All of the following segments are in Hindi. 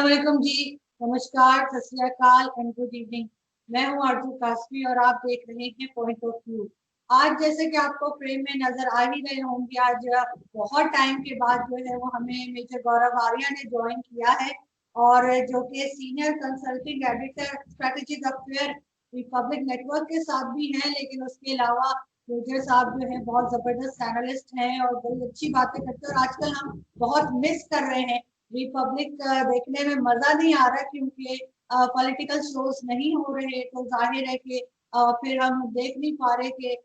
वालेकुम जी, नमस्कार, सत श्री अकाल एंड गुड इवनिंग। मैं हूँ आरजू कासमी और आप देख रहे हैं पॉइंट ऑफ व्यू। आज जैसे कि आपको फ्रेम में नजर आ ही रहे होंगे, आज बहुत टाइम के बाद जो है वो हमें मेजर गौरव आर्या ने ज्वाइन किया है, और जो कि senior consulting editor strategy affair Republic network के साथ भी हैं, लेकिन उसके अलावा मेजर साहब जो है बहुत जबरदस्त एनालिस्ट हैं और बड़ी अच्छी बातें करते हैं, और आजकल हम बहुत मिस कर रहे हैं। रिपब्लिक देखने में मजा नहीं आ रहा क्योंकि पॉलिटिकल शोज नहीं हो रहे, तो जाहिर है कि फिर हम देख नहीं पा रहे कि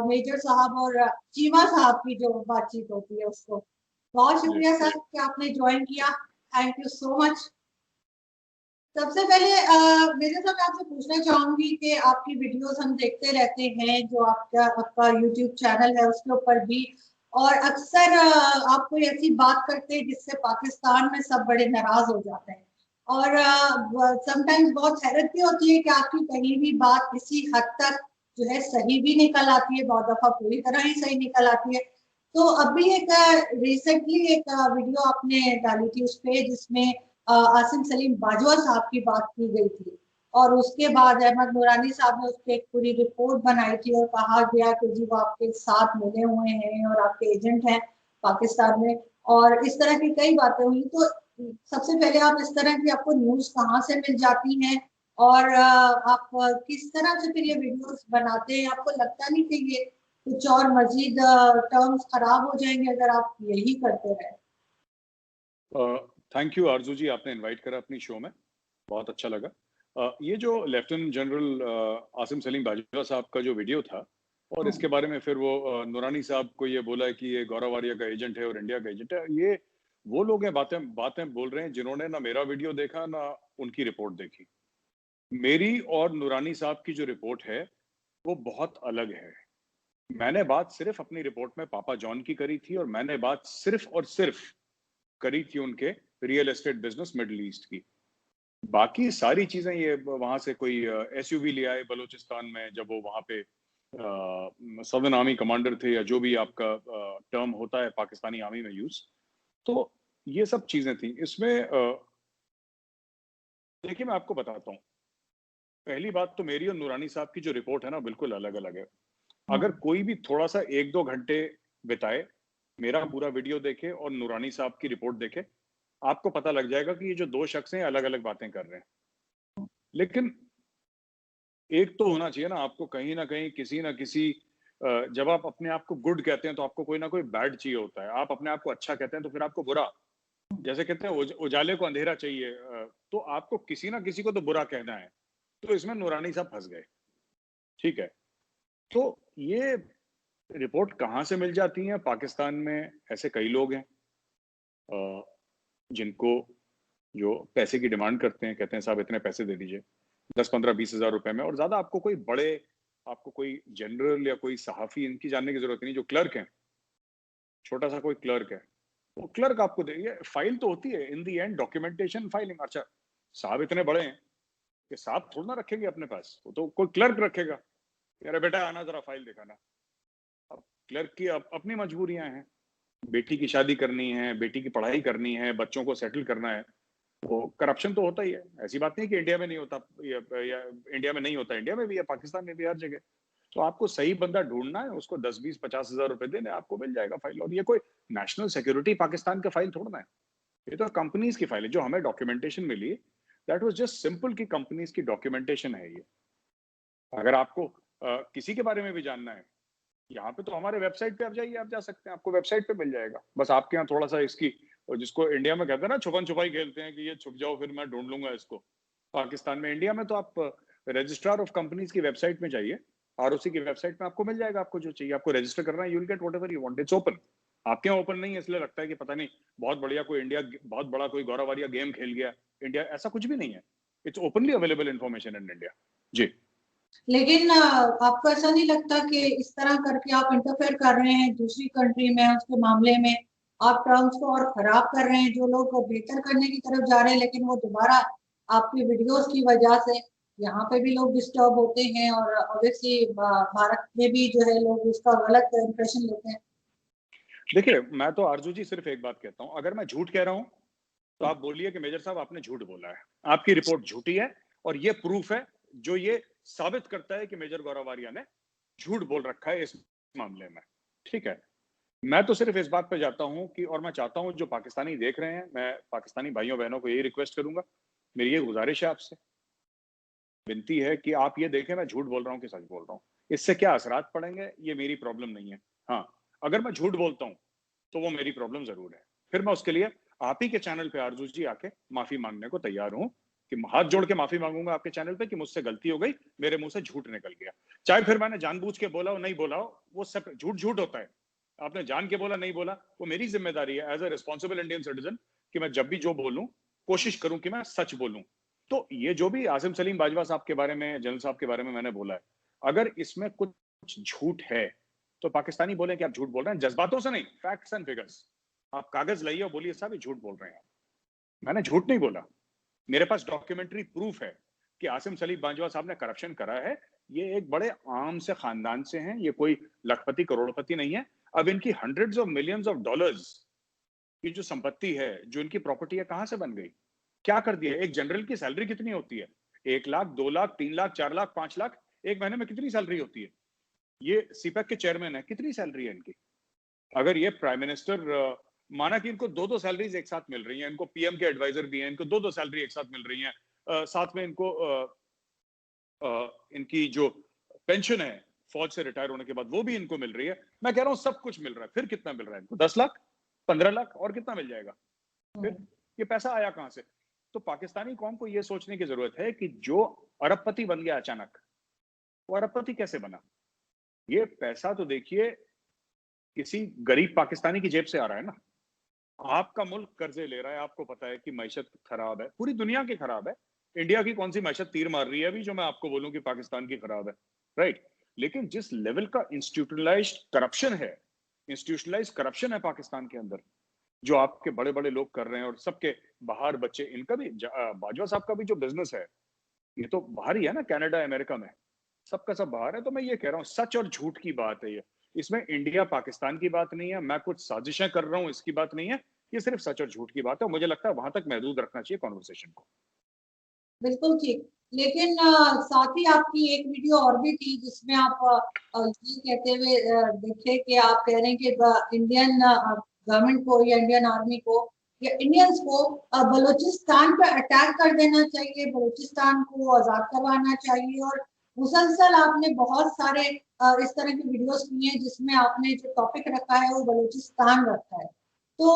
मेजर साहब और चीमा साहब की जो बातचीत होती है उसको। बहुत शुक्रिया सर कि आपने ज्वाइन किया, थैंक यू सो मच। सबसे पहले मेरे साथ आपसे पूछना चाहूंगी कि आपकी वीडियोस हम देखते रहते हैं, जो आपका यूट्यूब चैनल है उसके ऊपर भी, और अक्सर आप कोई ऐसी बात करते हैं जिससे पाकिस्तान में सब बड़े नाराज हो जाते हैं, और समटाइम्स बहुत हैरत भी होती है कि आपकी कहीं भी बात किसी हद तक जो है सही भी निकल आती है, बहुत दफा पूरी तरह ही सही निकल आती है। तो अभी एक रिसेंटली एक वीडियो आपने डाली थी उस पे, जिसमें आसिम सलीम बाजवा साहब की बात की गई थी, और उसके बाद अहमद नूरानी साहब ने उस पर एक पूरी रिपोर्ट बनाई थी और कहा गया कि जी वो आपके साथ मिले हुए हैं और आपके एजेंट हैं पाकिस्तान में, और इस तरह की कई बातें हुई। तो सबसे पहले आप इस तरह की आपको न्यूज कहाँ से मिल जाती हैं, और आप किस तरह से फिर ये वीडियोस बनाते हैं? आपको लगता नहीं कि ये कुछ और मजीद टर्म्स खराब हो जाएंगे अगर आप यही करते रहे? थैंक यू आरजू जी, आपने इनवाइट करा अपनी शो में, बहुत अच्छा लगा। ये जो लेफ्टिनेंट जनरल आसिम सलीम बाजवा साहब का जो वीडियो था, और इसके बारे में फिर वो नूरानी साहब को ये बोला है कि ये गौरव आर्या का एजेंट है और इंडिया का एजेंट है, ये वो लोग हैं बातें बातें बोल रहे हैं जिन्होंने ना मेरा वीडियो देखा ना उनकी रिपोर्ट देखी। मेरी और नूरानी साहब की जो रिपोर्ट है वो बहुत अलग है। मैंने बात सिर्फ अपनी रिपोर्ट में पापा जॉन की करी थी, और मैंने बात सिर्फ और सिर्फ करी थी उनके real estate business middle east की। बाकी सारी चीजें ये वहां से कोई एसयूवी ले आए बलूचिस्तान में, जब वो वहां पे सदर्न आर्मी कमांडर थे, या जो भी आपका टर्म होता है पाकिस्तानी आर्मी में यूज, तो ये सब चीजें थी इसमें। देखिए मैं आपको बताता हूँ, पहली बात तो मेरी और नूरानी साहब की जो रिपोर्ट है ना बिल्कुल अलग अलग है। अगर कोई भी थोड़ा सा 1-2 घंटे बिताए, मेरा पूरा वीडियो देखे और नूरानी साहब की रिपोर्ट देखे, आपको पता लग जाएगा कि ये जो दो शख्स हैं अलग अलग बातें कर रहे हैं। लेकिन एक तो होना चाहिए ना आपको, कहीं ना कहीं किसी ना किसी जब आप अपने आप को गुड कहते हैं तो आपको कोई ना कोई बैड चाहिए होता है, आप अपने आप को अच्छा कहते हैं तो फिर आपको बुरा। जैसे कहते हैं उजाले को अंधेरा चाहिए, तो आपको किसी ना किसी को तो बुरा कहना है। तो इसमें नूरानी साहब फंस गए, ठीक है। तो ये रिपोर्ट कहाँ से मिल जाती है? पाकिस्तान में ऐसे कई लोग हैं जिनको, जो पैसे की डिमांड करते हैं, कहते हैं साहब इतने पैसे दे दीजिए 10-15-20 हजार रुपए में, और ज्यादा आपको कोई बड़े, आपको कोई जनरल या कोई सहाफी इनकी जानने की जरूरत नहीं। जो क्लर्क है, छोटा सा कोई क्लर्क है, वो क्लर्क आपको दे, ये फाइल तो होती है इन दी एंड डॉक्यूमेंटेशन फाइलिंग। अच्छा, साहब इतने बड़े हैं कि साहब थोड़ा ना रखेंगे अपने पास, वो तो कोई क्लर्क रखेगा। यार बेटा आना जरा फाइल दिखाना। अब क्लर्क की अपनी मजबूरियां हैं, बेटी की शादी करनी है, बेटी की पढ़ाई करनी है, बच्चों को सेटल करना है, तो करप्शन तो होता ही है। ऐसी बात नहीं कि इंडिया में नहीं होता, या इंडिया में नहीं होता, इंडिया में भी है, पाकिस्तान में भी, हर जगह। तो आपको सही बंदा ढूंढना है, उसको 10-20-50 हजार रुपए देने, आपको मिल जाएगा फाइल। और ये कोई नेशनल सिक्योरिटी पाकिस्तान का फाइल थोड़ा है, ये तो कंपनीज की फाइल है। जो हमें डॉक्यूमेंटेशन मिली, दैट वाज जस्ट सिंपल की कंपनीज की डॉक्यूमेंटेशन है ये। अगर आपको किसी के बारे में भी जानना है, यहाँ पे तो हमारे वेबसाइट पे आप जाइए, आप जा सकते हैं, आपको वेबसाइट पे मिल जाएगा। बस आपके यहाँ थोड़ा सा इसकी, और जिसको इंडिया में कहते हैं ना छुपन छुपाई खेलते हैं कि ये छुप जाओ फिर मैं ढूंढ लूंगा इसको, पाकिस्तान में, इंडिया में तो आप रजिस्ट्रार ऑफ कंपनीज की वेबसाइट में जाइए, आरओसी की वेबसाइट में आपको मिल जाएगा। आपको जो चाहिए, आपको रजिस्टर करना है, you will get whatever you want, it's open. आपके यहाँ ओपन नहीं है इसलिए लगता है कि पता नहीं बहुत बढ़िया कोई इंडिया, बहुत बड़ा कोई गौरव वारिया गेम खेल गया इंडिया, ऐसा कुछ भी नहीं है। It's openly available information in India ji. लेकिन आपको ऐसा नहीं लगता कि इस तरह करके आप इंटरफेयर कर रहे हैं दूसरी कंट्री में, उसके मामले में आप टर्म्स को और खराब कर रहे हैं? जो लोग बेहतर करने की तरफ जा रहे हैं, लेकिन वो दोबारा आपकी वीडियोस की वजह से यहाँ पे भी लोग डिस्टर्ब होते हैं, और ऑब्वियसली भारत में भी जो है लोग उसका गलत इंप्रेशन लेते हैं। देखिए मैं तो आरजू जी सिर्फ एक बात कहता हूँ, अगर मैं झूठ कह रहा हूँ तो आप बोलिए कि मेजर साहब आपने झूठ बोला है, आपकी रिपोर्ट झूठी है और ये प्रूफ है जो ये साबित करता है कि मेजर गौरव आर्या ने झूठ बोल रखा है इस मामले में। ठीक है, मैं तो सिर्फ इस बात पे जाता हूं कि, और मैं चाहता हूं जो पाकिस्तानी देख रहे हैं, मैं पाकिस्तानी भाइयों बहनों को यही रिक्वेस्ट करूंगा, मेरी ये गुजारिश है आपसे, विनती है कि आप ये देखें मैं झूठ बोल रहा हूं कि सच बोल रहा हूं। इससे क्या असरात पड़ेंगे ये मेरी प्रॉब्लम नहीं है। हाँ, अगर मैं झूठ बोलता हूं तो वो मेरी प्रॉब्लम जरूर है, फिर मैं उसके लिए आप ही के चैनल पे आरजू जी आके माफी मांगने को तैयार हूं, कि हाथ जोड़ के माफी मांगूंगा आपके चैनल पे कि मुझसे गलती हो गई, मेरे मुंह से झूठ निकल गया। चाहे फिर मैंने जानबूझ के बोला हो नहीं बोला हो, वो सब झूठ झूठ होता है। आपने जान के बोला नहीं बोला, वो मेरी जिम्मेदारी है as a responsible Indian citizen कि मैं जब भी जो बोलूं कोशिश करूं कि मैं सच बोलूं। तो ये जो भी आसिम सलीम बाजवा साहब के बारे में, जनरल साहब के बारे में मैंने बोला है, अगर इसमें कुछ झूठ है तो पाकिस्तानी बोले कि आप झूठ बोल रहे हैं, जज्बातों से नहीं, फैक्ट्स एंड फिगर्स। आप कागज लाइए और बोलिए साहब ये झूठ बोल रहे हैं। मैंने झूठ नहीं बोला, मेरे पास डॉक्यूमेंट्री प्रूफ है कि आसिम सलीम बाजवा साहब ने करप्शन करा है। ये एक बड़े आम से खानदान से हैं, ये कोई लखपति करोड़पति नहीं है। अब इनकी hundreds of millions of dollars की जो संपत्ति है, जो इनकी प्रॉपर्टी है, कहां से बन गई, क्या कर दिया? एक जनरल की सैलरी कितनी होती है? 1 लाख, 2 लाख, 3 लाख, 4 लाख, 5 लाख, एक महीने में कितनी सैलरी होती है? ये सीपैक के चेयरमैन है, कितनी सैलरी है इनकी? अगर ये प्राइम मिनिस्टर, माना कि इनको दो सैलरीज एक साथ मिल रही हैं, इनको पीएम के एडवाइजर भी हैं, इनको दो सैलरी एक साथ मिल रही हैं, साथ में इनको इनकी जो पेंशन है फौज से रिटायर होने के बाद वो भी इनको मिल रही है। मैं कह रहा हूं सब कुछ मिल रहा है, फिर कितना मिल रहा है इनको? 10 लाख, 15 लाख, और कितना मिल जाएगा? फिर ये पैसा आया कहां से? तो पाकिस्तानी कौम को यह सोचने की जरूरत है कि जो अरबपति बन गया अचानक, वो अरबपति कैसे बना? ये पैसा तो देखिए किसी गरीब पाकिस्तानी की जेब से आ रहा है ना। आपका मुल्क कर्जे ले रहा है, आपको पता है कि मैशत खराब है, पूरी दुनिया की खराब है। इंडिया की कौन सी मैशत तीर मार रही है अभी जो मैं आपको बोलूं कि पाकिस्तान की खराब है, राइट? लेकिन जिस लेवल का इंस्टीट्यूशनलाइज्ड करप्शन है पाकिस्तान के अंदर, जो आपके बड़े बड़े लोग कर रहे हैं, और सबके बाहर बच्चे, इनका भी बाजवा साहब का भी जो बिजनेस है ये तो बाहर ही है ना, कनाडा अमेरिका में, सबका सब बाहर है। तो मैं ये कह रहा हूँ सच और झूठ की बात है ये, इसमें इंडिया पाकिस्तान की बात नहीं है, मैं कुछ साजिशें कर रहा हूँ इसकी बात नहीं है, ये सिर्फ सच और झूठ की बात है। मुझे लगता है वहां तक महदूद रखना चाहिए कॉन्वर्सेशन को। बिल्कुल ठीक। लेकिन साथ ही आपकी एक वीडियो और भी थी जिसमें आप ये कहते हुए देखे कि आप कह रहे हैं कि इंडियन गवर्नमेंट को या इंडियन आर्मी को या इंडियंस को बलूचिस्तान पे अटैक कर देना चाहिए, बलूचिस्तान को आजाद करवाना चाहिए। और मुसलसल आपने बहुत सारे इस तरह की वीडियोस किए हैं जिसमें आपने जो टॉपिक रखा है वो बलूचिस्तान रखा है। तो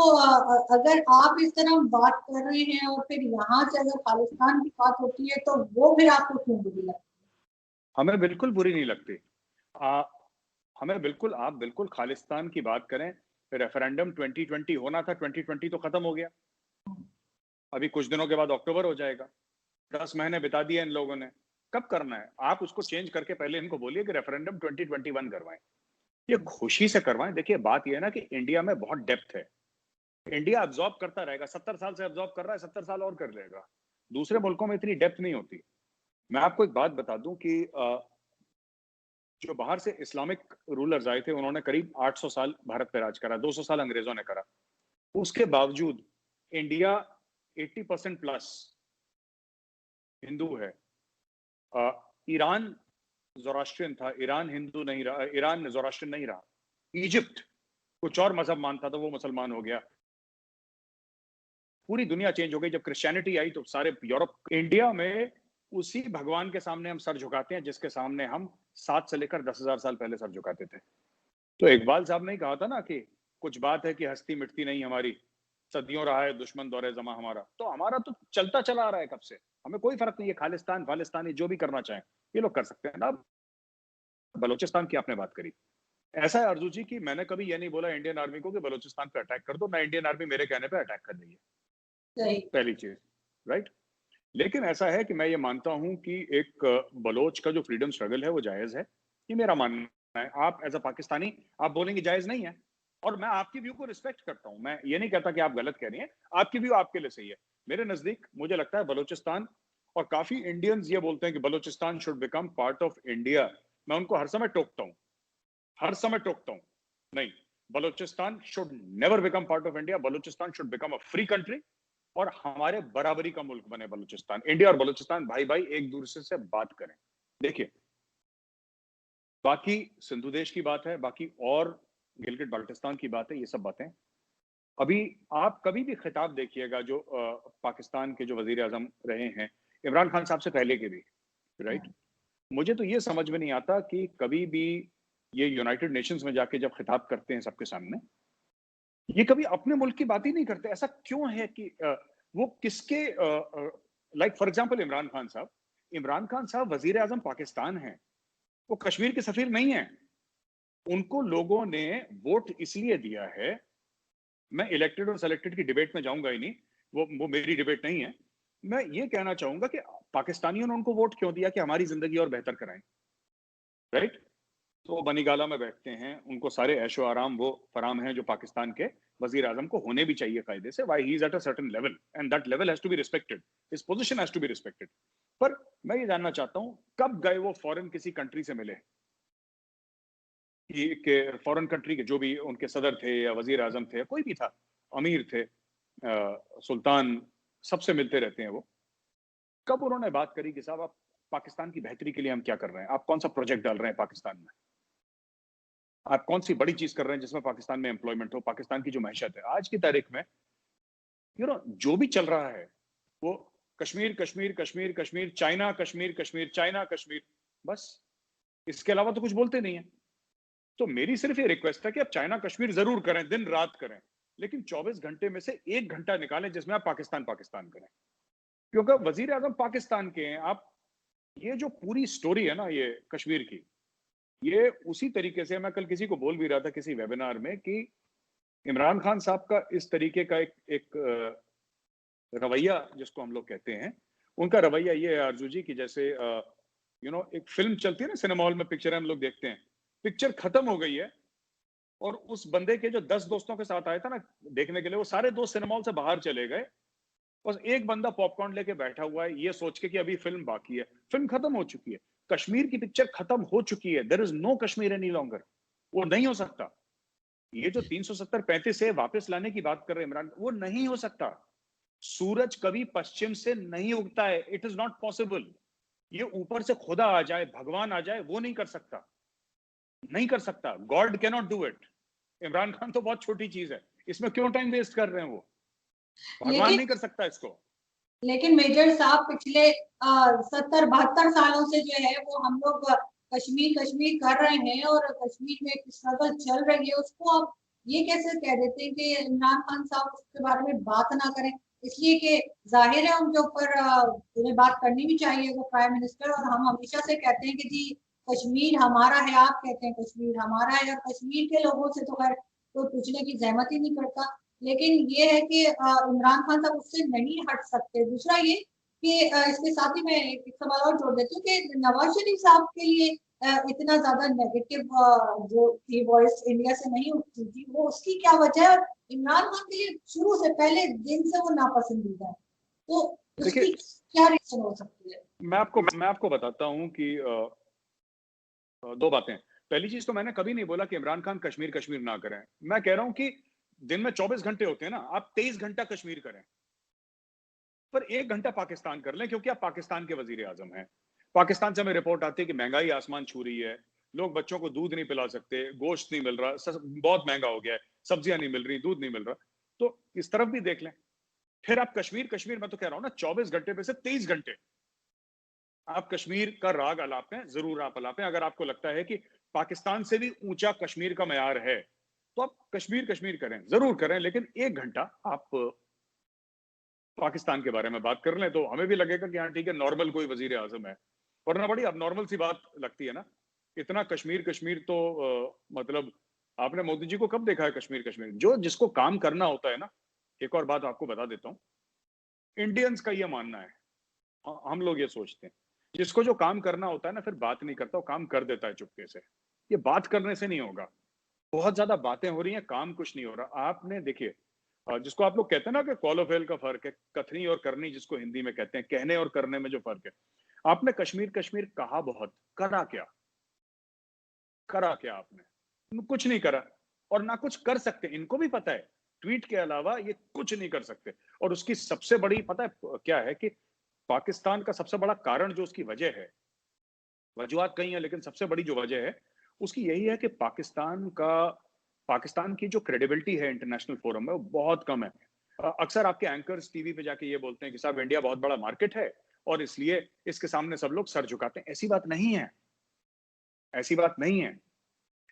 अगर आप इस तरह बात कर रहे हैं और फिर यहाँ से अगर खालिस्तान की बात होती है तो वो फिर आपको क्यों बुरी लगती है? हमें बिल्कुल बुरी नहीं लगती। आ, हमें बिल्कुल, आप बिल्कुल खालिस्तान की बात करें। रेफरेंडम 2020 होना था, 2020 तो खत्म हो गया, अभी कुछ दिनों के बाद अक्टूबर हो जाएगा। 10 महीने बिता दिए इन लोगों ने, कब करना है? आप उसको चेंज करके पहले इनको बोलिए कि रेफरेंडम 2021 करवाएं, ये खुशी से करवाएं। देखिए बात यह है ना कि इंडिया में बहुत डेप्थ है, इंडिया अब्जॉर्ब करता रहेगा, 70 साल से अब्जॉर्ब कर रहा है, 70 साल और कर लेगा। दूसरे मुल्कों में इतनी डेप्थ नहीं होती। मैं आपको एक बात बता दूं कि जो बाहर से इस्लामिक रूलर्स आए थे उन्होंने करीब 800 साल भारत पे राज करा, 200 साल अंग्रेजों ने करा। उसके बावजूद इंडिया 80% प्लस हिंदू है। ईरान जोरास्ट्रियन था, ईरान हिंदू नहीं रहा, ईरान जोरास्ट्रियन नहीं रहा। इजिप्ट कुछ और मजहब मानता था, वो मुसलमान हो गया। पूरी दुनिया चेंज हो गई। जब क्रिश्चियनिटी आई तो सारे यूरोप, इंडिया में उसी भगवान के सामने हम सर झुकाते हैं जिसके सामने हम 7 से लेकर 10,000 साल पहले सर झुकाते थे। तो इकबाल साहब ने कहा था ना कि कुछ बात है कि हस्ती मिटती नहीं हमारी, सदियों रहा है दुश्मन दौरे जमा हमारा। तो हमारा तो चलता चला आ रहा है कब से, हमें कोई फर्क नहीं है। खालिस्तान फालिस्तानी जो भी करना चाहें ये लोग कर सकते हैं ना। बलोचिस्तान की आपने बात करी, ऐसा है अर्जू जी कि मैंने कभी ये नहीं बोला इंडियन आर्मी को कि बलोचिस्तान पे अटैक कर दो, ना इंडियन आर्मी मेरे कहने पे अटैक कर रही है, सही। पहली चीज, राइट? लेकिन ऐसा है कि मैं ये मानता हूं कि एक बलोच का जो फ्रीडम स्ट्रगल है वो जायज है, ये मेरा मानना है। आप एज अ पाकिस्तानी आप बोलेंगे जायज नहीं है, और मैं आपकी व्यू को रिस्पेक्ट करता हूं। मैं ये नहीं कहता कि आप गलत कह रही हैं, आपकी व्यू आपके लिए सही है। मेरे नजदीक मुझे लगता है बलोचिस्तान, और काफी इंडियंस ये बोलते हैं कि Balochistan should become part of India. मैं उनको हर समय टोकता हूं, हर समय टोकता हूं। नहीं, Balochistan should never become part of India. Balochistan should become a free country, और हमारे बराबरी का मुल्क बने बलूचिस्तान। इंडिया और बलूचिस्तान भाई भाई एक दूसरे से बात करें। देखिए, बाकी सिंधु देश की बात है, बाकी और गिलगिट बाल्टिस्तान की बात है, ये सब बातें अभी आप कभी भी खिताब देखिएगा जो पाकिस्तान के जो वजीर आजम रहे हैं, इमरान खान साहब से पहले के भी, राइट? मुझे तो ये समझ में नहीं आता कि कभी भी ये यूनाइटेड नेशंस में जाके जब खिताब करते हैं सबके सामने, ये कभी अपने मुल्क की बात ही नहीं करते। ऐसा क्यों है कि वो किसके like for example Imran Khan साहब वजीर आजम पाकिस्तान हैं, वो कश्मीर के सफीर नहीं है। उनको लोगों ने वोट इसलिए दिया है, मैं इलेक्टेड और सेलेक्टेड की डिबेट में जाऊंगा ही नहीं, वो मेरी डिबेट नहीं है। मैं ये कहना चाहूंगा कि पाकिस्तानियों ने उनको वोट क्यों दिया कि हमारी जिंदगी और बेहतर कराएं, राइट? तो वो बनीगाला में बैठते हैं, उनको सारे ऐशो आराम वो फराम हैं जो पाकिस्तान के वजीर आजम को होने भी चाहिए कायदे से। Why he is at a certain level and that level has to be respected, his position has to be respected. पर मैं ये जानना चाहता हूं, कब गए वो फॉरेन किसी कंट्री से मिले कि फॉरेन कंट्री के जो भी उनके सदर थे या वजीर आजम थे, कोई भी था, अमीर थे, सुल्तान, सबसे मिलते रहते हैं वो। कब उन्होंने बात करी कि साहब आप पाकिस्तान की बेहतरी के लिए हम क्या कर रहे हैं, आप कौन सा प्रोजेक्ट डाल रहे हैं पाकिस्तान में, आप कौन सी बड़ी चीज कर रहे हैं जिसमें पाकिस्तान में एम्प्लॉयमेंट हो, पाकिस्तान की जो मैशत है आज की तारीख में, जो भी चल रहा है वो कश्मीर कश्मीर कश्मीर कश्मीर, चाइना कश्मीर कश्मीर, चाइना कश्मीर, बस इसके अलावा तो कुछ बोलते नहीं है। तो मेरी सिर्फ ये रिक्वेस्ट है कि आप चाइना कश्मीर जरूर करें, दिन रात करें, लेकिन 24 घंटे में से 1 घंटा निकालें जिसमें आप पाकिस्तान पाकिस्तान करें, क्योंकि वजीर आजम पाकिस्तान के हैं आप। ये जो पूरी स्टोरी है ना ये कश्मीर की, ये उसी तरीके से, मैं कल किसी को बोल भी रहा था किसी वेबिनार में कि इमरान खान साहब का इस तरीके का एक रवैया जिसको हम लोग कहते हैं, उनका रवैया ये है आरजू जी की जैसे एक फिल्म चलती है ना सिनेमा हॉल में, पिक्चर हम लोग देखते हैं, पिक्चर खत्म हो गई है और उस बंदे के जो 10 दोस्तों के साथ आया था ना देखने के लिए, वो सारे दोस्त सिनेमा हॉल से बाहर चले गए, बस एक बंदा पॉपकॉर्न लेके बैठा हुआ है ये सोच के कि अभी फिल्म बाकी है। फिल्म खत्म हो चुकी है, कश्मीर की पिक्चर खत्म हो चुकी है, there is no Kashmir any longer. वो नहीं हो सकता। ये जो 370-35 से वापस लाने की बात कर रहे हैं इमरान, वो नहीं हो सकता। सूरज कभी पश्चिम से नहीं उगता है, इट इज नॉट पॉसिबल। ये ऊपर से खुदा आ जाए, भगवान आ जाए, वो नहीं कर सकता, नहीं कर सकता। God can not do it. Imran Khan तो बहुत छोटी चीज है, इसमें क्यों टाइम वेस्ट कर रहे हैं? वो भगवान लेकिन नहीं कर सकता इसको। लेकिन मेजर साहब पिछले 70-72 सालों से जो है वो हम लोग कश्मीर कश्मीर कर रहे हैं और कश्मीर में एक स्ट्रगल चल रही है, उसको आप ये कैसे कह देते हैं कि इमरान खान साहब उसके बारे में बात ना करें? इसलिए कि जाहिर है उनके ऊपर उन्हें बात करनी भी चाहिए, वो प्राइम मिनिस्टर, और हम हमेशा से कहते हैं कि जी कश्मीर हमारा है, आप कहते हैं कश्मीर हमारा है, और कश्मीर के लोगों से तो खैर कोई पूछने की जहमत ही नहीं करता। लेकिन ये है कि इमरान खान साहब उससे नहीं हट सकते। दूसरा ये कि इसके साथ ही मैं एक सवाल और जोड़ देती हूँ कि नवाज शरीफ साहब के लिए इतना ज्यादा नेगेटिव जो थी वॉइस इंडिया से नहीं उठती थी, वो उसकी क्या वजह है? और इमरान खान के लिए शुरू से पहले दिन से वो नापसंदीदा है, तो उसकी देखिए, क्या रीजन हो सकती है? मैं आपको बताता हूं कि दो बातें। पहली चीज तो मैंने कभी नहीं बोला कि इमरान खान कश्मीर कश्मीर ना करें। मैं कह रहा हूं कि दिन में 24 घंटे होते हैं ना, आप 23 घंटा कश्मीर करें, पर 1 घंटा पाकिस्तान कर लें, क्योंकि आप पाकिस्तान के वजीर आजम हैं। पाकिस्तान से हमें रिपोर्ट आती है कि महंगाई आसमान छू रही है, लोग बच्चों को दूध नहीं पिला सकते, गोश्त नहीं मिल रहा, बहुत महंगा हो गया है, सब्जियां नहीं मिल रही, दूध नहीं मिल रहा। तो इस तरफ भी देख लें। फिर आप कश्मीर कश्मीर, मैं तो कह रहा हूं ना 24 घंटे में से 23 घंटे आप कश्मीर का राग अलापें, जरूर आप अलापें। अगर आपको लगता है कि पाकिस्तान से भी ऊंचा कश्मीर का मयार है तो आप कश्मीर कश्मीर करें, जरूर करें, लेकिन 1 घंटा आप पाकिस्तान के बारे में बात कर लें तो हमें भी लगेगा कि हाँ ठीक है, नॉर्मल कोई वजीर आजम है। वरना बड़ी अब नॉर्मल सी बात लगती है ना, इतना कश्मीर कश्मीर तो मतलब आपने मोदी जी को कब देखा है कश्मीर कश्मीर? जो जिसको काम करना होता है ना, एक और बात आपको बता देता हूँ, इंडियंस का ये मानना है, हम लोग ये सोचते हैं, जिसको जो काम करना होता है ना, फिर बात नहीं करता, वो काम कर देता है चुपके से। ये बात करने से नहीं होगा, बहुत ज्यादा बातें हो रही हैं, काम कुछ नहीं हो रहा। आपने देखिए, जिसको आप लोग कहते हैं ना कि कॉल ऑफ हेल का फर्क है, कथनी और करनी जिसको हिंदी में कहते हैं, कहने और करने में जो फर्क है। आपने कश्मीर कश्मीर कहा बहुत, करा क्या? करा क्या आपने? कुछ नहीं करा, और ना कुछ कर सकते, इनको भी पता है। ट्वीट के अलावा ये कुछ नहीं कर सकते। और उसकी सबसे बड़ी पता है क्या है कि पाकिस्तान का सबसे बड़ा कारण जो उसकी वजह है, वजूहात कई हैं लेकिन सबसे बड़ी जो वजह है उसकी यही है कि पाकिस्तान की जो क्रेडिबिलिटी है इंटरनेशनल फोरम में वो बहुत कम है। अक्सर आपके एंकर्स टीवी पे जाके ये बोलते हैं कि साहब इंडिया बहुत बड़ा मार्केट है और इसलिए इसके सामने सब लोग सर झुकाते हैं। ऐसी बात नहीं है, ऐसी बात नहीं है।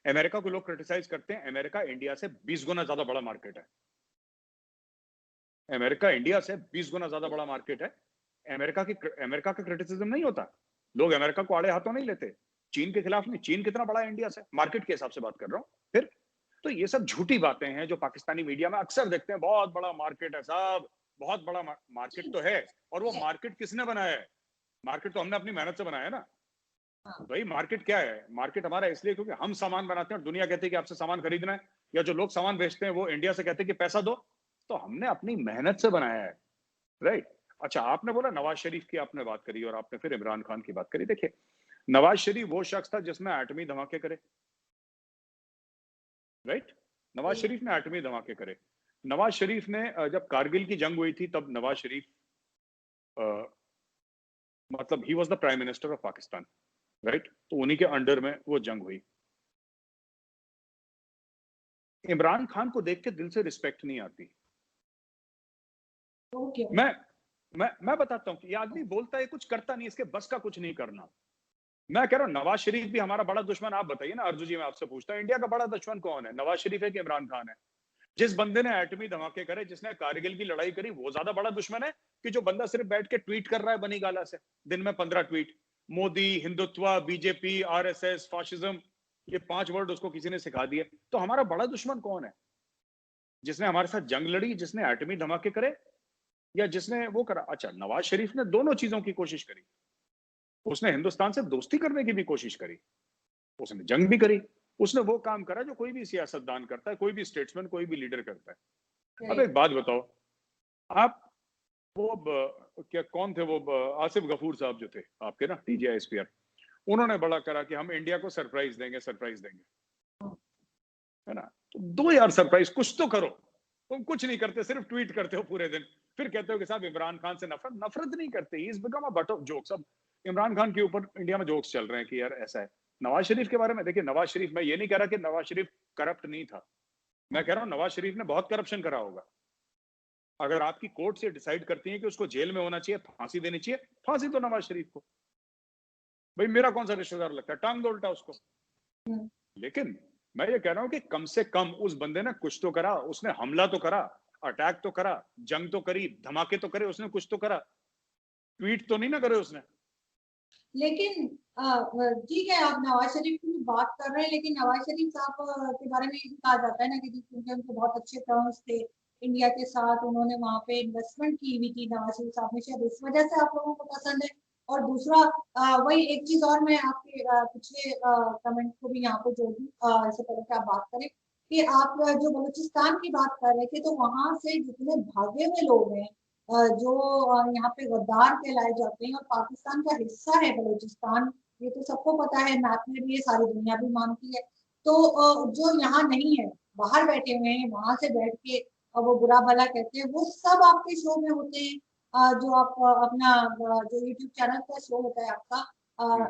अमेरिका को लोग क्रिटिसाइज करते हैं, अमेरिका इंडिया से 20 गुना ज्यादा बड़ा मार्केट है। अमेरिका इंडिया से 20 गुना ज्यादा बड़ा मार्केट है। अमेरिका का क्रिटिसिज्म नहीं होता, लोग अमेरिका को आड़े हाथों नहीं लेते। चीन के खिलाफ नहीं, चीन कितना बड़ा है इंडिया से, मार्केट के हिसाब से बात कर रहा हूं। फिर तो ये सब झूठी बातें हैं जो पाकिस्तानी मीडिया में अक्सर देखते हैं, बहुत बड़ा मार्केट है साहब, बहुत बड़ा मार्केट तो है। और वो मार्केट किसने बनाया है? मार्केट तो हमने अपनी मेहनत से बनाया है ना। भाई मार्केट क्या है? मार्केट हमारा इसलिए क्योंकि हम सामान बनाते हैं और दुनिया कहती है कि आपसे सामान खरीदना है, या जो लोग सामान बेचते हैं वो इंडिया से कहते हैं कि पैसा दो। तो हमने अपनी मेहनत से बनाया है, राइट। अच्छा, आपने बोला नवाज शरीफ की आपने बात करी और आपने फिर इमरान खान की बात करी। देखिए, नवाज शरीफ वो शख्स था जिसने एटमी धमाके करे, राइट। नवाज शरीफ ने एटमी धमाके करे। नवाज शरीफ ने जब कारगिल की जंग हुई थी तब नवाज शरीफ मतलब he was the prime minister of Pakistan, right. तो उन्हीं के अंडर में वो जंग हुई। इमरान खान को देख के दिल से रिस्पेक्ट नहीं आती। मैं बताता हूं कि ये आदमी बोलता है कुछ, करता नहीं, इसके बस का कुछ नहीं करना। मैं कह रहा हूं नवाज शरीफ भी हमारा बड़ा दुश्मन। आप बताइए ना अर्जु जी, मैं आपसे पूछता हूं इंडिया का बड़ा दुश्मन कौन है, नवाज शरीफ है कि इमरान खान है? जिस बंदे ने एटमी धमाके करे, जिसने कारगिल की लड़ाई करी, वो ज्यादा बड़ा दुश्मन है कि जो बंदा सिर्फ बैठ के ट्वीट कर रहा है बनी गाला से, दिन में 15 tweet, Modi, Hindutva, BJP, RSS, fascism, ये 5 वर्ड उसको किसी ने सिखा दिए। तो हमारा बड़ा दुश्मन कौन है? जिसने हमारे साथ जंग लड़ी, जिसने एटमी धमाके करे, या जिसने वो करा? अच्छा, नवाज शरीफ ने दोनों चीजों की कोशिश करी। उसने हिंदुस्तान से दोस्ती करने की भी कोशिश करी, उसने जंग भी करी, उसने वो काम करा जो कोई भी सियासतदान करता है, कोई भी स्टेट्समैन, कोई भी लीडर करता है। अब एक बात बताओ, आप क्या कौन थे वो आसिफ गफूर साहब जो थे आपके ना TJSPR, उन्होंने बड़ा करा कि हम इंडिया को सरप्राइज देंगे, सरप्राइज देंगे, है ना। तो दो यार सरप्राइज, कुछ तो करो। तुम कुछ नहीं करते, सिर्फ ट्वीट करते हो पूरे दिन, फिर कहते हो कि साहब इमरान खान से नफरत नहीं करते। He is become a but of jokes. अब इमरान खान के ऊपर इंडिया में जोक्स चल रहे हैं कि यार ऐसा है। नवाज शरीफ के बारे में देखिए, नवाज शरीफ, मैं ये नहीं कह रहा कि नवाज शरीफ करप्ट नहीं था, मैं कह रहा हूं नवाज शरीफ ने बहुत करप्शन करा होगा। अगर आपकी कोर्ट से डिसाइड करती है कि उसको जेल में होना चाहिए, फांसी देनी चाहिए, फांसी दो नवाज शरीफ को। भाई मेरा कौन सा रिश्तेदार लगता है, टांग दो उल्टा उसको। लेकिन मैं ये कह रहा हूं कि कम से कम उस बंदे ने कुछ तो करा, उसने हमला तो करा, अटैक तो करा, जंग तो करी, धमाके तो करे, उसने कुछ तो करा, ट्वीट तो नहीं ना करे उसने। लेकिन ठीक है, आप नवाज शरीफ की बात कर रहे हैं, लेकिन नवाज शरीफ साहब के बारे में ये कहा जाता है ना कि क्योंकि उनके बहुत अच्छे टर्म्स थे इंडिया के साथ, उन्होंने वहां पे इन्वेस्टमेंट की हुई थी नवाज शरीफ साहब ने, शायद इस वजह से आप लोगों को पसंद है। और दूसरा वही एक चीज और, मैं आपके पिछले कमेंट को भी यहाँ पे जोड़ दूं, इससे पहले कि आप बात करें कि आप जो बलूचिस्तान की बात कर रहे थे, तो वहां से जितने भागे हुए लोग हैं जो यहाँ पे गद्दार कहलाए जाते हैं, और पाकिस्तान का हिस्सा है बलूचिस्तान, ये तो सबको पता है, मैप में भी ये सारी दुनिया भी मानती है। तो जो यहाँ नहीं है, बाहर बैठे हुए हैं, वहां से बैठ के वो बुरा भला कहते हैं, वो सब आपके शो में होते हैं। जो आप अपना जो यूट्यूब चैनल का शो होता है आपका,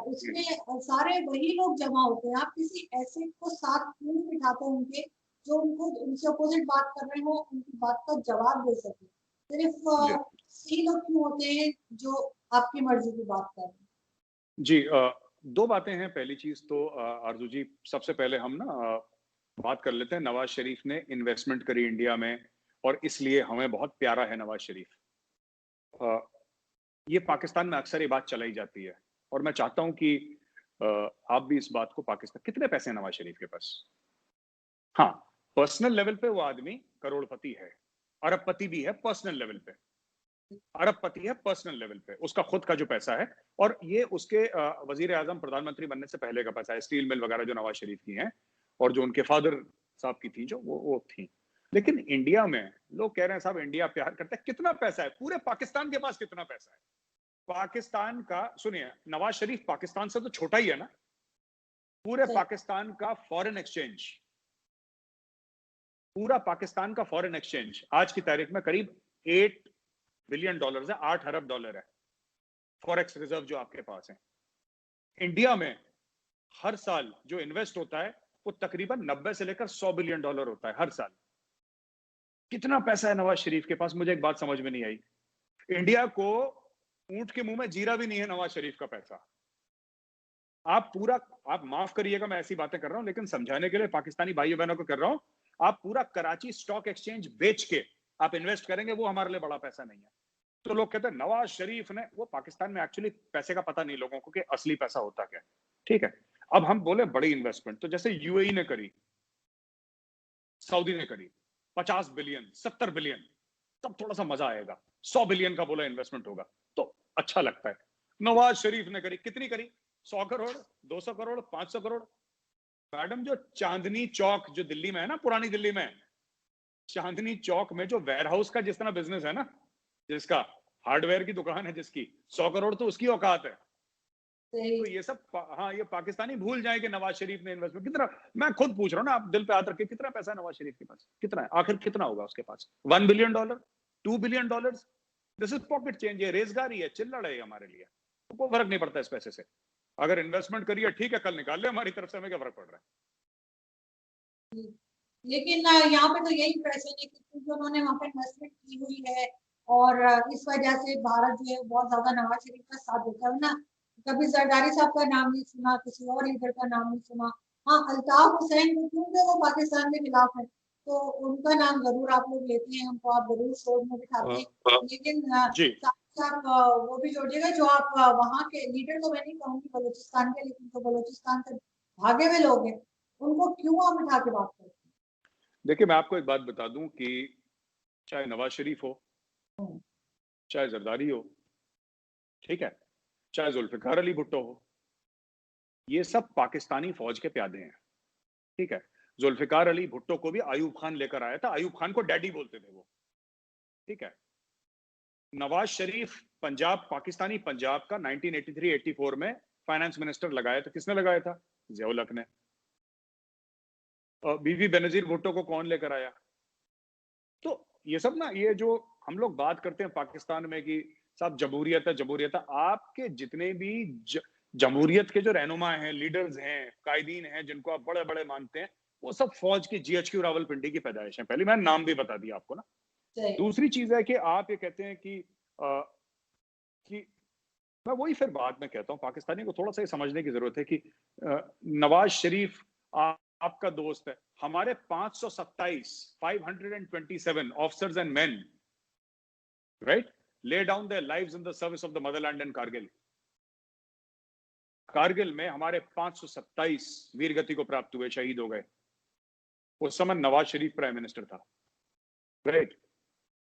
उसमें सारे वही लोग जमा होते हैं। आप किसी ऐसे को साथ क्यों नहीं बिठाते उनके, जो उनको उनसे अपोजिट बात कर रहे हो, उनकी बात का जवाब दे सके। सिर्फ सी लोग क्यों होते हैं जो आपकी मर्जी की बात कर रहे हैं? जी, दो बातें हैं। पहली चीज तो आरजू जी, सबसे पहले हम ना बात कर लेते हैं, नवाज शरीफ ने इन्वेस्टमेंट करी इंडिया में और इसलिए हमें बहुत प्यारा है नवाज शरीफ। ये पाकिस्तान में अक्सर ये बात चलाई जाती है और मैं चाहता हूं कि आप भी इस बात को, पाकिस्तान कितने पैसे हैं नवाज शरीफ के पास? हाँ, पर्सनल लेवल पे वो आदमी करोड़पति है, अरबपति भी है पर्सनल लेवल पे, अरबपति है पर्सनल लेवल पे, उसका खुद का जो पैसा है। और ये उसके वजीर आजम, प्रधानमंत्री बनने से पहले का पैसा है। स्टील मिल वगैरह जो नवाज शरीफ की हैं और जो उनके फादर साहब की थी, जो वो थी। लेकिन इंडिया में लोग कह रहे हैं साहब इंडिया प्यार करता है। कितना पैसा है पूरे पाकिस्तान के पास? कितना पैसा है पाकिस्तान का? सुनिए, नवाज शरीफ पाकिस्तान से तो छोटा ही है ना। पूरे पाकिस्तान का फॉरेन एक्सचेंज, पूरा पाकिस्तान का फॉरेन एक्सचेंज आज की तारीख में करीब $8 बिलियन है, 8 अरब डॉलर है फॉरेक्स रिजर्व जो आपके पास है। इंडिया में हर साल जो इन्वेस्ट होता है वो तकरीबन 90 से लेकर $100 बिलियन होता है हर साल। कितना पैसा है नवाज शरीफ के पास, मुझे एक बात समझ में नहीं आई। इंडिया को ऊंट के मुंह में जीरा भी नहीं है नवाज शरीफ का पैसा। आप माफ करिएगा मैं ऐसी बातें कर रहा हूं, लेकिन समझाने के लिए पाकिस्तानी भाइयों बहनों को कर रहा हूं। आप पूरा कराची स्टॉक एक्सचेंज बेच के आप इन्वेस्ट करेंगे, वो हमारे लिए बड़ा पैसा नहीं है। तो लोग कहते हैं नवाज शरीफ ने, वो पाकिस्तान में एक्चुअली पैसे का पता नहीं लोगों को कि असली पैसा होता क्या। ठीक है, अब हम बोले बड़ी इन्वेस्टमेंट, तो जैसे यूएई ने करी, सऊदी ने करी 50 बिलियन 70 बिलियन, तब थोड़ा सा मजा आएगा। 100 बिलियन का बोला इन्वेस्टमेंट होगा तो अच्छा लगता है। नवाज शरीफ ने करी, कितनी करी? 100 करोड़, 200 करोड़, 500 करोड़। मैडम, जो चांदनी चौक जो दिल्ली में है ना, पुरानी दिल्ली में, चांदनी चौक में जो वेयरहाउस का जिस तरह बिजनेस है ना, जिसका हार्डवेयर की दुकान है जिसकी, 100 करोड़ तो उसकी औकात है। तो ये सब हाँ, ये पाकिस्तानी भूल जाए कि नवाज शरीफ ने इन्वेस्टमेंट कितना। मैं खुद पूछ रहा हूँ ना, आप दिल पे हाथ रखिए, कितना पैसा है नवाज शरीफ के पास? कितना है आखिर? कितना होगा उसके पास? $1 billion, $2 billion? This is pocket change. ये रेजगारी है, चिल्लड़ है हमारे लिए। कोई फर्क नहीं पड़ता इस पैसे से। अगर इन्वेस्टमेंट करिए ठीक है, कल निकाल ले हमारी तरफ से, हमें क्या फर्क पड़ रहा है। लेकिन यहाँ पे तो यही प्रश्न है कि क्योंकि उन्होंने वहाँ पे इन्वेस्टमेंट की हुई है और इस वजह से भारत जो है बहुत ज्यादा नवाज शरीफ का साथ देता है ना। कभी जरदारी साहब का नाम नहीं सुना, किसी और लीडर का नाम नहीं सुना। हाँ, अल्ताफ हुसैन क्योंकि वो पाकिस्तान के खिलाफ है तो उनका नाम जरूर आप लोग लेते हैं, उनको आप जरूर शोध में बिठाते हैं। लेकिन आप वो भी जोड़िएगा जो आप वहाँ के लीडर, तो मैं नहीं कहूँगी बलोचिस्तान के, लेकिन जो बलोचिस्तान से भागे हुए लोग हैं उनको क्यों आप बिठा के बात करते हैं? देखिए, मैं आपको एक बात बता दूं कि चाहे नवाज शरीफ हो, चाहे जरदारी हो, ठीक है, चाहे जुल्फिकार अली भुट्टो हो, ये सब पाकिस्तानी फौज के प्यादे हैं। ठीक है, जुल्फिकार अली भुट्टो को भी आयूब खान लेकर आया था, आयूब खान को डैडी बोलते थे वो। ठीक है, नवाज शरीफ पंजाब, पाकिस्तानी पंजाब का 1983-84 में फाइनेंस मिनिस्टर लगाया था। किसने लगाया था? ज़िया-उल हक ने। बीवी बेनजीर भुट्टो को कौन लेकर आया? तो ये सब ना, ये जो हम लोग बात करते हैं पाकिस्तान में कि साहब जमहूरियत है, जमहूरियत है, आपके जितने भी जमहूरियत के जो रहनुमा हैं, लीडर्स हैं, कायदीन हैं, जिनको आप बड़े बड़े मानते हैं, वो सब फौज की जीएचक्यू रावलपिंडी की पैदाइश है। पहले मैंने नाम भी बता दिया आपको ना। दूसरी चीज है कि आप ये कहते हैं कि मैं वही फिर बाद में कहता हूँ, पाकिस्तानी को थोड़ा सा ये समझने की जरूरत है कि नवाज शरीफ आपका दोस्त है। हमारे 527 officers and main, right, lay down their lives in the service of the motherland in Kargil. Kargil में हमारे 527 वीरगति को प्राप्त हुए, शहीद हो गए। उस समय नवाज शरीफ प्राइम मिनिस्टर था, राइट।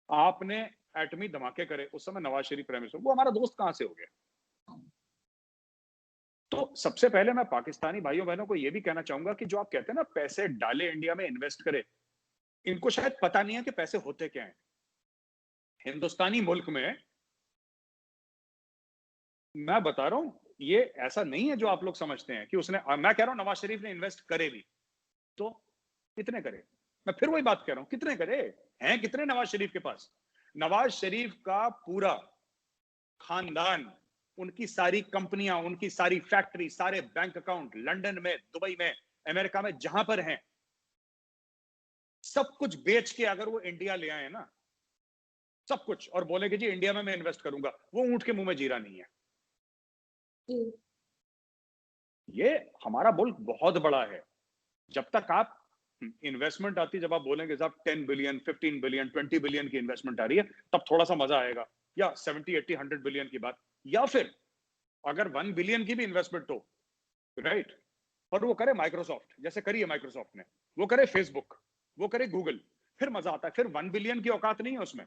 आपने एटमी धमाके करे, उस समय नवाज शरीफ प्राइम मिनिस्टर, वो हमारा दोस्त कहां से हो गया? तो सबसे पहले मैं पाकिस्तानी भाइयों बहनों को यह भी कहना चाहूंगा कि जो आप कहते हैं ना पैसे डाले इंडिया में, इन्वेस्ट करे, इनको शायद पता नहीं है कि पैसे होते क्या हैं। हिंदुस्तानी मुल्क में, मैं बता रहा हूं, ये ऐसा नहीं है जो आप लोग समझते हैं कि उसने, मैं कह रहा हूं नवाज शरीफ ने इन्वेस्ट करे भी, तो कितने करे? मैं फिर वही बात कह रहा हूं, कितने करे हैं? कितने नवाज शरीफ के पास? नवाज शरीफ का पूरा खानदान, उनकी सारी कंपनियां, उनकी सारी फैक्ट्री, सारे बैंक अकाउंट लंदन में, दुबई में, अमेरिका में, जहां पर हैं, सब कुछ बेच के अगर वो इंडिया ले आए ना, सब कुछ, और बोले कि जी इंडिया में मैं इन्वेस्ट करूंगा, वो ऊंट के मुंह में जीरा नहीं है। ये हमारा मुल्क बहुत बड़ा है। जब तक आप इन्वेस्टमेंट आती, जब आप बोलेंगे साहब 10 बिलियन, 15 बिलियन, 20 बिलियन की इन्वेस्टमेंट आ रही है, तब थोड़ा सा मजा आएगा। या 70, 80, 100 बिलियन की बात, या फिर अगर 1 बिलियन की भी इन्वेस्टमेंट हो, राइट, और वो करे माइक्रोसॉफ्ट, जैसे करी है माइक्रोसॉफ्ट ने, वो करे फेसबुक, वो करे गूगल, फिर मजा आता है। फिर 1 बिलियन की औकात नहीं है उसमें,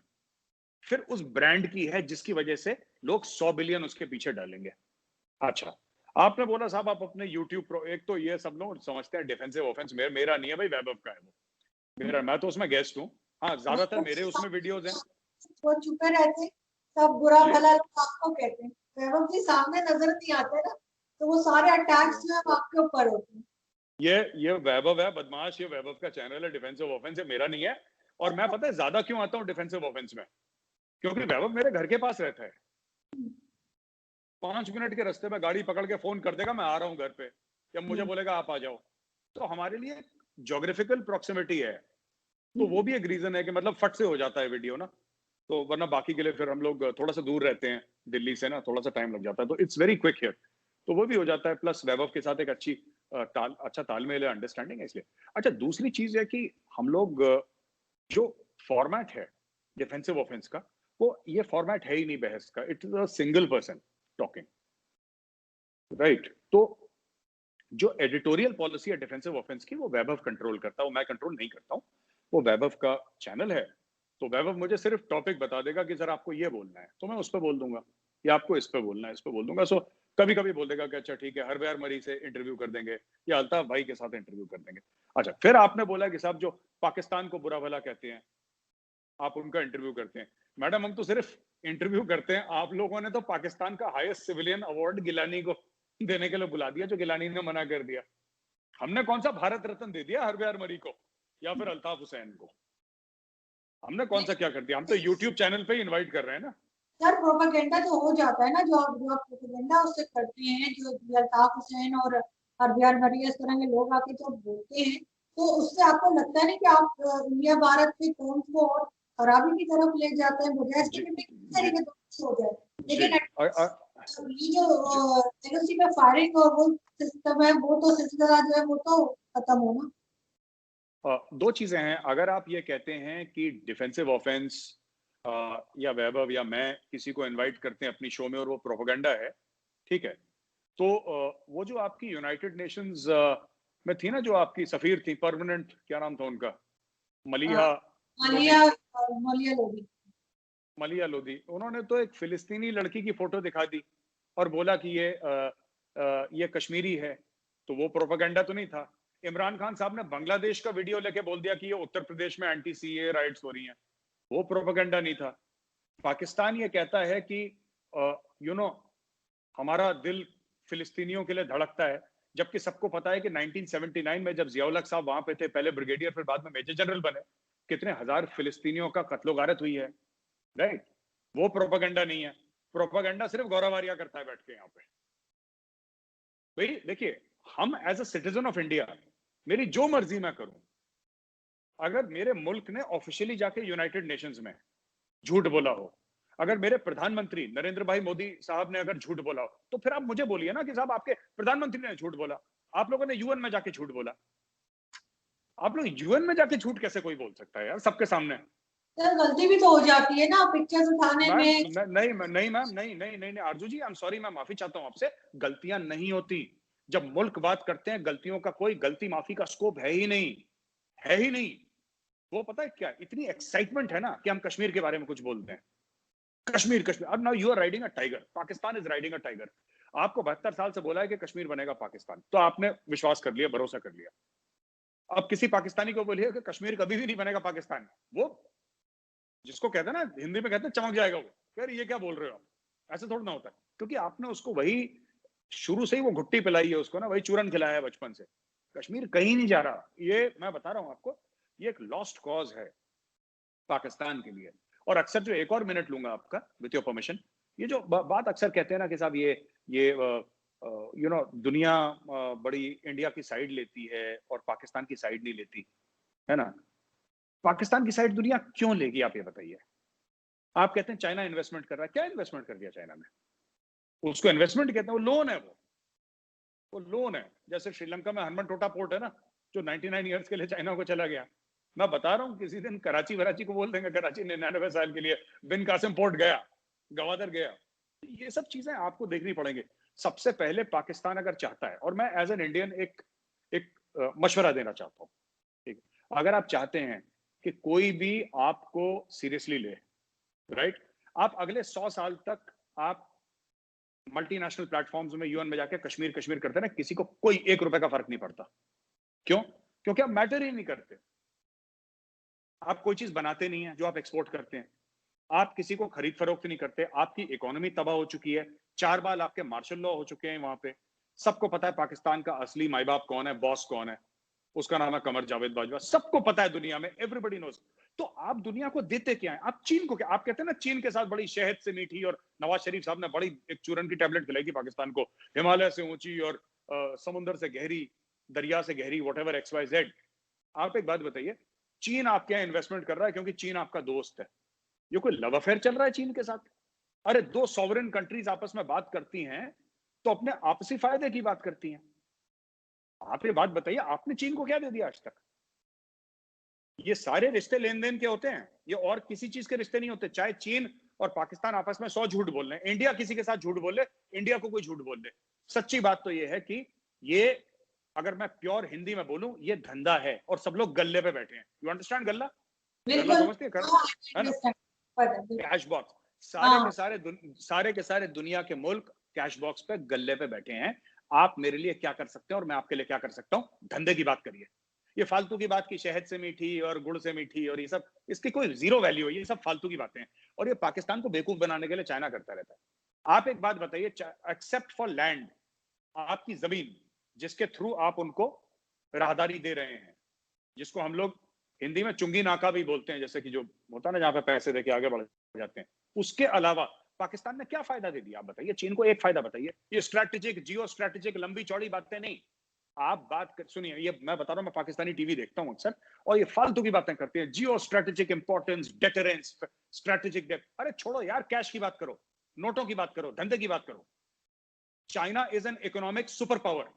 फिर उस ब्रांड की है जिसकी वजह से लोग 100 बिलियन उसके पीछे डालेंगे। अच्छा, आपने बोला साहब आप अपने YouTube प्रो, एक तो ये सब लोग समझते हैं डिफेंसिव ऑफेंस, मेरा नहीं है भाई, वैभव का है वो, मेरा, मैं तो उसमें गेस्ट हूँ। हाँ, ज्यादातर मेरे उसमें वीडियोस हैं। वो चुपे रहते, सब बुरा भला लोग आपको कहते हैं, वैभव जी सामने नजर नहीं आते ना, तो वो सारे अटैक्स जो है आपके ऊपर होते हैं। ये वैभव है बदमाश, ये वैभव का चैनल है, डिफेंसिव ऑफेंसिव मेरा नहीं है। और मैं पता है ज्यादा क्यों आता हूँ डिफेंसिव ऑफेंस में, क्योंकि वैभव मेरे घर के पास रहता है। 5 मिनट के रास्ते में गाड़ी पकड़ के फोन कर देगा, मैं आ रहा हूँ घर पे, या मुझे बोलेगा आप आ जाओ। तो हमारे लिए ज्योग्राफिकल प्रॉक्सिमिटी है, तो वो भी एक रीजन है कि मतलब फट से हो जाता है वीडियो ना। तो वरना बाकी के लिए फिर हम लोग थोड़ा सा दूर रहते हैं दिल्ली से ना, थोड़ा सा टाइम लग जाता है, तो इट्स वेरी क्विक हियर। तो वो भी हो जाता है, प्लस वैभव के साथ एक अच्छा तालमेल है, अंडरस्टैंडिंग है इसलिए। अच्छा, दूसरी चीज है कि हम लोग जो फॉर्मेट है डिफेंसिव ऑफेंस का, वो ये फॉर्मेट है ही नहीं बहस का, it is a single person talking, right. तो जो एडिटोरियल पॉलिसी है डिफेंसिव ऑफेंस की, वो वैभव कंट्रोल करता है, वो मैं कंट्रोल नहीं करता हूँ, वो वैभव का चैनल है। तो वैभव मुझे सिर्फ टॉपिक बता देगा कि सर आपको ये बोलना है, तो मैं उस पर बोल दूंगा, या आपको इस पे बोलना है, इस पे बोल दूंगा। सो कभी कभी बोल देगा कि अच्छा ठीक है, हरबयार मरी से इंटरव्यू कर देंगे, या अल्ताफ भाई के साथ इंटरव्यू कर देंगे। अच्छा, फिर आपने बोला कि साहब जो पाकिस्तान को बुरा भला कहते हैं, आप उनका इंटरव्यू करते हैं। मैडम, हम तो सिर्फ इंटरव्यू करते हैं, आप लोगों ने तो पाकिस्तान का हाईएस्ट सिविलियन अवार्ड गिलानी को देने के लिए बुला दिया, जो गिलानी ने मना कर दिया। हमने कौन सा भारत रत्न दे दिया हरबयार मरी को या फिर अल्ताफ हुसैन को? हमने कौन सा क्या कर दिया? हम तो यूट्यूब चैनल पे ही इनवाइट कर रहे हैं ना। सर प्रोपेगेंडा तो हो जाता है ना, जो आप प्रोपेगेंडा उससे करते हैं, जो अल्ताफ हुसैन और हरबियार मरी इस तरह के लोग आके जो बोलते हैं, तो उससे आपको लगता नहीं कि आप इंडिया भारत के कौन को और खराबी की तरफ ले जाते हैं, बजाय इसके जी कि किस जी तरीके से हो जाए। जी लेकिन ये जो जी। एलओसी पे फायरिंग और वो सिस्टम है, वो तो सिलसिला जो है वो तो खत्म हो ना। दो चीजें हैं। अगर आप ये कहते हैं कि डिफेंसिव ऑफेंस या वैभव या मैं किसी को इनवाइट करते हैं अपनी शो में और वो प्रोपेगेंडा है, ठीक है, तो वो जो आपकी यूनाइटेड नेशंस में थी ना, जो आपकी सफीर थी परमानेंट, क्या नाम था उनका, मलिहा लोधी, मालिया मालिया लोधी। मलिया लोधी, उन्होंने तो एक फिलिस्तीनी लड़की की फोटो दिखा दी और बोला कि ये कश्मीरी है। तो वो प्रोपेगेंडा तो नहीं था। इमरान खान साहब ने बांग्लादेश का वीडियो लेके बोल दिया कि ये उत्तर प्रदेश में एंटी सीए राइट्स हो रही हैं, वो प्रोपेगेंडा नहीं था। पाकिस्तान ये कहता है कि यू नो हमारा दिल फिलिस्तीनियों के लिए धड़कता है, जबकि सबको पता है कि 1979 में जब जियाउल हक साहब वहां पे थे, पहले ब्रिगेडियर फिर बाद में मेजर जनरल बने, कितने हजार फिलिस्तीनियों का कत्लो गारत हुई है, राइट। वो प्रोपेगेंडा नहीं है। प्रोपेगेंडा सिर्फ गौरव आर्या करता है बैठ के यहाँ पे। भाई देखिए, हम as a citizen of India, मेरी जो मर्जी मैं करूं, अगर मेरे मुल्क ने ऑफिशियली जाके यूनाइटेड नेशंस में झूठ बोला हो, अगर मेरे प्रधानमंत्री नरेंद्र भाई मोदी साहब ने अगर झूठ बोला हो, तो फिर आप मुझे बोलिए ना कि साहब आपके प्रधानमंत्री ने झूठ बोला, आप लोगों ने यूएन में जाके झूठ बोला। आप लोग यूएन में जाके झूठ कैसे कोई बोल सकता है यार सबके सामने? सर गलती भी तो हो जाती है ना पिक्चर्स उठाने मैम में। नहीं नहीं मैम, नहीं नहीं नहीं नहीं आरजू जी, आई एम सॉरी, मैं माफी चाहता हूं आपसे। गलतियां नहीं होती। जब मुल्क बात करते हैं, गलतियों का कोई गलती माफी का स्कोप है ही नहीं, है ही नहीं। वो पता है क्या, इतनी एक्साइटमेंट है ना कि हम कश्मीर के बारे में कुछ बोलते हैं, कश्मीर कश्मीर। अब now you are riding a tiger, Pakistan is riding a tiger. आपको 72 साल से बोला है कि कश्मीर बनेगा पाकिस्तान, तो आपने विश्वास कर लिया, भरोसा कर लिया। अब किसी पाकिस्तानी को बोलिए कि कश्मीर कभी भी नहीं बनेगा पाकिस्तान, वो जिसको कहते हैं ना, हिंदी में कहते हैं चमक जाएगा, वो फिर ये क्या बोल रहे हो आप, ऐसे थोड़ा ना होता है। क्योंकि आपने उसको वही शुरू से ही वो घुट्टी पिलाई है उसको ना, वही चूरन खिलाया है बचपन से। कश्मीर कहीं नहीं जा रहा, ये मैं बता रहा हूं आपको, ये एक लॉस्ट कॉज है पाकिस्तान के लिए। और अक्सर जो एक और मिनट लूंगा आपका विथ योर परमिशन, ये जो बात अक्सर कहते हैं ना कि साहब ये दुनिया बड़ी इंडिया की साइड लेती है और पाकिस्तान की साइड नहीं लेती, है ना। पाकिस्तान की साइड दुनिया क्यों लेगी, आप ये बताइए। आप कहते हैं चाइना इन्वेस्टमेंट कर रहा है, क्या इन्वेस्टमेंट कर दिया चाइना ने? उसको इन्वेस्टमेंट कहते हैं, वो लोन है, वो लोन है। जैसे श्रीलंका में हरमन टोटा पोर्ट है ना, जो 99 ईयर्स के लिए चाइना को चला गया। मैं बता रहा हूँ, किसी दिन कराची वराची को बोल देंगे, कराची 99 साल के लिए बिन कासिम पोर्ट गया, गवादर गया। ये सब चीजें आपको देखनी पड़ेंगी। सबसे पहले पाकिस्तान अगर चाहता है, और मैं एज एन इंडियन एक मशवरा देना चाहता हूँ, ठीक है, अगर आप चाहते हैं कि कोई भी आपको सीरियसली ले, राइट, आप अगले 100 साल तक आप मल्टीनेशनल प्लेटफॉर्म्स में यूएन में जाके कश्मीर कश्मीर करते हैं ना, किसी को कोई 1 रुपए का फर्क नहीं पड़ता। क्यों? क्योंकि आप मैटर ही नहीं करते। आप कोई चीज बनाते नहीं है जो आप एक्सपोर्ट करते हैं, आप किसी को खरीद फरोख्त नहीं करते, आपकी इकोनॉमी तबाह हो चुकी है, 4 बार आपके मार्शल लॉ हो चुके हैं वहां पे, सबको पता है पाकिस्तान का असली माई बाप कौन है, बॉस कौन है, उसका नाम है कमर जावेद बाजवा, सबको पता है दुनिया में, एवरीबॉडी नोज। तो आप दुनिया को देते क्या है? आप चीन को क्या, आप कहते हैं ना चीन के साथ बड़ी शहद से मीठी, और नवाज शरीफ साहब ने बड़ी एक चूरन की टैबलेट खिलाई थी पाकिस्तान को, हिमालय से ऊंची और समुद्र से गहरी, दरिया से गहरी, व्हाटएवर एक्स वाई जेड। आप एक बात बताइए, चीन आपके यहाँ इन्वेस्टमेंट कर रहा है क्योंकि चीन आपका दोस्त है। ये कोई लव अफेयर चल रहा है चीन के साथ? अरे दो सॉवरेन कंट्रीज आपस में बात करती हैं तो अपने आपसी फायदे की बात करती हैं। आप ये बात बताइए, आपने चीन को क्या दे दिया आज तक? ये सारे रिश्ते लेन देन के होते हैं, ये और किसी चीज के रिश्ते नहीं होते। चाहे चीन और पाकिस्तान आपस में 100 झूठ बोल रहे हैं, इंडिया किसी के साथ झूठ बोल ले, इंडिया को कोई झूठ बोल ले, सच्ची बात तो ये है कि ये, अगर मैं प्योर हिंदी में बोलूं, ये धंधा है और सब लोग गल्ले पे बैठे हैं। यू अंडरस्टैंड गल्ला? गल्ला समझते हैं? है ना? कैश बॉक्स, सारे के सारे दुनिया के मुल्क कैश बॉक्स पे, गल्ले पे बैठे हैं। आप मेरे लिए क्या कर सकते हैं और मैं आपके लिए क्या कर सकता हूं? धंधे की बात करिए। ये फालतू की बात की शहद से मीठी और गुड़ से मीठी और ये सब, इसकी कोई जीरो वैल्यू है, ये सब फालतू की बातें हैं। और ये पाकिस्तान को बेवकूफ बनाने के लिए चाइना करता रहता है। आप एक बात बताइए, एक्सेप्ट फॉर लैंड, आपकी जमीन जिसके थ्रू आप उनको राहदारी दे रहे हैं, जिसको हम लोग हिंदी में चुंगी नाका भी बोलते हैं, जैसे कि जो होता है ना जहां पे पैसे देके आगे बढ़ जाते हैं, उसके अलावा पाकिस्तान ने क्या फायदा दे दिया? आप बताइए, चीन को एक फायदा बताइए। ये स्ट्रैटेजिक, जियो स्ट्रैटेजिक, लंबी चौड़ी बातें नहीं। आप बात सुनिए, ये मैं बता रहा हूं, मैं पाकिस्तानी टीवी देखता हूं अक्सर, और ये फालतू की बातें करते हैं, geostrategic importance, deterrence, strategic depth. अरे छोड़ो यार, कैश की बात करो, नोटों की बात करो, धंधे की बात करो। China is an economic super power.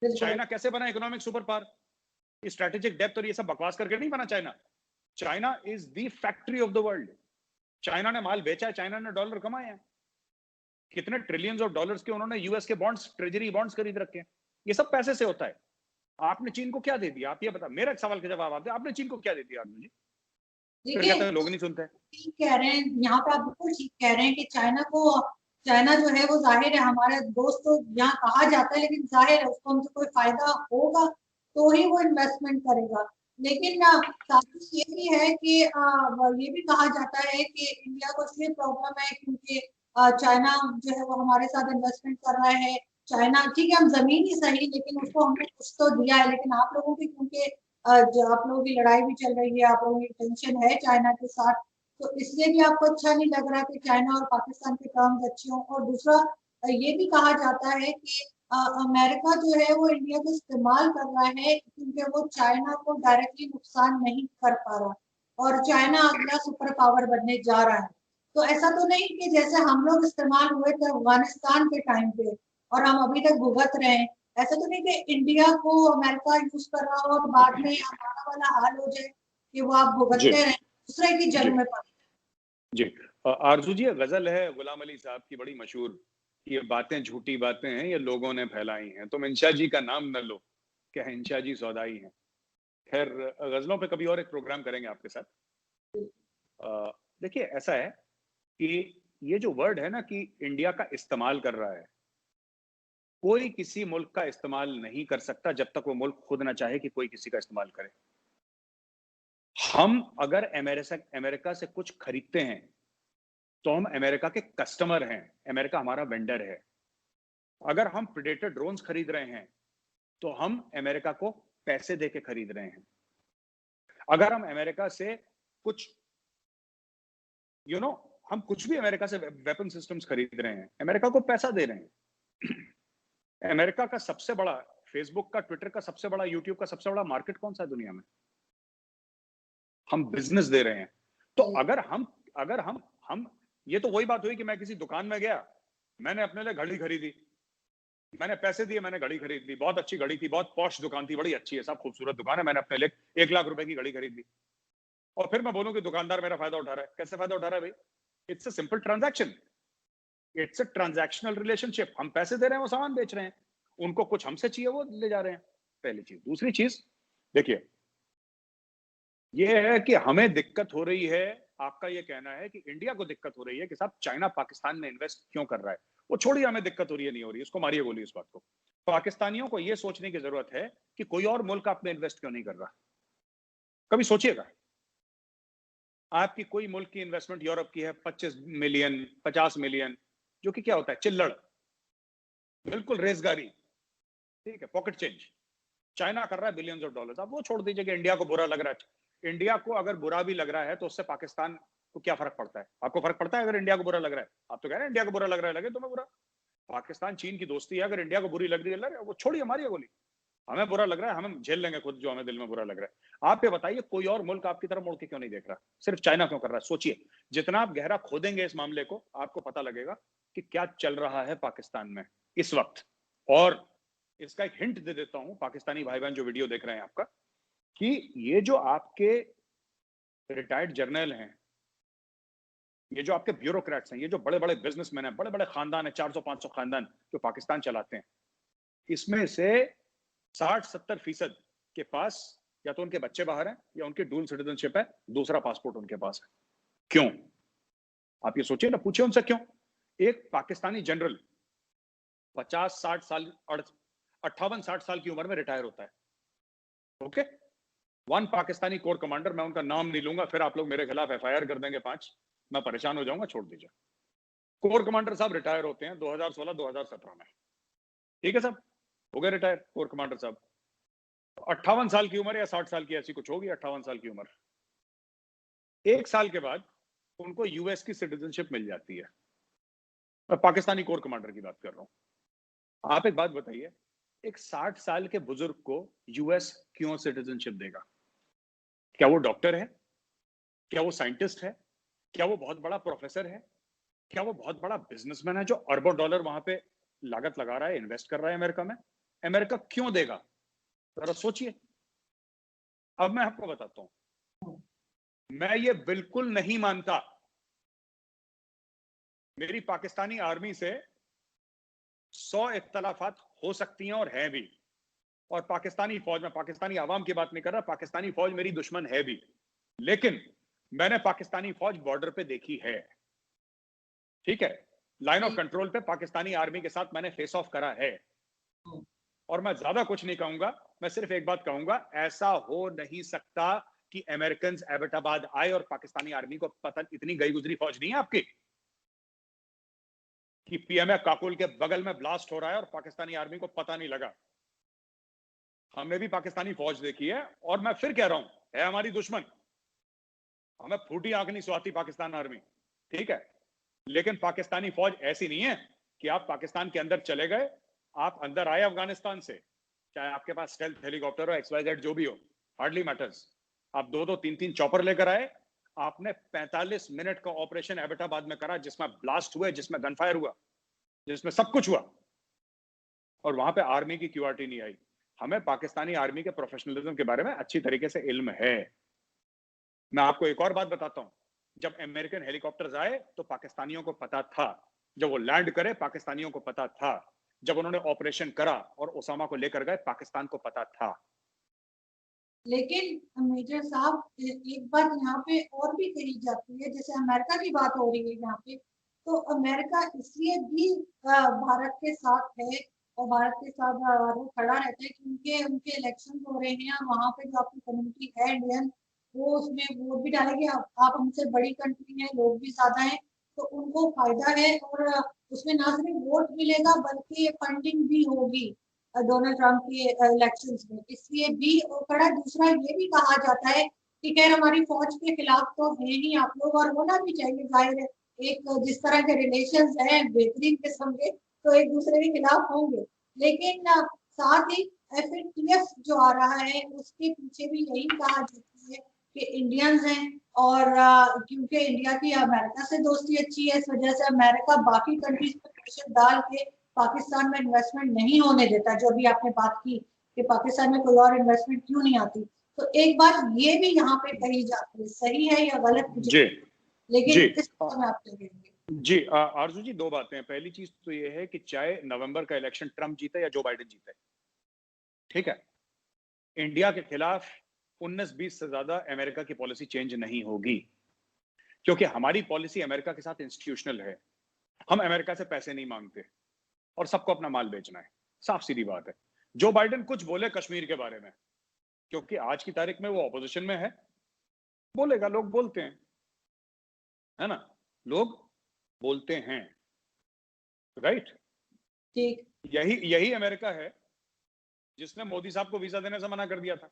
China कैसे बना economic super power? Strategic depth और ये सब बकवास करके नहीं बना China. China is the factory of the world. China ने माल बेचा है, चाइना ने डॉलर कमाए हैं, कितने ट्रिलियंस ऑफ डॉलर्स के उन्होंने यूएस के बॉन्ड्स, ट्रेजरी बॉन्ड्स खरीद रखे हैं। ये सब पैसे से होता है। आपने चीन को क्या दे दिया? आप ये बता, मेरा एक सवाल का जवाब आप दे, आपने चीन को क्या दे दिया आर्मी जी? फिर कहते हैं लोग नहीं सुनते। ठीक कह रहे हैं, यहाँ पे आप बिल्कुल ठीक कह रहे हैं कि चाइना जो है वो जाहिर है हमारे दोस्त तो यहाँ कहा जाता है, लेकिन जाहिर है उसको हमसे कोई फायदा होगा तो ही वो इन्वेस्टमेंट करेगा। लेकिन साथ ही ये भी है कि ये भी कहा जाता है कि इंडिया को इसलिए प्रॉब्लम है क्योंकि चाइना जो है वो हमारे साथ इन्वेस्टमेंट कर रहा है। चाइना ठीक है, हम जमीन ही सही, लेकिन उसको हमने कुछ तो दिया है। लेकिन आप लोगों की क्योंकि जो आप लोगों की लड़ाई भी चल रही है, आप लोगों की टेंशन है चाइना के साथ, तो इसलिए भी आपको अच्छा नहीं लग रहा कि चाइना और पाकिस्तान के टर्म्स अच्छे हों। और दूसरा ये भी कहा जाता है कि अमेरिका जो है वो इंडिया को इस्तेमाल कर रहा है क्योंकि वो चाइना को डायरेक्टली नुकसान नहीं कर पा रहा, और चाइना अगला सुपर पावर बनने जा रहा है। तो ऐसा तो नहीं कि जैसे हम लोग इस्तेमाल हुए थे अफगानिस्तान के टाइम पे और हम अभी तक भुगत रहे हैं। ऐसा तो नहीं कि इंडिया को अमेरिका यूज कर रहा हो और बाद में हमारा वाला हाल हो जाए कि वो आप भुगतते रहे दूसरे की जंग में पड़े। जी आरजू जी, गजल है गुलाम अली साहब की बड़ी मशहूर, ये बातें झूठी बातें हैं, ये लोगों ने फैलाई हैं, तुम इंशा जी का नाम न लो, क्या इंशा जी सौदाई हैं। खैर, गजलों पे कभी और एक प्रोग्राम करेंगे आपके साथ। देखिए ऐसा है कि ये जो वर्ड है ना कि इंडिया का इस्तेमाल कर रहा है, कोई किसी मुल्क का इस्तेमाल नहीं कर सकता जब तक वो मुल्क खुद ना चाहे कि कोई किसी का इस्तेमाल करे। हम अगर अमेरिका से कुछ खरीदते हैं तो हम अमेरिका के कस्टमर हैं, अमेरिका हमारा वेंडर है। अगर हम प्रेडेटर ड्रोन्स खरीद रहे हैं तो हम अमेरिका को पैसे देके खरीद रहे हैं। अगर हम अमेरिका से कुछ हम कुछ भी अमेरिका से वेपन सिस्टम्स खरीद रहे हैं, अमेरिका को पैसा दे रहे हैं। अमेरिका का सबसे बड़ा, फेसबुक का, ट्विटर का सबसे बड़ा, यूट्यूब का सबसे बड़ा मार्केट कौन सा है दुनिया में? हम बिजनेस दे रहे हैं। तो अगर हम ये तो वही बात हुई कि मैं किसी दुकान में गया, मैंने अपने लिए घड़ी खरीदी, मैंने पैसे दिए, मैंने घड़ी खरीद ली, बहुत अच्छी घड़ी थी, बहुत पॉश दुकान थी, बड़ी अच्छी है, सब खूबसूरत दुकान है, मैंने अपने लिए 1 लाख रुपए की घड़ी खरीद ली। और फिर मैं बोलूं कि दुकानदार मेरा फायदा उठा रहा है। कैसे फायदा उठा रहा है भाई? It's a simple transaction, it's a transactional relationship. हम पैसे दे रहे हैं, वो सामान बेच रहे हैं, उनको कुछ हमसे चाहिए, वो ले जा रहे हैं। पहली चीज। दूसरी चीज देखिए, ये है कि हमें दिक्कत हो रही है, आपका ये कहना है कि इंडिया को दिक्कत हो रही है कि साहब चाइना पाकिस्तान में इन्वेस्ट क्यों कर रहा है। वो छोड़िए, हमें दिक्कत हो रही है नहीं हो रही है, उसको मारिए गोली इस बात को। पाकिस्तानियों को ये सोचने की जरूरत है कि कोई और मुल्क आप में इन्वेस्ट क्यों नहीं कर रहा। कभी सोचिएगा, आपकी कोई मुल्क की इन्वेस्टमेंट यूरोप की है 25 मिलियन, 50 मिलियन, जो कि क्या होता है, चिल्लड़, बिल्कुल रेजगारी। ठीक है, पॉकेट चेंज। चाइना कर रहा है बिलियंस ऑफ डॉलर्स। आप वो छोड़ दीजिए कि इंडिया को बुरा लग रहा है। इंडिया को अगर बुरा भी लग रहा है तो उससे पाकिस्तान को क्या फर्क पड़ता है? आपको फर्क पड़ता है अगर इंडिया को बुरा लग रहा है? आप तो कह रहे हैं इंडिया को बुरा लग रहा है, लगे तुम्हें बुरा। पाकिस्तान चीन की दोस्ती है, अगर इंडिया को बुरी लग रही है वो छोड़िए, मारिए गोली। हमें बुरा लग रहा है, हम झेल लेंगे खुद जो हमें दिल में बुरा लग रहा है। आप ये बताइए, कोई और मुल्क आपकी तरफ मुड़ के क्यों नहीं देख रहा? सिर्फ चाइना क्यों कर रहा है? सोचिए, जितना आप गहरा खोदेंगे इस मामले को, आपको पता लगेगा कि क्या चल रहा है पाकिस्तान में इस वक्त। और इसका एक हिंट दे देता हूं पाकिस्तानी भाई बहन जो वीडियो देख रहे हैं आपका, कि ये जो आपके रिटायर्ड जर्नल हैं, ये जो आपके ब्यूरोक्रेट्स हैं, ये जो बड़े बड़े बिजनेसमैन हैं, बड़े बड़े खानदान है, 400-500 खानदान जो पाकिस्तान चलाते हैं, इसमें से 60-70% के पास या तो उनके बच्चे बाहर हैं या उनकी डुअल सिटीजनशिप है, दूसरा पासपोर्ट उनके पास है। क्यों? आप ये सोचिए ना, पूछिए उनसे क्यों। एक पाकिस्तानी जनरल 50-60 साल 58-60 साल की उम्र में रिटायर होता है। Okay, one Pakistani core commander, मैं उनका नाम नहीं लूंगा, फिर आप लोग मेरे खिलाफ एफआईआर कर देंगे 5, मैं परेशान हो जाऊंगा, छोड़ दीजिए। कोर कमांडर साहब रिटायर होते हैं 2016-2017 में। ठीक है साहब, हो गए रिटायर कोर कमांडर साहब। 58 साल की उम्र या 60 साल की ऐसी कुछ होगी, 58 साल की उम्र। 1 साल के बाद उनको यूएस की सिटीजनशिप मिल जाती है। मैं पाकिस्तानी कोर कमांडर की बात कर रहा हूं। आप एक बात बताइए, एक 60 साल के बुजुर्ग को यूएस क्यों सिटीजनशिप देगा? क्या वो डॉक्टर है? क्या वो साइंटिस्ट है? क्या वो बहुत बड़ा प्रोफेसर है? क्या वो बहुत बड़ा बिजनेसमैन है जो अरबों डॉलर वहां पे लागत लगा रहा है, इन्वेस्ट कर रहा है अमेरिका में? अमेरिका क्यों देगा? जरा सोचिए। अब मैं आपको बताता हूं, मैं ये बिल्कुल नहीं मानता। मेरी पाकिस्तानी आर्मी से 100 इख्तलाफात हो सकती हैं और हैं भी, और पाकिस्तानी फौज में, पाकिस्तानी आवाम की बात नहीं कर रहा, पाकिस्तानी फौज मेरी दुश्मन है भी, लेकिन मैंने पाकिस्तानी फौज बॉर्डर पे देखी है। ठीक है, लाइन ऑफ कंट्रोल पे पाकिस्तानी आर्मी के साथ मैंने फेस ऑफ करा है। और मैं ज्यादा कुछ नहीं कहूंगा, मैं सिर्फ एक बात कहूंगा, ऐसा हो नहीं सकता कि अमेरिकन एबटाबाद आए और पाकिस्तानी आर्मी को पता, इतनी गई गुजरी फौज नहीं है आपकी कि पीएमए काकुल के बगल में ब्लास्ट हो रहा है और पाकिस्तानी आर्मी को पता नहीं लगा। हमने भी पाकिस्तानी फौज देखी है, और मैं फिर कह रहा हूं, है हमारी दुश्मन, हमें फूटी आंख नहीं सुहाती पाकिस्तान आर्मी। ठीक है, लेकिन पाकिस्तानी फौज ऐसी नहीं है कि आप पाकिस्तान के अंदर चले गए, आप अंदर आए अफगानिस्तान से, चाहे आपके पास स्टेल्थ हेलीकॉप्टर हो, XYZ जो भी हो, हार्डली मैटर्स, आप 2-2 3-3 चॉपर लेकर आए, आपने 45 मिनट का ऑपरेशन एबटाबाद में करा, जिसमें ब्लास्ट हुए, जिसमें गनफायर हुआ, जिसमें सब कुछ हुआ, और वहां पे आर्मी की क्यूआरटी नहीं आई। हमें पाकिस्तानी आर्मी के प्रोफेशनलिज्म के बारे में अच्छी तरीके से इल्म है। मैं आपको एक और बात बताता हूं, जब अमेरिकन हेलीकॉप्टर्स आए तो पाकिस्तानियों को पता था, जब वो लैंड करे पाकिस्तानियों को पता था, जब उन्होंने ऑपरेशन करा और ओसामा को लेकर गए पाकिस्तान को पता था। लेकिन मेजर साहब, एक बात यहाँ पे और भी कही जाती है, जैसे अमेरिका की बात हो रही है यहाँ पे, तो अमेरिका इसलिए भी भारत के साथ है और भारत के साथ वो खड़ा रहता है क्योंकि उनके इलेक्शन हो रहे हैं, वहां पे जो आपकी कम्युनिटी है इंडियन, वो उसमें वोट भी डालेगी। आप हमसे बड़ी कंट्री है, लोग भी ज्यादा है, तो उनको फायदा है, और उसमें ना सिर्फ वोट मिलेगा बल्कि फंडिंग भी होगी डोनाल्ड ट्रंप के इलेक्शंस में, इसलिए भी खड़ा। दूसरा ये भी कहा जाता है कि खैर हमारी फौज के खिलाफ तो है ही आप लोग, और होना भी चाहिए, जाहिर है, एक जिस तरह के रिलेशंस हैं बेहतरीन किस्म के, तो एक दूसरे के खिलाफ होंगे, लेकिन साथ ही FATF जो आ रहा है उसके पीछे भी यही कहा जाता है कि इंडियंस हैं, और क्योंकि इंडिया की अमेरिका से दोस्ती अच्छी है, इस वजह से अमेरिका बाकी कंट्रीज पर प्रेशर डाल के पाकिस्तान में इन्वेस्टमेंट नहीं होने देता। जो भी आपने बात की कि पाकिस्तान में कोई और इन्वेस्टमेंट क्यों नहीं आती, तो एक बात ये भी यहाँ पे कही जाती है, सही है या गलत मुझे, जी लेकिन जी इस पर मैं आपसे कहेंगे। जी आरजू जी, दो बातें हैं। पहली चीज तो ये है कि चाहे नवंबर का इलेक्शन ट्रंप जीते या जो बाइडेन जीते, ठीक है, इंडिया के खिलाफ 19-20 से ज्यादा अमेरिका की पॉलिसी चेंज नहीं होगी, क्योंकि हमारी पॉलिसी अमेरिका के साथ इंस्टीट्यूशनल है। हम अमेरिका से पैसे नहीं मांगते और सबको अपना माल बेचना है, साफ सीधी बात है। जो बाइडेन कुछ बोले कश्मीर के बारे में, क्योंकि आज की तारीख में वो ऑपोजिशन में है, बोलेगा, लोग बोलते हैं, है ना, लोग बोलते हैं, राइट। ठीक। यही यही अमेरिका है जिसने मोदी साहब को वीजा देने से मना कर दिया था,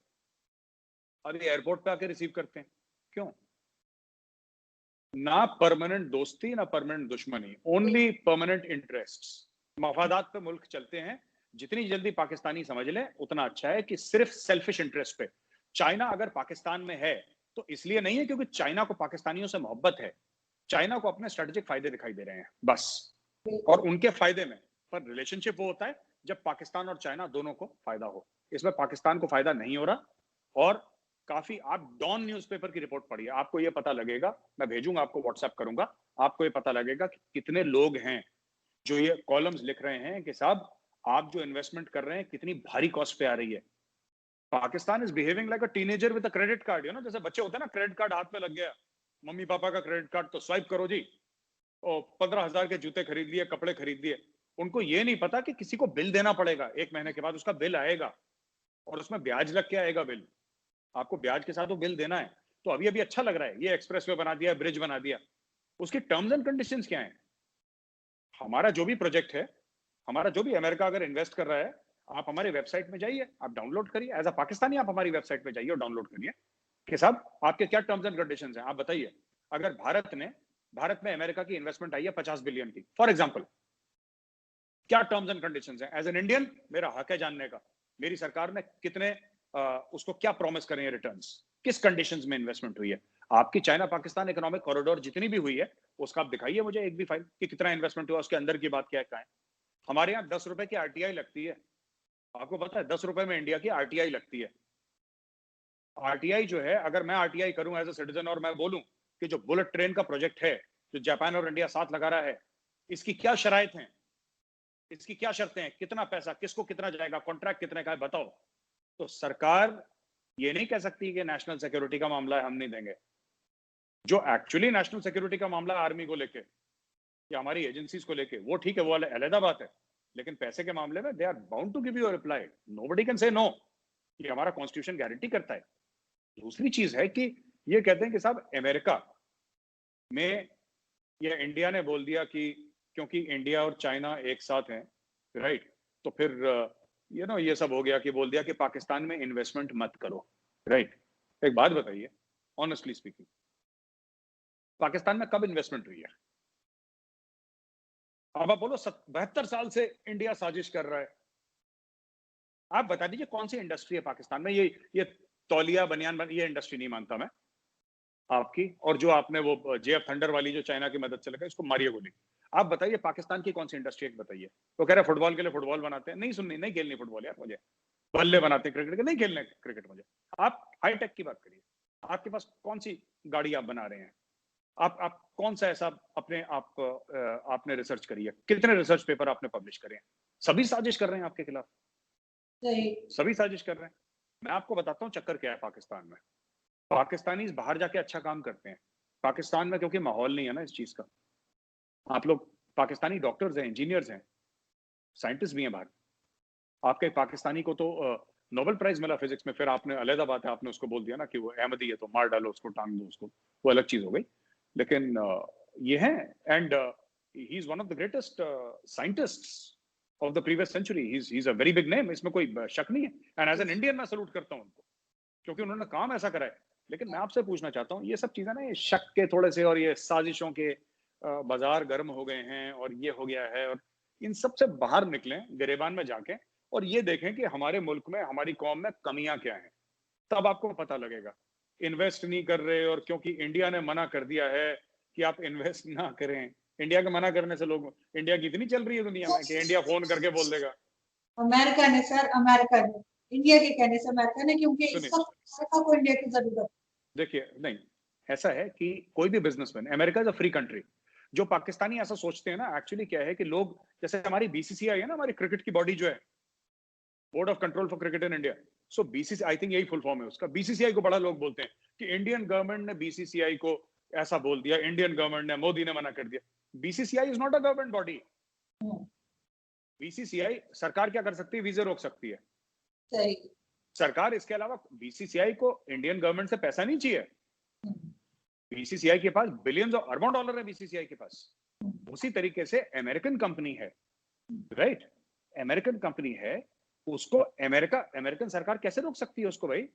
अरे एयरपोर्ट पे आके रिसीव करते हैं। क्यों? ना परमानेंट दोस्ती ना परमानेंट दुश्मनी, ओनली परमानेंट इंटरेस्ट्स। मफादात पे मुल्क चलते हैं। जितनी जल्दी पाकिस्तानी समझ लें उतना अच्छा है कि सिर्फ सेल्फिश इंटरेस्ट पे। चाइना अगर पाकिस्तान में है तो इसलिए नहीं है क्योंकि चाइना को पाकिस्तानियों से मोहब्बत है, चाइना को अपने स्ट्रेटेजिक फायदे दिखाई दे रहे हैं बस, और उनके फायदे में। पर रिलेशनशिप वो होता है जब पाकिस्तान और चाइना दोनों को फायदा हो। इसमें पाकिस्तान को फायदा नहीं हो रहा। और काफी, आप डॉन न्यूज़पेपर की रिपोर्ट पढ़िए, आपको ये पता लगेगा, मैं भेजूंगा आपको, व्हाट्सएप करूंगा, आपको ये पता लगेगा कि कितने लोग हैं जो ये कॉलम्स लिख रहे हैं कि साहब आप जो इन्वेस्टमेंट कर रहे हैं कितनी भारी कॉस्ट पे आ रही है। Pakistan is behaving like a teenager with a credit card, ना जैसे बच्चे होते हैं ना, क्रेडिट कार्ड हाथ में लग गया, मम्मी पापा का क्रेडिट कार्ड, तो स्वाइप करो जी, और 15,000 के जूते खरीद लिए, कपड़े खरीद लिए। उनको ये नहीं पता कि किसी को बिल देना पड़ेगा, 1 महीने के बाद उसका बिल आएगा और उसमें ब्याज लग के आएगा बिल, आपको ब्याज के साथ वो बिल देना है। तो अभी अभी अच्छा लग रहा है, ये एक्सप्रेसवे बना दिया, ब्रिज बना दिया, उसकी टर्म्स एंड कंडीशंस क्या है? हमारा जो भी प्रोजेक्ट है, हमारा जो भी, अमेरिका अगर इन्वेस्ट कर रहा है, आप हमारी वेबसाइट में जाइए, आप डाउनलोड करिए, एज अ पाकिस्तानी आप हमारी वेबसाइट में जाइए और डाउनलोड करिए कि साहब आपके क्या टर्म्स एंड कंडीशंस हैं, आप बताइए। अगर भारत में अमेरिका की इन्वेस्टमेंट आई है 50 बिलियन की, फॉर एग्जांपल, क्या टर्म्स एंड कंडीशंस हैं? एज एन इंडियन मेरा हक है जानने का, मेरी सरकार ने कितने उसको क्या प्रॉमिस करें रिटर्न्स, किस कंडीशंस में इन्वेस्टमेंट हुई है। आपकी चाइना पाकिस्तान इकोनॉमिक कॉरिडोर जितनी भी हुई है उसका आप दिखाइए मुझे एक भी फाइल कि कितना इन्वेस्टमेंट हुआ, उसके अंदर की बात क्या है। हमारे यहाँ 10 रुपए की आरटीआई लगती है, आपको पता है 10 रुपए में इंडिया की आरटीआई लगती है। आरटीआई जो है, अगर मैं आरटीआई करूं एज ए सिटीजन और मैं बोलूं कि जो बुलेट ट्रेन का प्रोजेक्ट है जो जापान और इंडिया साथ लगा रहा है, इसकी क्या शराइत हैं, इसकी क्या शर्तें हैं, कितना पैसा किसको कितना जाएगा, कॉन्ट्रैक्ट कितने का है, बताओ। तो सरकार ये नहीं कह सकती कि नेशनल सिक्योरिटी का मामला है हम नहीं देंगे। जो एक्चुअली नेशनल सिक्योरिटी का मामला है आर्मी को लेके या हमारी एजेंसीज को लेके, वो ठीक है, वो अलग बात है। लेकिन पैसे के मामले में they are bound to give you a reply, nobody can say no, ये हमारा कॉन्स्टिट्यूशन गारंटी करता है। दूसरी चीज है कि ये कहते हैं कि साहब अमेरिका में या इंडिया ने बोल दिया कि क्योंकि इंडिया और चाइना एक साथ हैं, राइट, तो फिर ये सब हो गया कि बोल दिया कि पाकिस्तान में इन्वेस्टमेंट मत करो, राइट। एक बात बताइए, ऑनेस्टली स्पीकिंग, पाकिस्तान में कब इन्वेस्टमेंट हुई है? अब आप बोलो 72 साल से इंडिया साजिश कर रहा है, आप बता दीजिए कौन सी इंडस्ट्री है पाकिस्तान में? ये तौलिया बनियान ये इंडस्ट्री नहीं मानता मैं आपकी, और जो आपने वो जेएफ थंडर वाली जो चाइना की मदद से लगा, इसको मारिए गोली। आप बताइए पाकिस्तान की कौन सी इंडस्ट्री है बताइए। वो कह रहे फुटबॉल के लिए फुटबॉल बनाते हैं, नहीं सुननी, नहीं खेलनी फुटबॉल यार मुझे, बल्ले बनाते हैं क्रिकेट के, नहीं खेलने क्रिकेट मुझे। आप हाईटेक की बात करिए, आपके पास कौन सी गाड़ी आप बना रहे हैं? आप कौन सा ऐसा अपने आप आपने रिसर्च करी है? कितने रिसर्च पेपर आपने पब्लिश करे हैं? सभी साजिश कर रहे हैं आपके खिलाफ, सभी साजिश कर रहे हैं। मैं आपको बताता हूँ चक्कर क्या है पाकिस्तान में। पाकिस्तानी बाहर जाके अच्छा काम करते हैं, पाकिस्तान में क्योंकि माहौल नहीं है ना इस चीज का। आप लोग पाकिस्तानी डॉक्टर्स हैं, इंजीनियर्स हैं, साइंटिस्ट भी हैं बाहर। आपके पाकिस्तानी को तो नोबेल प्राइज मिला फिजिक्स में, फिर आपने अलग बात है, आपने उसको बोल दिया ना कि वो अहमदी है तो मार डालो उसको, टांग दो उसको, वो अलग चीज हो गई। लेकिन ये है, and he is one of the greatest scientists of the previous century, he is a very big name, इसमें कोई शक नहीं है। एंड एज एन इंडियन मैं सल्यूट करता हूं उनको, क्योंकि उन्होंने काम ऐसा करा है। लेकिन मैं आपसे पूछना चाहता हूँ, ये सब चीजें ना, ये शक के थोड़े से और ये साजिशों के बाजार गर्म हो गए हैं और ये हो गया है, और इन सब से बाहर निकलें गिरेबान में जाके और ये देखें कि हमारे मुल्क में, हमारी कौम में कमियां क्या हैं, तब आपको पता लगेगा। इन्वेस्ट नहीं कर रहे और क्योंकि इंडिया ने मना कर दिया है कि आप इन्वेस्ट ना करें, इंडिया के मना करने से लोग, इंडिया की इतनी चल रही है दुनिया में कि इंडिया फोन करके बोल देगा। अमेरिका ने सर, अमेरिका ने, इंडिया के कहने से अमेरिका ने, क्योंकि इस वक्त अमेरिका को इंडिया की जरूरत। देखिए, नहीं, ऐसा है कि कोई भी businessman, America is a free country. जो पाकिस्तानी ऐसा सोचते हैं ना, एक्चुअली क्या है कि लोग, जैसे हमारी बीसीसीआई है ना, हमारी क्रिकेट की बॉडी जो है, board of control for cricket in India, so BCCI, I think यही फुल फॉर्म है उसका। बीसीसीआई को बड़ा लोग बोलते हैं कि इंडियन गवर्नमेंट ने बीसीसीआई को ऐसा बोल दिया, इंडियन गवर्नमेंट ने, मोदी ने मना कर दिया। BCCI is not a government body. BCCI सरकार क्या कर सकती है? वीजे रोक सकती है। सही। सरकार, इसके अलावा बीसीसीआई को इंडियन गवर्नमेंट से पैसा नहीं चाहिए। बीसीसीआई के पास बिलियंस और अरबों डॉलर है बीसीसीआई के पास। उसी तरीके से अमेरिकन कंपनी है, राइट, अमेरिकन कंपनी है, उसको अमेरिकन सरकार कैसे रोक सकती है उसको भाई?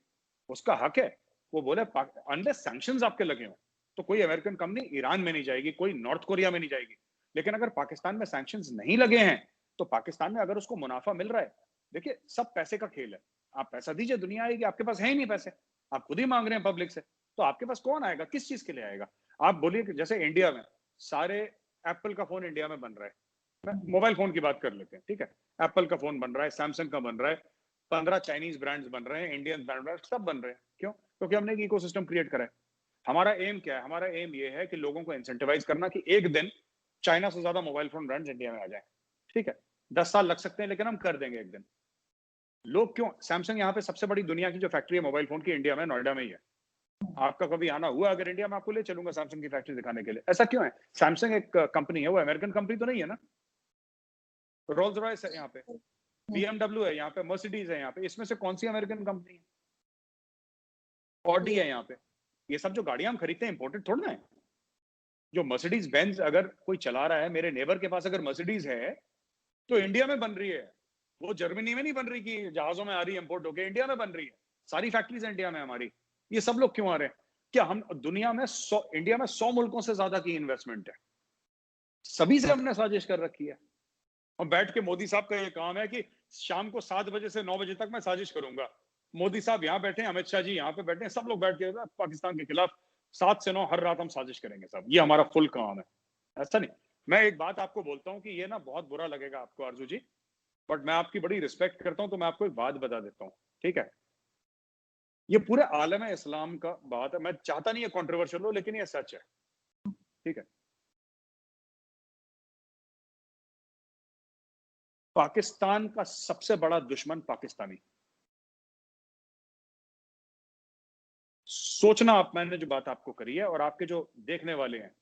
उसका हक है। वो बोले अनलेस सैंक्शंस आपके लगे हों, तो कोई अमेरिकन कंपनी ईरान में नहीं जाएगी, कोई नॉर्थ कोरिया में नहीं जाएगी। लेकिन अगर पाकिस्तान में सैंक्शंस नहीं लगे हैं, तो पाकिस्तान में अगर उसको मुनाफा मिल रहा है, देखिए सब पैसे का खेल है। आप पैसा दीजिए, दुनिया आएगी। आपके पास है ही नहीं पैसे, आप खुद ही मांग रहे हैं पब्लिक से, तो आपके पास कौन आएगा? किस चीज के लिए आएगा? आप बोलिए कि जैसे इंडिया में सारे एप्पल का फोन इंडिया में बन रहा है, मोबाइल फोन की बात कर लेते हैं, ठीक है? एप्पल का फोन बन रहा है, सैमसंग का बन रहा है, 15 चाइनीज ब्रांड्स बन रहे हैं, इंडियन ब्रांड सब बन रहे हैं। क्यों? क्योंकि हमने एक इकोसिस्टम क्रिएट करा है। हमारा एम क्या है? हमारा एम ये है कि लोगों को इंसेंटिवाइज करना कि एक दिन चाइना से ज्यादा मोबाइल फोन ब्रांड्स इंडिया में आ जाए। ठीक है, 10 साल लग सकते हैं, लेकिन हम कर देंगे एक दिन। लोग क्यों? सैमसंग यहाँ पे सबसे बड़ी दुनिया की जो फैक्ट्री है मोबाइल फोन की, इंडिया में, नोएडा में ही है। आपका कभी आना हुआ अगर इंडिया में, आपको ले चलूंगा सैमसंग की फैक्ट्री दिखाने के लिए। ऐसा क्यों है? सैमसंग एक कंपनी है, वो अमेरिकन कंपनी तो नहीं है ना। रोल्स रॉयस है यहाँ पे, BMW है यहाँ पे, मर्सिडीज है यहाँ पे, इसमें से कौन सी अमेरिकन कंपनी है? ऑडी है यहाँ पे। ये सब जो गाड़ियां हम खरीदते हैं इंपोर्टेड थोड़ा ना है। जो मर्सिडीज बेंज अगर कोई चला रहा है, मेरे नेबर के पास अगर मर्सिडीज है, तो इंडिया में बन रही है। वो जर्मनी में नहीं बन रही कि जहाजों में आ रही है इंपोर्ट होकर, इंडिया में बन रही है। सारी फैक्ट्रीज इंडिया में हमारी। ये सब लोग क्यों आ रहे हैं? क्या हम दुनिया में इंडिया में 100 मुल्कों से ज्यादा की इन्वेस्टमेंट है, सभी से हमने साजिश कर रखी है। और बैठ के मोदी साहब का ये काम है कि शाम को 7 बजे से 9 बजे तक मैं साजिश करूंगा। मोदी साहब यहाँ बैठे हैं, अमित शाह जी यहाँ पे बैठे हैं, सब लोग बैठ के पाकिस्तान के खिलाफ 7 से 9 हर रात हम साजिश करेंगे साहब। ये हमारा फुल काम है। ऐसा नहीं। मैं एक बात आपको बोलता हूँ कि ये ना बहुत बुरा लगेगा आपको आरजू जी, बट मैं आपकी बड़ी रिस्पेक्ट करता हूं, तो मैं आपको एक बात बता देता हूं, ठीक है? ये पूरे आलम इस्लाम का बात है। मैं चाहता नहीं है कंट्रोवर्शियल हो, लेकिन ये सच है, ठीक है? पाकिस्तान का सबसे बड़ा दुश्मन पाकिस्तानी। सोचना आप, मैंने जो बात आपको करी है और आपके जो देखने वाले हैं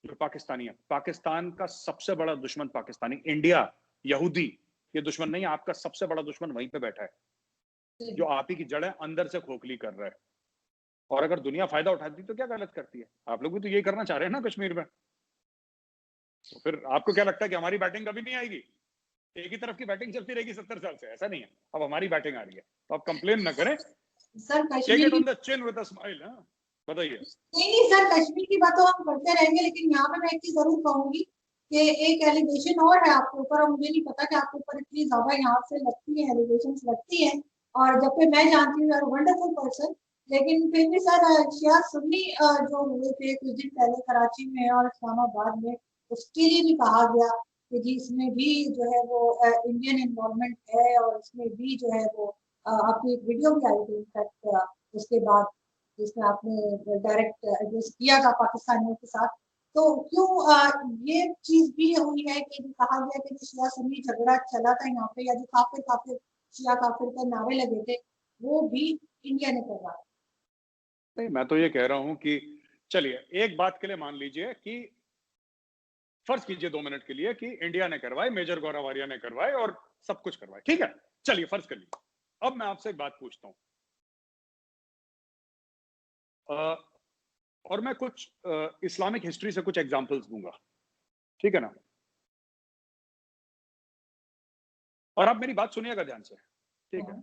जो पाकिस्तानी है, पाकिस्तान का सबसे बड़ा दुश्मन पाकिस्तानी। इंडिया, यहूदी, ये दुश्मन नहीं है। आपका सबसे बड़ा दुश्मन वहीं पे बैठा है, जो आप ही की जड़ें अंदर से खोखली कर रहा है। और अगर दुनिया फायदा उठाती तो क्या गलत करती है? आप लोग भी तो यही करना चाह रहे हैं ना कश्मीर में। तो फिर आपको क्या लगता है कि हमारी बैटिंग कभी नहीं आएगी? एक ही तरफ की बैटिंग चलती रहेगी 70 साल से? ऐसा नहीं है। अब हमारी बैटिंग आ रही है, तो आप कंप्लेन ना करें। सर टेक कश्मीर इट की, on the chin with a smile. हाँ, बताइए। नहीं सर, कश्मीर की बात तो हम करते रहेंगे, लेकिन यहाँ पे मैं एक चीज जरूर कहूंगी कि एक एलिगेशन और है आपके ऊपर, और मुझे नहीं पता कि आपके ऊपर इतनी ज्यादा यहाँ से लगती है, एलिगेशन लगती है। और जब पे मैं जानती हूँ, वंडरफुल पर्सन, लेकिन फिर भी सर शिया सुन्नी जो हुए थे कुछ दिन पहले कराची में और इस्लामाबाद में, उसके लिए भी कहा गया कि जी इसमें भी जो है वो इंडियन इन्वॉल्वमेंट है, और इसमें भी जो है वो आपकी एक वीडियो भी आई थी इनफैक्ट उसके बाद, जिसमें आपने डायरेक्ट एड्रेस किया था पाकिस्तानियों के साथ। तो क्यों ये चीज भी हुई है कि कहा गया कि जो शिया सुन्नी झगड़ा चला था यहाँ पे, या जो काफिर काफिर शिया काफिर के नारे लगे थे, वो भी इंडिया ने करवाया? नहीं, मैं तो ये कह रहा हूं कि चलिए एक बात के लिए मान लीजिए कि फर्ज कीजिए 2 मिनट के लिए कि इंडिया ने करवाए, मेजर गौरवारिया ने करवाए और सब कुछ करवाए, ठीक है? चलिए फर्ज कर लीजिए। अब मैं आपसे एक बात पूछता हूं, और मैं कुछ इस्लामिक हिस्ट्री से कुछ एग्जांपल्स दूंगा, ठीक है ना? और आप मेरी बात सुनिएगा ध्यान से, ठीक है?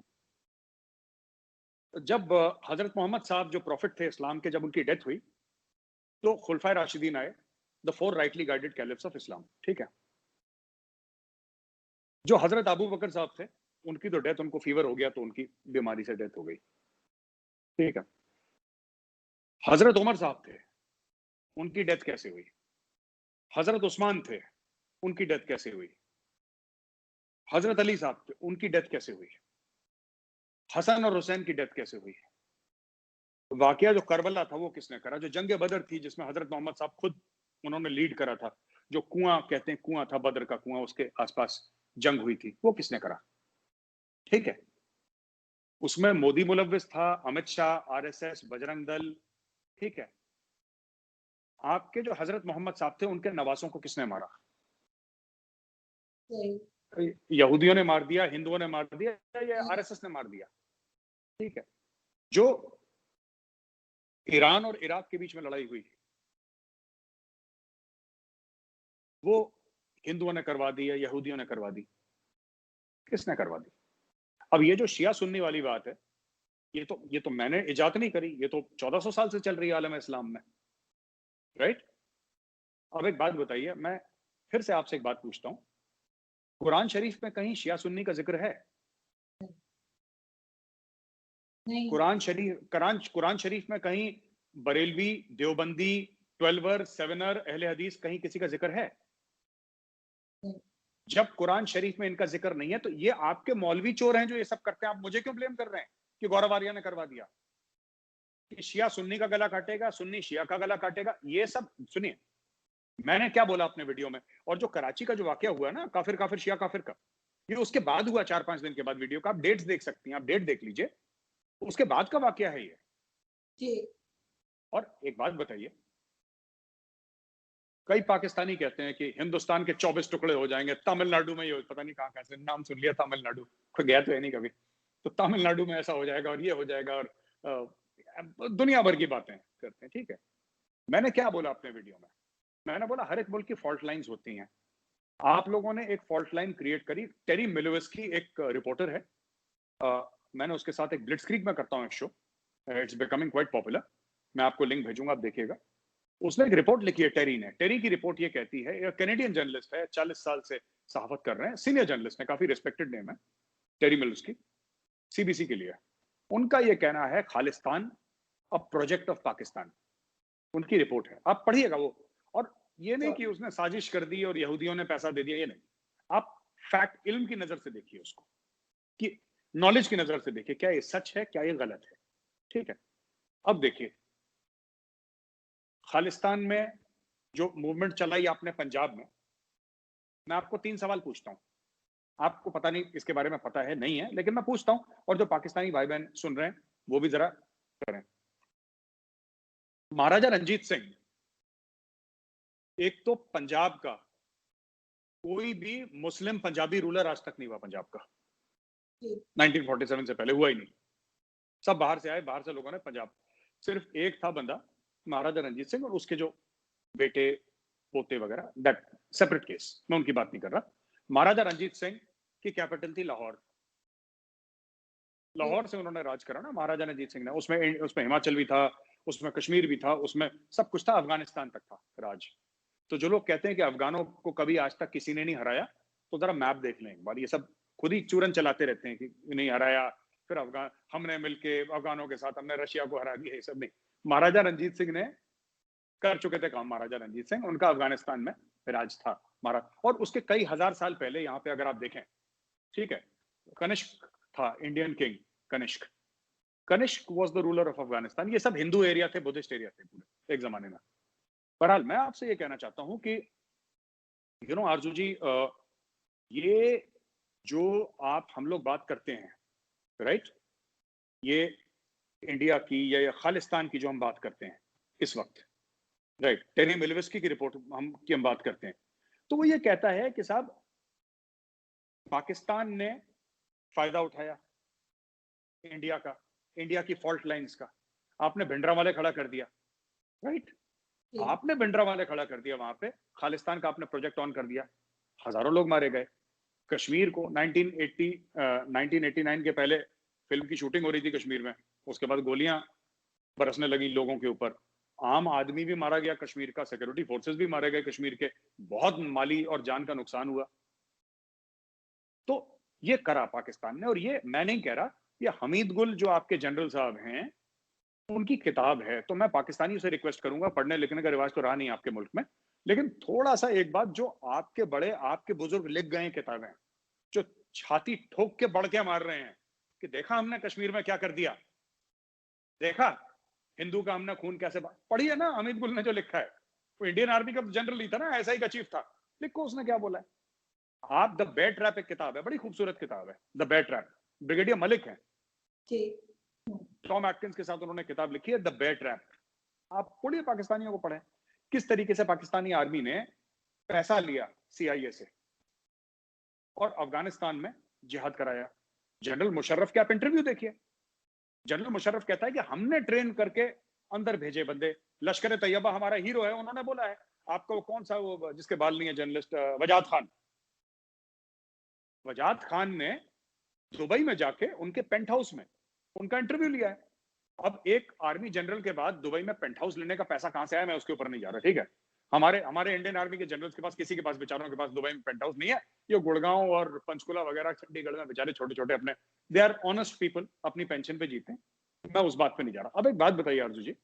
जब हजरत मोहम्मद साहब जो प्रॉफिट थे इस्लाम के, जब उनकी डेथ हुई, तो खुलफाए राशिदीन आए, the 4 rightly guided caliphs of Islam, ठीक है? जो हजरत अबू बकर साहब थे, उनकी तो डेथ, उनको फीवर हो गया तो उनकी बीमारी से डेथ हो गई, ठीक है? हजरत उमर साहब थे, उनकी डेथ कैसे हुई? हजरत उस्मान थे, उनकी डेथ कैसे हुई? हजरत अली साहब थे, उनकी डेथ कैसे हुई? हसन और हुसैन की डेथ कैसे हुई? वाकया जो करबला था वो किसने करा? जो जंग बदर थी जिसमें हजरत मोहम्मद साहब खुद उन्होंने लीड करा था, जो कुआं कहते हैं, कुआं था बदर का कुआं, उसके आसपास जंग हुई थी, वो किसने करा? ठीक है? उसमें मोदी मुलव्विस था, अमित शाह, आरएसएस, बजरंग दल, ठीक है? आपके जो हजरत मोहम्मद साहब थे, उनके नवासों को किसने मारा? यहूदियों ने मार दिया, हिंदुओं ने मार दिया, या आरएसएस ने मार दिया? ठीक है? जो ईरान और इराक के बीच में लड़ाई हुई, वो हिंदुओं ने करवा दी या यहूदियों ने करवा दी? किसने करवा दी? अब ये जो शिया सुन्नी वाली बात है, ये तो मैंने इजाद नहीं करी, ये तो 1400 साल से चल रही है आलम इस्लाम में, राइट? अब एक बात बताइए, मैं फिर से आपसे एक बात पूछता हूँ, कुरान शरीफ में कहीं शिया सुन्नी का जिक्र है? नहीं। कुरान शरीफ में कहीं बरेलवी, देवबंदी, 12 7 अहले हदीस कहीं किसी का जिक्र है? जब कुरान शरीफ में इनका जिक्र नहीं है, तो ये आपके मौलवी चोर हैं जो ये सब करते हैं। आप मुझे क्यों ब्लेम कर रहे हैं कि गौरव आर्या ने करवा दिया, कि शिया सुन्नी का गला काटेगा, सुन्नी शिया का गला काटेगा? ये सब सुनिए, मैंने क्या बोला अपने वीडियो में, और जो कराची का जो वाकया हुआ ना, काफिर काफिर शिया काफिर का, ये उसके बाद हुआ, 4-5 दिन के बाद। वीडियो का आप डेट्स देख सकती हैं, आप डेट देख लीजिए, उसके बाद का वाकया है ये। जी। और एक बात बताइए, कई पाकिस्तानी कहते हैं कि हिंदुस्तान के 24 टुकड़े हो जाएंगे, तमिलनाडु में ये, पता नहीं कहां कहां से नाम सुन लिया, तमिलनाडु, कोई गया तो है नहीं कभी, तो तमिलनाडु में ऐसा हो जाएगा और ये हो जाएगा, और दुनिया भर की बातें करते हैं, ठीक है। मैंने क्या बोला अपने वीडियो में? मैंने बोला हर एक मुल्क की फॉल्ट लाइंस होती हैं। आप लोगों ने एक फॉल्ट लाइन क्रिएट करी। टेरी मिलोवस्की एक रिपोर्टर है, मैंने उसके साथ एक ब्लिट्जक्रीग में करता हूँ एक show, it's becoming quite popular, मैं आपको लिंक भेजूंगा, आप देखिएगा। उसने एक रिपोर्ट लिखी है, टेरी ने। टेरी की रिपोर्ट ये कहती है, ये कैनेडियन जर्नलिस्ट है, 40 साल से सहाफत कर रहे हैं, सीनियर जर्नलिस्ट है, काफी रिस्पेक्टेड नेम है टेरी मिलोवस्की, सीबीसी के लिए। उनका ये कहना है, Khalistan a project of Pakistan, उनकी रिपोर्ट है, आप पढ़िएगा वो। और ये नहीं कि उसने साजिश कर दी और यहूदियों ने पैसा दे दिया, ये नहीं। आप फैक्ट, इल्म की नजर से देखिए उसको, कि नॉलेज की नजर से देखिए, क्या ये सच है, क्या ये गलत है, ठीक है। अब देखिए, खालिस्तान में जो मूवमेंट चलाई आपने पंजाब में, मैं आपको 3 सवाल पूछता हूं, आपको पता नहीं इसके बारे में पता है नहीं है, लेकिन मैं पूछता हूं, और जो पाकिस्तानी भाई बहन सुन रहे हैं वो भी जरा करें। महाराजा रंजीत सिंह, एक तो पंजाब का कोई भी मुस्लिम पंजाबी रूलर आज तक नहीं हुआ पंजाब का, 1947 से पहले हुआ ही नहीं, सब बाहर से आए, बाहर से लोगों ने पंजाब, सिर्फ एक था बंदा, महाराजा रंजीत सिंह, और उसके जो बेटे पोते वगैरह, दैट सेपरेट केस, मैं उनकी बात नहीं कर रहा। महाराजा रंजीत सिंह की कैपिटल थी लाहौर, लाहौर से उन्होंने राज करा ना महाराजा रंजीत सिंह ने, उसमें हिमाचल भी था, उसमें कश्मीर भी था, उसमें सब कुछ था, अफगानिस्तान तक था राज। तो जो लोग कहते हैं कि अफगानों को कभी आज तक किसी ने नहीं हराया, तो जरा मैप देख लें एक बार, ये सब खुद ही चूरन चलाते रहते हैं कि नहीं हराया, फिर अफगान, हमने मिलके अफगानों के साथ हमने रशिया को हरा दिया, ये सब नहीं। महाराजा रंजीत सिंह ने कर चुके थे काम, महाराजा रंजीत सिंह, उनका अफगानिस्तान में राज था महाराज, और उसके कई हजार साल पहले यहाँ पे अगर आप देखें, ठीक है, कनिष्क था Indian king, Kanishka, Kanishka was the ruler of Afghanistan. ये सब हिंदू एरिया थे, बुद्धिस्ट एरिया थे पूरे एक जमाने में। बहरहाल मैं आपसे ये कहना चाहता हूं कि आरजू जी, ये जो आप हम लोग बात करते हैं, राइट, ये इंडिया की या खालिस्तान की जो हम बात करते हैं इस वक्त, राइट, टेरी मिलोवस्की की रिपोर्ट हम बात करते हैं, तो वो ये कहता है कि साहब पाकिस्तान ने फायदा उठाया इंडिया का, इंडिया की फॉल्ट लाइंस का, आपने भिंडरांवाले खड़ा कर दिया, राइट, आपने भिंडरांवाले खड़ा कर दिया, वहां पे खालिस्तान का आपने प्रोजेक्ट ऑन कर दिया, हजारों लोग मारे गए। कश्मीर को 1989 के पहले फिल्म की शूटिंग हो रही थी कश्मीर में, उसके बाद गोलियां बरसने लगी लोगों के ऊपर, आम आदमी भी मारा गया कश्मीर का, सिक्योरिटी फोर्सेस भी मारे गए कश्मीर के, बहुत माली और जान का नुकसान हुआ। तो ये करा पाकिस्तान ने, और ये मैं नहीं कह रहा, ये हमीद गुल जो आपके जनरल साहब हैं उनकी किताब है, तो मैं पाकिस्तानियों से रिक्वेस्ट करूंगा, पढ़ने लिखने का रिवाज तो रहा नहीं आपके मुल्क में, लेकिन थोड़ा सा एक बात, जो आपके बड़े, आपके बुजुर्ग लिख गए किताबें, जो छाती ठोक के बढ़ के मार रहे हैं कि देखा हमने कश्मीर में क्या कर दिया, देखा हिंदू का हमने खून कैसे, पढ़िए ना हमीद गुल ने जो लिखा है, वो इंडियन आर्मी का जनरल ही था ना, ऐसा ही का चीफ था, लिखो उसने क्या बोला है। आप द बेड ट्रैप एक किताब है, बड़ी खूबसूरत किताब है the bed trap, brigadier Malik है, टॉम एटकिंस के साथ उन्होंने किताब लिखी है द बेयर ट्रैप, आप पढ़िए, पाकिस्तानियों को पढ़ें किस तरीके से पाकिस्तानी आर्मी ने पैसा लिया CIA से और अफगानिस्तान में जिहाद कराया। जनरल मुशर्रफ के आप इंटरव्यू देखिए, जनरल मुशर्रफ कहता है कि हमने ट्रेन करके अंदर भेजे बंदे, लश्कर तैयबा हमारा हीरो है, उन्होंने बोला है, आपको कौन सा वो जिसके बाल नहीं है जर्नलिस्ट, वजाद खान ने दुबई में जाके उनके पेंट हाउस में उनका इंटरव्यू लिया है। अब एक आर्मी जनरल के बाद दुबई में पेंट हाउस लेने का पैसा कहां से आया, मैं उसके ऊपर नहीं जा रहा, ठीक है। हमारे हमारे इंडियन आर्मी के जनरल्स के पास, किसी के पास, बेचारों के पास दुबई में पेंट हाउस नहीं है। ये गुड़गांव और पंचकुला वगैरह, चंडीगढ़ में बेचारे छोटे छोटे अपने, दे आर ऑनेस्ट पीपल, अपनी पेंशन पे जीते हैं। मैं उस बात पे नहीं जा रहा। अब एक बात बताइए आरजू जी,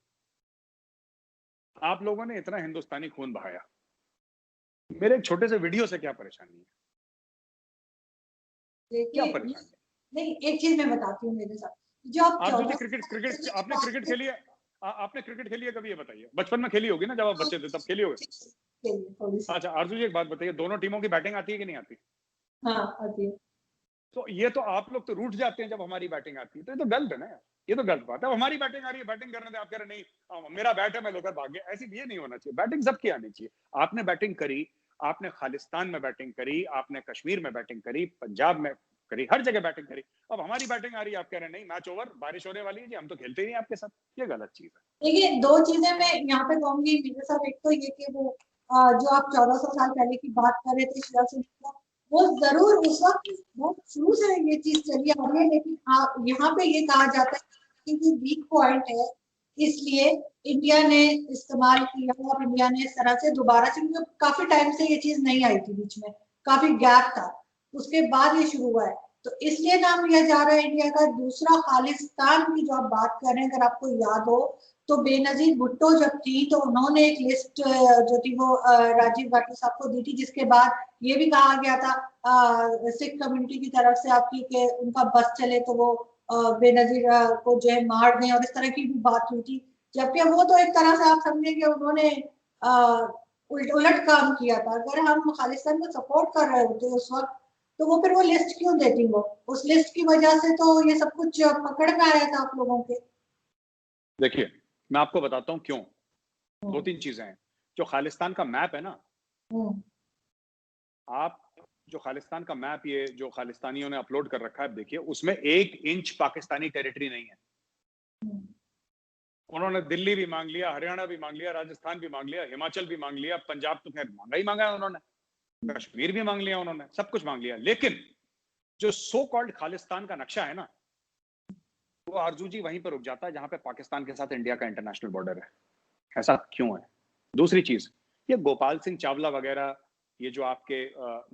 आप लोगों ने इतना हिंदुस्तानी खून बहाया, मेरे एक छोटे से वीडियो से क्या परेशानी है? क्या देखिए, परेशानी है? नहीं, एक चीज मैं बताती हूँ मेरे साथ, जो आप आरजू जी, 14 क्रिकेट साल क्रिकेट पहले की आपने बात क्रिकेट कर खेली है? आपने क्रिकेट खेली है कभी, ये बताइए। बचपन में खेली होगी ना, जब आप बच्चे थे तब खेली होगी। रहे हैं, थोड़ी सी। अच्छा आरजू जी, एक बात बताइए, दोनों टीमों की बैटिंग आती है कि नहीं आती? हाँ, आती है। तो ये तो आप लोग तो रूठ जाते हैं जब हमारी बैटिंग आती है, तो ये तो गलत है ना यार। ये तो गलत बात है। अब हमारी बैटिंग आ रही है, बैटिंग करने दे, आप कह रहे नहीं मेरा बैट है मैं लेकर भाग गया, ऐसी ये नहीं होना चाहिए। बैटिंग सबकी आनी चाहिए। आपने बैटिंग करी, आपने खालिस्तान में बैटिंग करी, आपने कश्मीर में बैटिंग करी, पंजाब में करी, हर जगह बैटिंग करी। अब हमारी बैटिंग आ रही है, आप कह रहे हैं नहीं मैच ओवर, बारिश होने वाली है जी, हम तो खेलते ही नहीं आपके साथ। ये गलत चीज है। देखिए, दो चीजें मैं यहाँ पे कहूंगी मेरे साथ। एक तो ये कि वो जो आप 1400 साल पहले की बात कर रहे थे शिवा सिंह का, वो जरूर उस वक्त बहुत शुरू से ये चीज चली आ रही है, लेकिन यहाँ पे ये कहा जाता है कि वीक पॉइंट है, इसलिए इंडिया ने इस्तेमाल किया और इंडिया ने इस तरह से दोबारा से, क्योंकि काफी टाइम से ये चीज नहीं आई थी, बीच में काफी गैप था, उसके बाद ये शुरू हुआ है, तो इसलिए नाम लिया जा रहा है इंडिया का। दूसरा, खालिस्तान की जो आप बात कर रहे हैं, अगर आपको याद हो तो बेनजीर भुट्टो जब थी तो उन्होंने एक लिस्ट जो थी वो राजीव गांधी साहब को दी थी, जिसके बाद ये भी कहा गया था सिख कम्युनिटी की तरफ से आपकी कि उनका बस चले तो वो बेनजीर को जो है मार दें, और इस तरह की भी बात हुई थी। जबकि वो तो एक तरह से आप समझे कि उन्होंने उलट काम किया था। अगर हम खालिस्तान को सपोर्ट कर रहे होते उस वक्त, तो वो फिर वो लिस्ट क्यों देती? वो उस लिस्ट की वजह से तो ये सब कुछ पकड़ में आया था आप लोगों के। देखिए, मैं आपको बताता हूँ क्यों। दो हम्म। तीन चीजें हैं। जो खालिस्तान का मैप है ना, हम्म। आप जो खालिस्तान का मैप, ये जो खालिस्तानियों ने अपलोड कर रखा है, देखिए उसमें 1 इंच पाकिस्तानी टेरिटरी नहीं है। हम्म। उन्होंने दिल्ली भी मांग लिया, हरियाणा भी मांग लिया, राजस्थान भी मांग लिया, हिमाचल भी मांग लिया, पंजाब तो खैर मांगा ही मांगा है उन्होंने, कश्मीर भी मांग लिया उन्होंने, सब कुछ मांग लिया। लेकिन जो सो कॉल्ड खालिस्तान का नक्शा है ना, वो आरजू जी वहीं पर रुक जाता है जहां पे पाकिस्तान के साथ इंडिया का इंटरनेशनल बॉर्डर है। ऐसा क्यों है? दूसरी चीज, ये गोपाल सिंह चावला वगैरह, ये जो आपके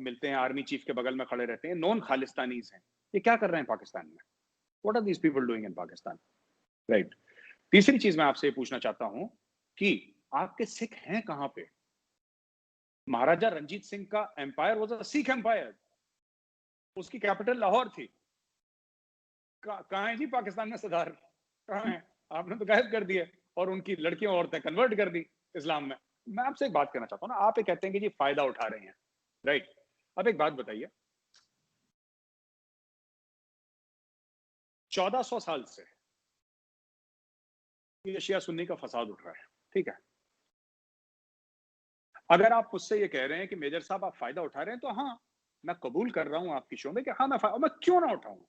मिलते हैं आर्मी चीफ के बगल में खड़े रहते हैं, नॉन खालिस्तानीज हैं, ये क्या कर रहे हैं पाकिस्तान में? What are these people doing in Pakistan? Right. तीसरी चीज मैं आपसे पूछना चाहता हूं कि आपके सिख हैं कहां पे? महाराजा रंजीत सिंह का empire was a Sikh empire, उसकी कैपिटल लाहौर थी। कहां है जी पाकिस्तान में सरदार? कहां है? आपने तो गायब कर दिया, और उनकी लड़कियां औरतें कन्वर्ट कर दी इस्लाम में। मैं आपसे एक बात कहना चाहता हूं ना, आप ये कहते हैं कि जी फायदा उठा रहे हैं, राइट। अब एक बात बताइए, 1400 साल से ये शिया सुन्नी का फसाद उठ रहा है, ठीक है। अगर आप मुझसे ये कह रहे हैं कि मेजर साहब आप फायदा उठा रहे हैं, तो हाँ, मैं कबूल कर रहा हूं आपकी शो में कि हाँ मैं क्यों ना उठाऊं।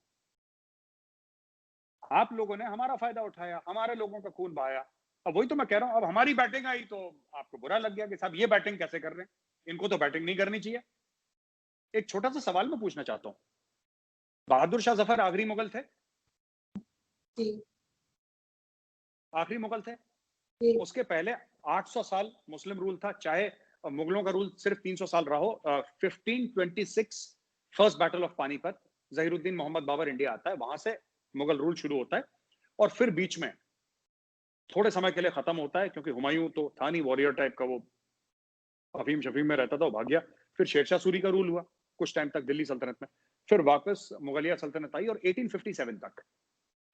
आप लोगों ने हमारा फायदा उठाया, हमारे लोगों का खून बहाया। अब वही तो मैं कह रहा हूं, अब हमारी बैटिंग आई तो आपको बुरा लग गया कि साहब ये बैटिंग कैसे कर रहे हैं, इनको तो बैटिंग नहीं करनी चाहिए। एक छोटा सा सवाल मैं पूछना चाहता हूं, बहादुर शाह जफर आखिरी मुगल थे? जी। आखिरी मुगल थे। जी। उसके पहले 800 साल मुस्लिम रूल था, चाहे मुगलों का रूल सिर्फ 300 साल रहा हो। 1526 first battle of Panipat, Zahiruddin Mohammad Babur India आता है, वहां से मुगल रूल शुरू होता है। और फिर बीच में थोड़े समय के लिए खत्म होता है, क्योंकि हुमायूं तो था नहीं वॉरियर टाइप का, वो अफीम शफीम में रहता था, वो भाग गया। फिर शेरशाह सूरी का रूल हुआ कुछ टाइम तक दिल्ली सल्तनत में, फिर वापस मुगलिया सल्तनत आई, और 1857 तक,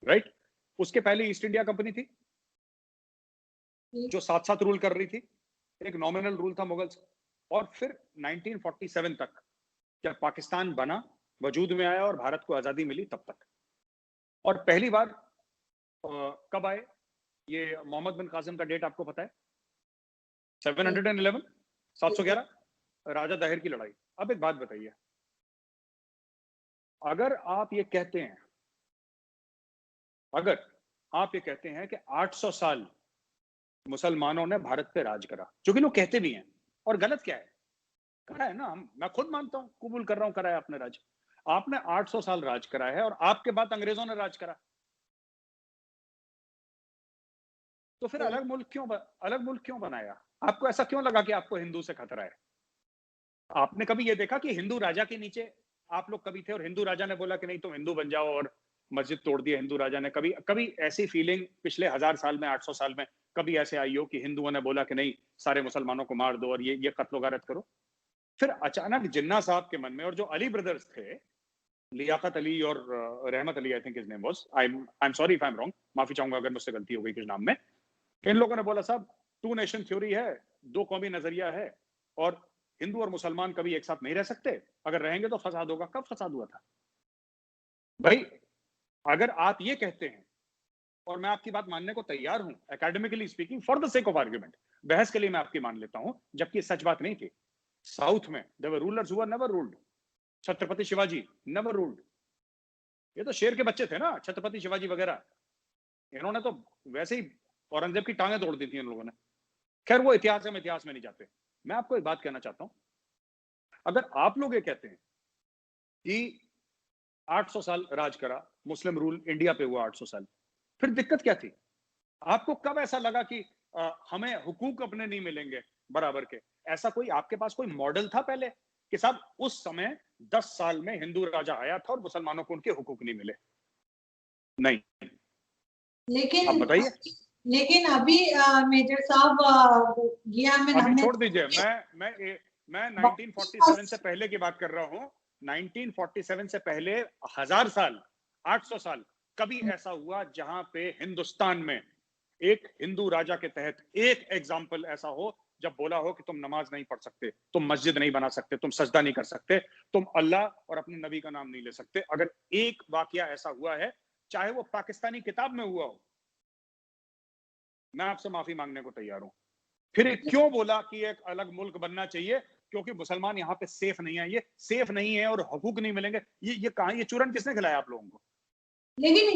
राइट। उसके पहले ईस्ट इंडिया कंपनी थी जी। जो साथ साथ रूल कर रही थी, एक नॉमिनल रूल था मुगल्स। और फिर 1947 तक जब पाकिस्तान बना, वजूद में आया और भारत को आजादी मिली, तब तक। और पहली बार कब आए? ये मोहम्मद बिन कासिम का डेट आपको पता है? 711, 711, राजा दाहिर की लड़ाई। अब एक बात बताइए, अगर आप ये कहते हैं, अगर आप ये कहते हैं कि 800 साल मुसलमानों ने भारत पे राज करा, जो कि लोग कहते भी हैं, और गलत क्या है? करा है ना, मैं खुद मानता हूं, कबूल कर रहा हूं, करा है आपने राज। आपने 800 साल राज करा है और आपके बाद अंग्रेजों ने राज करा। तो फिर अलग मुल्क क्यों बनाया? आपको ऐसा क्यों लगा कि आपको हिंदू से खतरा है? आपने कभी ये देखा कि हिंदू राजा के नीचे आप लोग कभी थे और हिंदू राजा ने बोला कि नहीं तुम हिंदू बन जाओ और मस्जिद तोड़ दी है हिंदू राजा ने? कभी कभी ऐसी फीलिंग पिछले 1000 साल में, 800 साल में कभी ऐसे आई हो कि हिंदुओं ने बोला कि नहीं सारे मुसलमानों को मार दो और ये कत्लो गारत करो? फिर अचानक जिन्ना साहब के मन में, और जो अली ब्रदर्स थे, लियाकत अली और रहमत Ali, I think his name was, I am sorry if I am wrong, माफी चाहूंगा अगर मुझसे गलती हो गई कुछ नाम में, इन लोगों ने बोला साहब टू नेशन थ्योरी है, दो कौमी नजरिया है और हिंदू और मुसलमान कभी एक साथ नहीं रह सकते, अगर रहेंगे तो फसाद होगा। कब फसाद हुआ था भाई? अगर आप ये कहते हैं और मैं आपकी बात मानने को तैयार हूं, academically speaking, for the sake of argument, बहस के लिए मैं आपकी मान लेता हूं, जबकि सच बात नहीं थी। साउथ में there were rulers who were never ruled. Chhatrapati Shivaji never ruled. ये तो शेर के बच्चे थे ना, छत्रपति शिवाजी वगैरह। इन्होंने तो वैसे ही औरंगजेब की टांगें तोड़ दी थी इन लोगों ने। खैर वो इतिहास है, हम इतिहास में नहीं जाते। मैं आपको एक बात कहना चाहता हूं, अगर आप लोग ये कहते हैं कि 800 साल राज करा, मुस्लिम रूल इंडिया पे हुआ 800 साल, फिर दिक्कत क्या थी? आपको कब ऐसा लगा कि हमें हुकूक अपने नहीं मिलेंगे बराबर के? ऐसा कोई आपके पास कोई मॉडल था पहले कि साहब उस समय 10 साल में हिंदू राजा आया था और मुसलमानों को उनके हुकूक नहीं मिले? नहीं। लेकिन आप बताइए। लेकिन अभी मेजर साहब गया में अभी हमने छोड़ दीजिए, मैं 1947 से पहले की बात कर रहा हूं। 1947 से पहले 1000 साल, 800 साल कभी ऐसा हुआ जहां पे हिंदुस्तान में एक हिंदू राजा के तहत एक एग्जाम्पल ऐसा हो जब बोला हो कि तुम नमाज नहीं पढ़ सकते, तुम मस्जिद नहीं बना सकते, तुम सजदा नहीं कर सकते, तुम अल्लाह और अपने नबी का नाम नहीं ले सकते? अगर एक वाकया ऐसा हुआ है, चाहे वो पाकिस्तानी किताब में हुआ हो, मैं आपसे माफी मांगने को तैयार हूं। फिर क्यों बोला कि एक अलग मुल्क बनना चाहिए? क्योंकि मुसलमान यहाँ पे सेफ नहीं है। ये सेफ नहीं है और हकूक नहीं मिलेंगे। ये कहां, ये चूरन किसने खिलाया आप लोगों को? लेकिन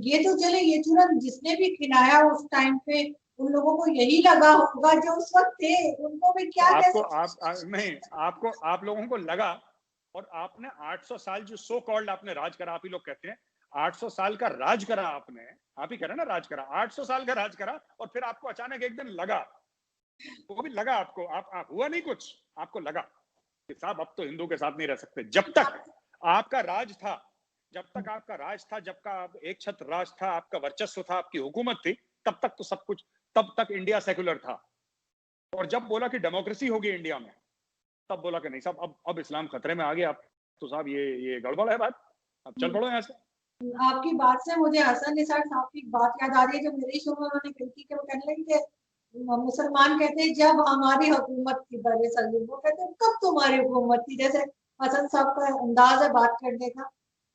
ये तो चले, ये चूरन जिसने भी खिलाया उस टाइम पे उन लोगों को यही लगा होगा जो उस वक्त थे, उनको भी तो क्या कह आपको सकते। नहीं, आपको आप लोगों को लगा, और आपने 800 साल जो सो कॉल्ड आपने राज करा, आप ही लोग कहते हैं 800 साल का राज करा आपने, आप ही कह रहे हैं ना राज करा, 800 साल का राज करा, और फिर आपको अचानक एक दिन लगा, वो भी लगा आपको, आप हुआ नहीं कुछ, आपको लगा कि साहब अब तो हिंदू के साथ नहीं रह सकते। जब तक आपका राज था, जब तक आपका राज था, जब का एक छत्र राज था, आपका वर्चस्व था, आपकी हुकूमत थी, तब तक तो सब कुछ, तब तक इंडिया सेकुलर था। और जब बोला कि डेमोक्रेसी होगी इंडिया में, तब बोला कि नहीं साहब अब इस्लाम खतरे में आ गया, अब तो साहब ये गड़बड़ है बात, अब चल पड़ो यहाँ से। आपकी बात से मुझे हसन निसार साहब की बात याद आ रही है, जो मेरे शो में उन्होंने कही थी कि वो कहने लगी कि मुसलमान कहते हैं जब हमारी हुकूमत थी बड़े सलीम, वो कहते हैं कब तुम्हारी हुकूमत थी? जैसे हसन साहब का अंदाज है बात करने का,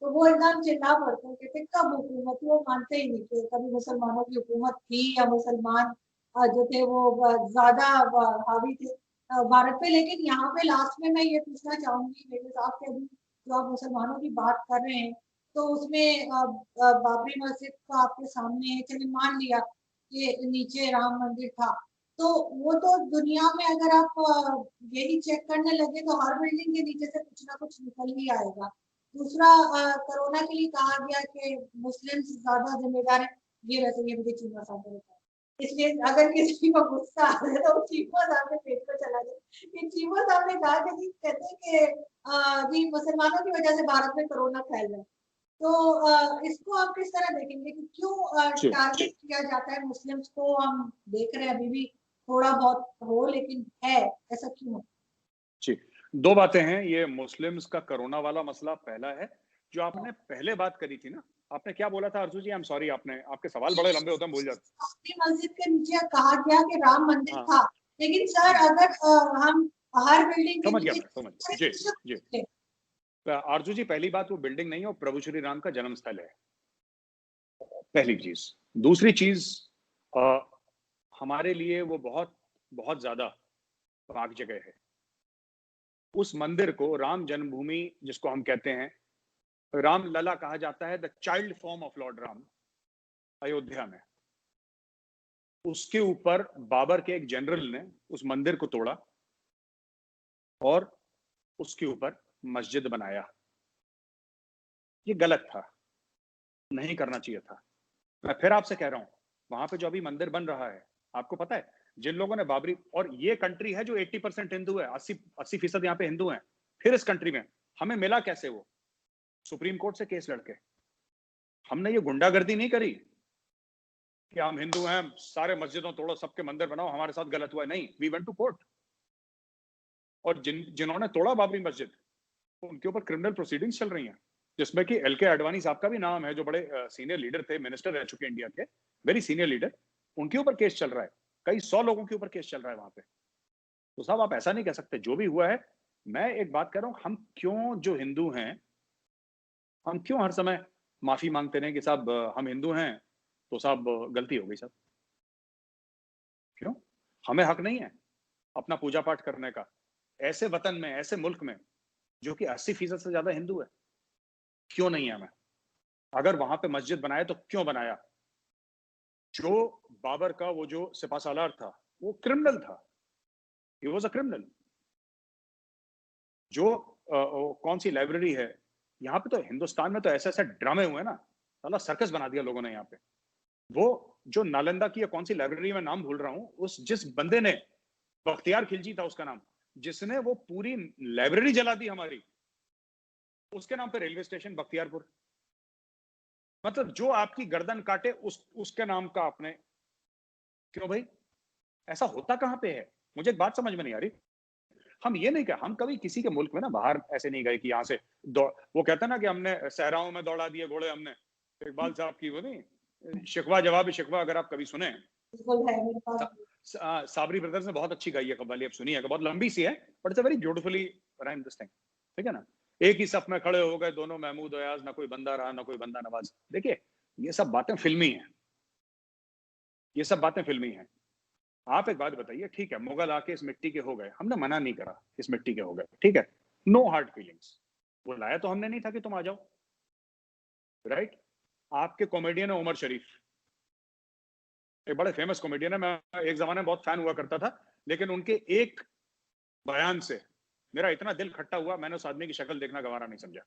तो वो एकदम चिल्ला पड़ते हैं, कहते कब हुकूमत थी? वो मानते ही नहीं कि कभी मुसलमानों की हुकूमत थी या मुसलमान जो थे वो ज्यादा हावी थे भारत पे। लेकिन यहाँ पे लास्ट में मैं ये पूछना चाहूंगी मेरे साहब से, अभी जो आप मुसलमानों की बात कर रहे हैं, तो उसमें बाबरी मस्जिद का आपके सामने है, चलिए मान लिया कि नीचे राम मंदिर था, तो वो तो दुनिया में अगर आप यही चेक करने लगे तो हर बिल्डिंग के नीचे से कुछ ना कुछ निकल ही आएगा। दूसरा, कोरोना के लिए कहा गया कि मुस्लिम ज्यादा जिम्मेदार है, ये वैसे ये मुझे चीमा साहब ने बताया। इसलिए अगर किसी को गुस्सा आ रहा है तो चीमा साहब के पेट को चला जाए कि चीमा साहब ने कहा कि जी कहते हैं कि जी मुसलमानों की वजह से भारत में कोरोना फैल रहा है। तो इसको आप किस तरह देखेंगे कि क्यों जी टारगेट किया जाता है मुस्लिम्स को? हम देख रहे हैं अभी भी थोड़ा बहुत हो, लेकिन है, ऐसा क्यों? जी, दो बातें हैं। ये मुस्लिम्स का कोरोना वाला मसला पहला है। जो आपने पहले बात करी थी ना, आपने क्या बोला था अर्जू जी? आई एम सॉरी, आपने, आपके सवाल बड़े लंबे होते हैं, भूल जाते। बाबरी मस्जिद के नीचे कहा गया कि राम मंदिर हाँ, था, लेकिन सर अगर हम हर बिल्डिंग के समझ गया नीचे मैं, समझ जी जी। आरजू जी, पहली बात, वो बिल्डिंग नहीं है, वो प्रभु श्री राम का जन्म स्थल है, पहली चीज। दूसरी चीज, हमारे लिए वो बहुत बहुत ज्यादा पाक जगह है। उस मंदिर को राम जन्मभूमि जिसको हम कहते हैं, राम लला कहा जाता है, the child form of Lord Ram, Ayodhya में। उसके ऊपर बाबर के एक जनरल ने उस मंदिर को तोड़ा और उसके ऊपर मस्जिद बनाया। ये गलत था, नहीं करना चाहिए था। मैं फिर आपसे कह रहा हूँ, वहां पे जो अभी मंदिर बन रहा है, आपको पता है जिन लोगों ने बाबरी, और ये कंट्री है जो 80% हिंदू है, 80% यहाँ पे हिंदू हैं, फिर इस कंट्री में हमें मिला कैसे वो? सुप्रीम कोर्ट से केस लड़के। हमने ये गुंडागर्दी नहीं करी कि हम हिंदू हैं, सारे मस्जिदों तोड़ो, सबके मंदिर बनाओ, हमारे साथ गलत हुआ है। नहीं, वी वेंट टू कोर्ट। और जिन्होंने तोड़ा बाबरी मस्जिद, उनके ऊपर क्रिमिनल प्रोसीडिंग्स चल रही हैं, जिसमें कि एलके आडवाणी साहब का भी नाम है, जो बड़े सीनियर लीडर थे, मिनिस्टर रह चुके इंडिया के, वेरी सीनियर लीडर। उनके ऊपर केस चल रहा है, कई 100 लोगों के ऊपर केस चल रहा है वहां पे। तो साहब आप ऐसा नहीं कह सकते, जो भी हुआ है। मैं एक बात कह रहा हूं, हम क्यों जो हिंदू हैं, हम क्यों हर समय माफी मांगते रहे कि साहब हम हिंदू हैं तो साहब गलती हो गई साहब? क्यों? हमें हक नहीं है अपना पूजा पाठ करने का ऐसे वतन में, ऐसे मुल्क में जो कि 80% से ज्यादा हिंदू है? क्यों नहीं है हमें? अगर वहां पे मस्जिद बनाए तो क्यों बनाया? जो बाबर का वो जो सिपा सालार था, वो क्रिमिनल था, ही वाज अ क्रिमिनल। जो कौन सी लाइब्रेरी है यहाँ पे, तो हिंदुस्तान में तो ऐसे ऐसे ड्रामे हुए ना, साला सर्कस बना दिया लोगों ने यहाँ पे। वो जो नालंदा की या कौन सी लाइब्रेरी में नाम भूल रहा हूँ, उस जिस बंदे ने, बख्तियार खिलजी था उसका नाम, जिसने वो पूरी लाइब्रेरी जला दी हमारी, उसके नाम पे रेलवे स्टेशन बख्तियारपुर। मतलब जो आपकी गर्दन काटे उसके नाम का आपने, क्यों भाई? ऐसा होता कहां पे है? मुझे एक बात समझ में नहीं आ रही। हम ये नहीं कह, हम कभी किसी के मुल्क में ना बाहर ऐसे नहीं गए कि यहाँ से वो कहते हैं ना कि हमने सहराओं में दौड़ा दिए घोड़े हमने। इकबाल साहब की वो नहीं, शिकवा जवाब शिकवा, अगर आप कभी सुने, बिल्कुल है मेरे पास। साबरी ब्रदर्स ने बहुत अच्छी गाई है कव्वाली, अब सुनी है, बहुत लंबी सी है, but it's a very beautifully rhyme this thing. ठीक है ना? एक ही सफ में खड़े हो गए दोनों महमूद अयाज, ना कोई बंदा रहा ना कोई बंदा नवाज। देखिए ये सब बातें फिल्मी हैं, ये सब बातें फिल्मी हैं। आप एक बात बताइए, ठीक है मुगल आके इस मिट्टी के हो गए, हमने मना नहीं करा इस मिट्टी के हो गए, ठीक है, नो हार्ड फीलिंग्स। बुलाया तो हमने नहीं था कि तुम आ जाओ, राइट? आपके कॉमेडियन है उमर शरीफ, एक बड़े फेमस कॉमेडियन है, मैं एक जमाने में बहुत फैन हुआ करता था, लेकिन उनके एक बयान से मेरा इतना दिल खट्टा हुआ, मैंने उस आदमी की शक्ल देखना गवारा नहीं समझा।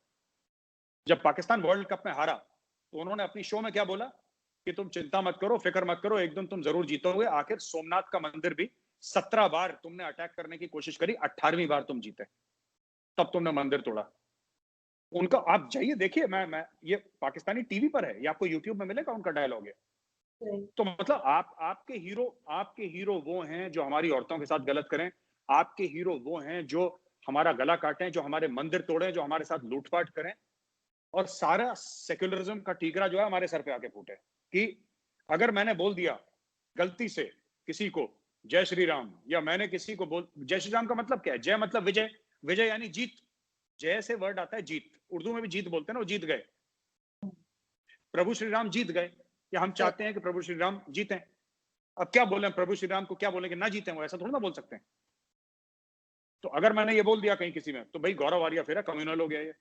जब पाकिस्तान वर्ल्ड कप में हारा तो उन्होंने अपनी शो में क्या बोला कि तुम चिंता मत करो, फिक्र मत करो, एक दिन तुम जरूर जीतोगे। आखिर सोमनाथ का मंदिर भी 17 बार तुमने अटैक करने की कोशिश करी, 18वीं बार तुम जीते, तब तुमने मंदिर तोड़ा। उनका आप जाइए देखिए, मैं ये पाकिस्तानी टीवी पर है, ये आपको यूट्यूब में मिलेगा, उनका डायलॉग है। तो मतलब आपके हीरो वो हैं जो हमारी औरतों के साथ गलत करें, आपके हीरो वो हैं जो हमारा गला काटें, जो हमारे मंदिर तोड़ें, जो हमारे साथ लूटपाट करें, और सारा सेक्युलरिज्म का ठीकरा जो है हमारे सर पे आके फूटे कि अगर मैंने बोल दिया गलती से किसी को जय श्री राम, या मैंने किसी को बोल, जय श्री राम का मतलब क्या है? जय मतलब विजय, विजय यानी जीत, जय से वर्ड आता है जीत, उर्दू में भी जीत बोलते हैं ना, वो जीत गए, प्रभु श्री राम जीत गए, या हम चाहते हैं कि प्रभु श्री राम जीते। अब क्या बोले प्रभु श्री राम को, क्या बोले कि ना जीते, वो ऐसा थोड़ा ना बोल सकते हैं। तो अगर मैंने ये बोल दिया कहीं किसी में, तो भाई गौरव आर्या फिर कम्युनल हो गया ये।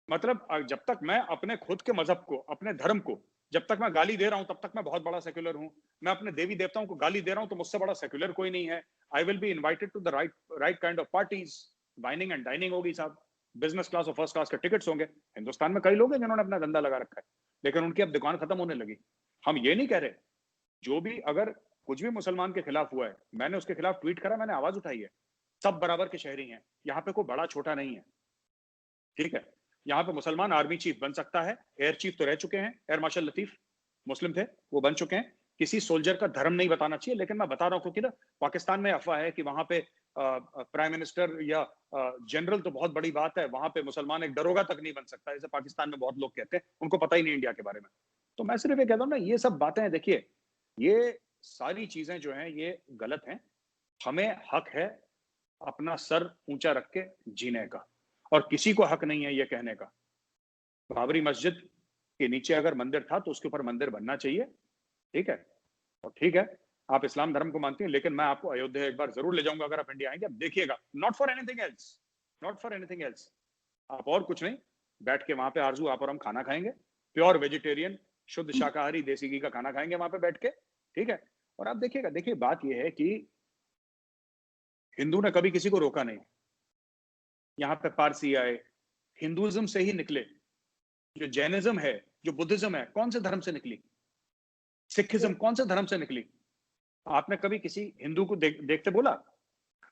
मतलब जब तक मैं अपने खुद के मजहब को, अपने धर्म को जब तक मैं गाली दे रहा हूं, तब तक मैं बहुत बड़ा सेक्युलर हूं। मैं अपने देवी देवताओं को गाली दे रहा हूं तो मुझसे बड़ा सेक्युलर कोई नहीं है। I will be invited to the right kind of parties, wining and dining होगी साहब, बिजनेस क्लास और फर्स्ट क्लास के टिकट्स होंगे। हिंदुस्तान में कई लोग हैं जिन्होंने अपना धंधा लगा रखा है, लेकिन उनकी अब दुकान खत्म होने लगी। हम ये नहीं कह रहे, जो भी अगर कुछ भी मुसलमान के खिलाफ हुआ है, मैंने उसके खिलाफ ट्वीट करा, मैंने आवाज उठाई है। सब बराबर के शहरी हैं, यहाँ पे कोई बड़ा छोटा नहीं है, ठीक है? यहाँ पे मुसलमान आर्मी चीफ बन सकता है, एयर चीफ तो रह चुके हैं, एयर मार्शल लतीफ मुस्लिम थे, वो बन चुके हैं। किसी सोल्जर का धर्म नहीं बताना चाहिए, लेकिन मैं बता रहा हूँ क्योंकि ना पाकिस्तान में अफवाह है कि वहां पे प्राइम मिनिस्टर या जनरल तो बहुत बड़ी बात है, वहां पे मुसलमान एक दरोगा तक नहीं बन सकता, जैसे पाकिस्तान में बहुत लोग कहते हैं, उनको पता ही नहीं इंडिया के बारे में। तो मैं सिर्फ ये कहता हूँ ना, ये सब बातें देखिए, ये सारी चीजें जो हैं ये गलत हैं। हमें हक है अपना सर ऊंचा रख के जीने का, और किसी को हक नहीं है ये कहने का बाबरी मस्जिद के नीचे अगर मंदिर था तो उसके ऊपर मंदिर बनना चाहिए, ठीक है? और ठीक है, आप इस्लाम धर्म को मानती हैं, लेकिन मैं आपको अयोध्या एक बार जरूर ले जाऊंगा अगर आप इंडिया आएंगे, आप देखिएगा, not for anything else, not for anything else. आप और कुछ नहीं, बैठ के वहां पे आरजू आप और हम खाना खाएंगे, प्योर वेजिटेरियन, शुद्ध शाकाहारी देसी घी का खाना खाएंगे वहां पे बैठ के, ठीक है? और आप देखिएगा, देखिए बात यह है कि हिंदू ने कभी किसी को रोका नहीं। यहाँ पे पारसी आए, हिंदुइज्म से ही निकले, जो जैनिज्म है, जो बुद्धिज्म है, कौन से धर्म से निकली? सिखिज्म कौन से धर्म से निकली? आपने कभी किसी हिंदू को देखते बोला?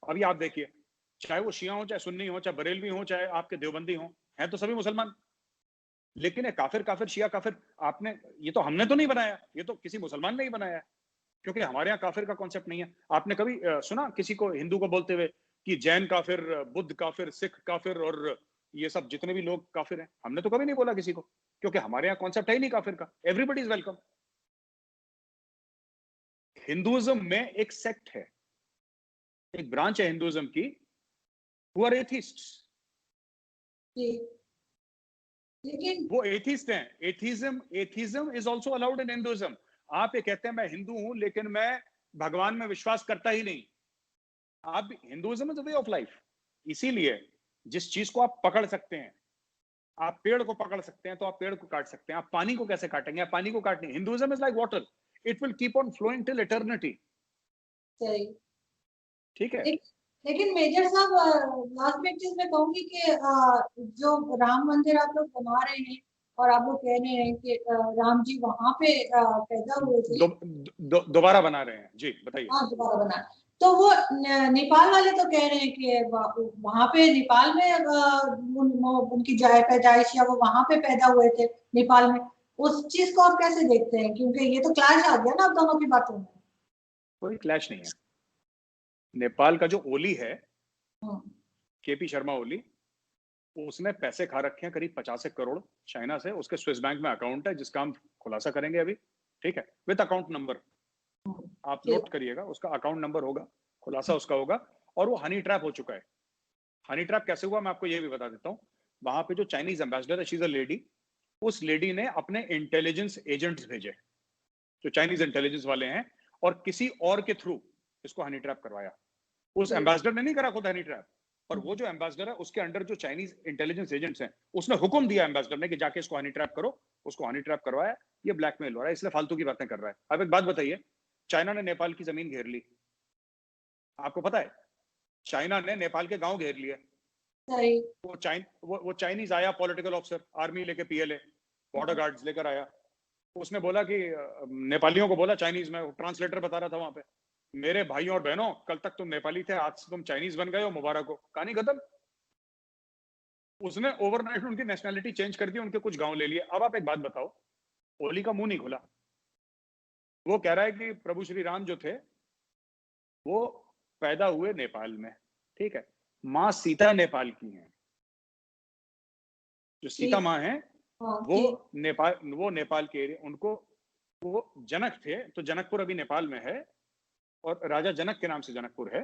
अभी आप देखिए, चाहे वो शिया हो, चाहे सुन्नी हो, चाहे बरेलवी हो, चाहे आपके देवबंदी हो, हैं तो सभी मुसलमान। लेकिन ये काफिर काफिर शिया काफिर, आपने, ये तो हमने तो नहीं बनाया, ये तो किसी मुसलमान ने ही बनाया है, क्योंकि हमारे यहाँ काफिर का कॉन्सेप्ट नहीं है। आपने कभी सुना किसी को, हिंदू को बोलते हुए कि जैन काफिर, बुद्ध काफिर, सिख काफिर और ये सब जितने भी लोग काफिर हैं? हमने तो कभी नहीं बोला किसी को, क्योंकि हमारे यहाँ कॉन्सेप्ट है ही नहीं काफिर का। Everybody is welcome. हिंदुइज्म में एक सेक्ट है, एक ब्रांच है हिंदुइज्म की, हु आर एथिस्ट्स। लेकिन वो एथिस्ट हैं। Atheism is also allowed in Hinduism. आप ये कहते हैं मैं हिंदू हूं लेकिन मैं भगवान में विश्वास करता ही नहीं, आप, Hinduism is a way of life. इसीलिए जिस चीज को आप पकड़ सकते हैं, आप पेड़ को पकड़ सकते हैं तो आप पेड़ को काट सकते हैं, आप पानी को कैसे काटेंगे? आप पानी को काटने, Hinduism is like water, it will keep on flowing till eternity. सही। ठीक है। लेकिन मेजर साहब, लास्ट में एक चीज मैं कहूंगी कि जो राम मंदिर आप लोग बना रहे हैं और आप लोग कह रहे हैं कि राम जी वहां पे पैदा हुए थे। दोबारा बना रहे हैं जी, बताइए। हाँ, दोबारा बना, तो वो नेपाल वाले तो कह रहे हैं कि वहां पे नेपाल में उनकी पैदाइश या वो वहां पे पैदा हुए थे नेपाल में। उस चीज को आप कैसे देखते हैं? क्योंकि ये तो क्लैश आ गया ना अब दोनों की बातों में। कोई क्लैश नहीं है। नेपाल का जो ओली है, हम्म, केपी शर्मा ओली, उसने पैसे खा रखे हैं करीब 50 करोड़ चाइना से। उसके स्विस बैंक में अकाउंट है जिसका हम खुलासा करेंगे अभी, ठीक है, विद अकाउंट नंबर। आप ठीक। नोट करिएगा, उसका अकाउंट नंबर होगा, खुलासा उसका होगा। और वो हनी ट्रैप हो चुका है। हनी ट्रैप कैसे हुआ मैं आपको ये भी बता देता हूँ। वहां पे जो चाइनीज एम्बेसडर है, शी इज अ लेडी, उस लेडी ने अपने इंटेलिजेंस एजेंट्स भेजे, जो चाइनीज इंटेलिजेंस वाले हैं, और किसी और के थ्रू इसको हनी ट्रैप करवाया। उस एम्बेसडर ने नहीं करा खुद हनी ट्रैप, और वो जो एम्बेसडर है उसके अंडर जो चाइनीज इंटेलिजेंस एजेंट्स हैं, उसने हुक्म दिया एम्बेसडर ने कि जाके इसको हनी ट्रैप करो। उसको हनी ट्रैप करवाया। ये ब्लैकमेल हो रहा है, इसलिए फालतू की बातें कर रहा है। अब एक बात बताइए, चाइना ने नेपाल की जमीन घेर ली, आपको पता है? चाइना ने नेपाल के गांव घेर लिए। सही। वो चाइनीज आया, पॉलिटिकल ऑफिसर, आर्मी लेके, पीएलए, बॉर्डर गार्ड्स लेकर आया। उसने बोला कि नेपालियों को बोला चाइनीज में, ट्रांसलेटर बता रहा था वहां पे, मेरे भाइयों और बहनों, कल तक तुम नेपाली थे, आज से तुम चाइनीज बन गए हो, मुबारक हो। कहानी खत्म। उसने ओवरनाइट उनकी नेशनैलिटी चेंज कर दी, उनके कुछ गांव ले लिए। अब आप एक बात बताओ, ओली का मुंह नहीं खुला। वो कह रहा है कि प्रभु श्री राम जो थे वो पैदा हुए नेपाल में, ठीक है, माँ सीता नेपाल की हैं, जो सीता माँ है हाँ, वो नेपाल के एरिया, उनको, वो जनक थे, तो जनकपुर अभी नेपाल में है, और राजा जनक के नाम से जनकपुर है,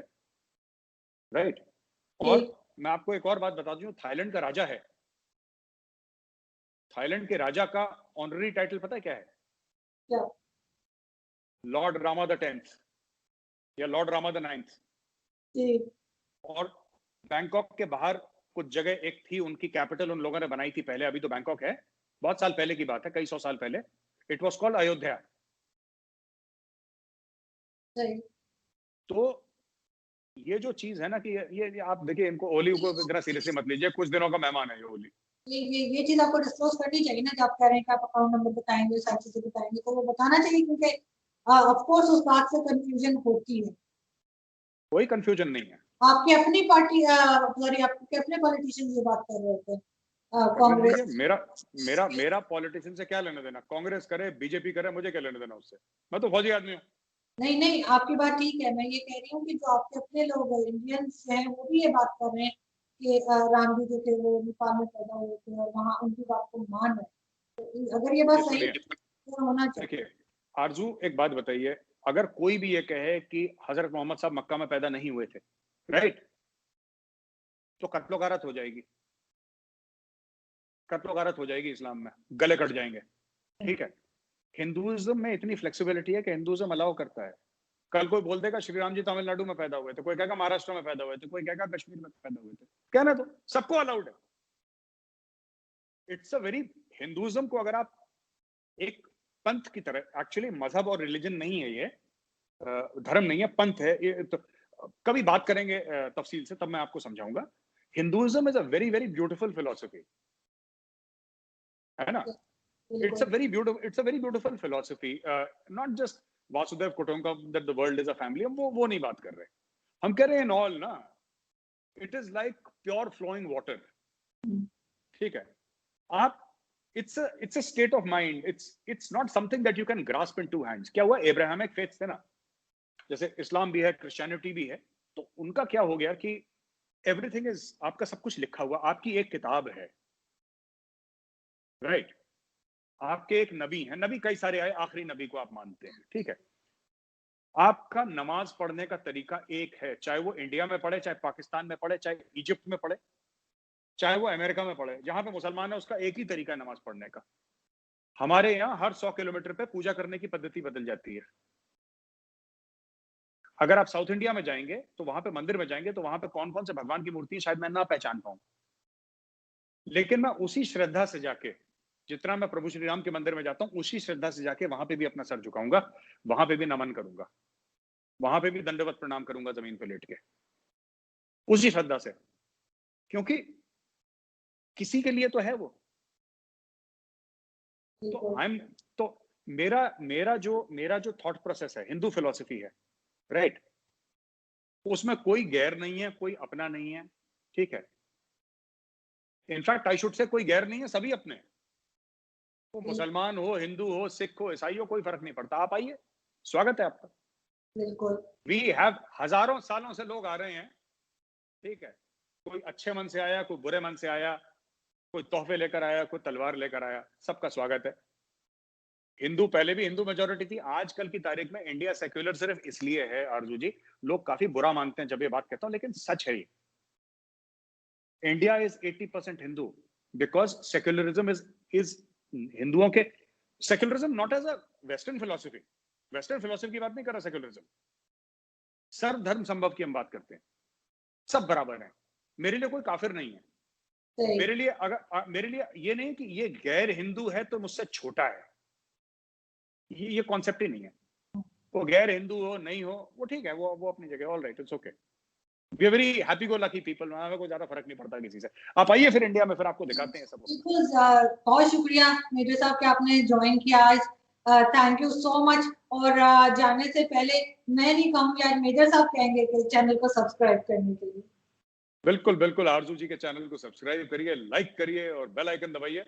राइट। और ठीक। मैं आपको एक और बात बता दूं, थाईलैंड का राजा है, थाईलैंड के राजा का ऑनररी टाइटल पता है क्या है? क्या? लॉर्ड रामा द 10th या लॉर्ड रामा द 9th। ठीक। और बैंकॉक के बाहर कुछ जगह एक थी, उनकी कैपिटल उन लोगों ने बनाई थी पहले, अभी तो बैंकॉक है, बहुत साल पहले की बात है, कई 100 साल पहले। It was called Ayodhya. सही। तो ये जो चीज है ना कि ये आप देखिए, इनको, ओली को इतना सीरियसली मत लीजिए, कुछ दिनों का मेहमान है ये ओली। ये चीज आपको डिस्क्लोज करनी चाहिए ना, जब आप कह रहे हैं कि आप अकाउंट नंबर बताएंगे, सारी चीजें बताएंगे, तो वो बताना चाहिए, क्योंकि ऑफ कोर्स उस बात से कंफ्यूजन होती है। कोई कंफ्यूजन नहीं है। आपकी अपनी पार्टी, सॉरी, आपके अपने पॉलिटिशियन ये बात कर रहे थे, करने दीजिए, कांग्रेस। मेरा मेरा मेरा पॉलिटिशियन से क्या लेना देना? कांग्रेस करे, बीजेपी करे, मुझे क्या लेना देना उससे? मैं तो फौजी आदमी हूँ। नहीं नहीं, आपकी बात ठीक है, मैं ये कह रही हूँ कि जो आपके अपने लोग इंडियंस हैं वो भी ये बात कर रहे हैं कि राम जी जो थे वो नेपाल में पैदा हुए थे और वहाँ उनकी बात को मान रहे हैं। तो अगर ये बात सही है तो होना चाहिए। देखिए आरजू, एक बात बताइए, अगर कोई भी ये कहे कि हजरत मोहम्मद साहब मक्का में पैदा नहीं हुए थे, राइट, तो कत्लो गारत हो जाएगी, कत्लो गारत हो जाएगी इस्लाम में, गले कट जाएंगे, ठीक है। हिंदुइज्म में इतनी फ्लेक्सिबिलिटी है कि हिंदुइज्म अलाउ करता है। कल कोई बोल देगा श्री राम जी तमिलनाडु में पैदा हुए थे, कोई कहेगा महाराष्ट्र में पैदा हुए थे, कोई कहेगा कश्मीर में पैदा हुए थे, कहना तो सबको अलाउड है। इट्स अ वेरी, हिंदुइज्म को अगर आप एक पंथ की तरह, एक्चुअली मजहब और रिलीजन नहीं है ये, धर्म नहीं है, पंथ है ये, तो कभी बात करेंगे तफसील से, तब मैं आपको समझाऊंगा। Hinduism is a very very beautiful philosophy. है ना? It's a very beautiful philosophy. Not just Vasudev Kutumbakam that the world is a family. हम वो नहीं बात कर रहे. हम कह रहे हैं in all ना. It is like pure flowing water. ठीक है. आप it's a state of mind. It's not something that you can grasp in two hands. क्या हुआ? Abrahamic faiths थे ना. जैसे इस्लाम भी है, क्रिश्चियनिटी भी है. तो उनका क्या हो गया कि everything is आपका सब कुछ लिखा हुआ. आपकी एक किताब है. Right? आपके एक नबी है, नबी कई सारे आए, आखिरी नबी को आप मानते हैं, ठीक है. आपका नमाज पढ़ने का तरीका एक है, चाहे वो इंडिया में पढ़े, चाहे पाकिस्तान में पढ़े, चाहे इजिप्ट में पढ़े, चाहे वो अमेरिका में पढ़े. जहां पे मुसलमान है उसका एक ही तरीका है नमाज पढ़ने का. हमारे यहाँ हर 100 किलोमीटर पे पूजा करने की पद्धति बदल जाती है. अगर आप साउथ इंडिया में जाएंगे तो वहां पे मंदिर में जाएंगे तो वहां पे कौन कौन से भगवान की मूर्ति शायद मैं ना पहचान पाऊं, लेकिन मैं उसी श्रद्धा से जाके, जितना मैं प्रभु श्री राम के मंदिर में जाता हूं, उसी श्रद्धा से जाके वहां पे भी अपना सर झुकाऊंगा, वहां पे भी नमन करूंगा, वहां पे भी दंडवत प्रणाम करूंगा जमीन पे लेट के, उसी श्रद्धा से. क्योंकि किसी के लिए तो है वो. तो मेरा जो थॉट प्रोसेस है, हिंदू फिलॉसफी है, राइट, उसमें कोई गैर नहीं है, कोई अपना नहीं है, ठीक है. इनफैक्ट आई शुड से कोई गैर नहीं है, सभी अपने. वो मुसलमान हो, हिंदू हो, सिख हो, ईसाई हो, कोई फर्क नहीं पड़ता. आप आइए, स्वागत है आपका. बिल्कुल. वी हैव हजारों सालों से लोग आ रहे हैं, ठीक है. कोई अच्छे मन से आया, कोई बुरे मन से आया, कोई तोहफे लेकर आया, कोई तलवार लेकर आया, सबका स्वागत है. हिंदू पहले भी हिंदू मेजोरिटी थी. आजकल की तारीख में इंडिया सेक्युलर सिर्फ इसलिए है आरजू जी, लोग काफी बुरा मानते हैं जब ये बात कहता हूं, लेकिन सच है ये. India is 80% Hindu because secularism is हिंदुओं के. Secularism not as a western philosophy. Western philosophy की बात नहीं कर रहा सेक्युलरिज्म. सर्वधर्म संभव की हम बात करते हैं. सब बराबर हैं. मेरे लिए कोई काफिर नहीं है. मेरे लिए ये नहीं कि ये गैर हिंदू है तो मुझसे छोटा है. ये कॉन्सेप्ट ही नहीं है. वो गैर हिंदू हो नहीं हो वो ठीक है, वो अपनी जगह, all right, it's okay. We are very happy go lucky people. हमें कोई ज्यादा फर्क नहीं पड़ता किसी से. आप आइए फिर इंडिया में, फिर आपको दिखाते हैं सब. बहुत शुक्रिया मेजर साहब कि आपने ज्वाइन किया आज. Thank you so much. और जाने से पहले मैं नहीं कहूंगी, आज मेजर साहब कहेंगे कि चैनल को सब्सक्राइब करने के लिए. बिल्कुल बिल्कुल. आरजू जी के चैनल को सब्सक्राइब करिए, लाइक करिए और बेल आइकन दबाइए.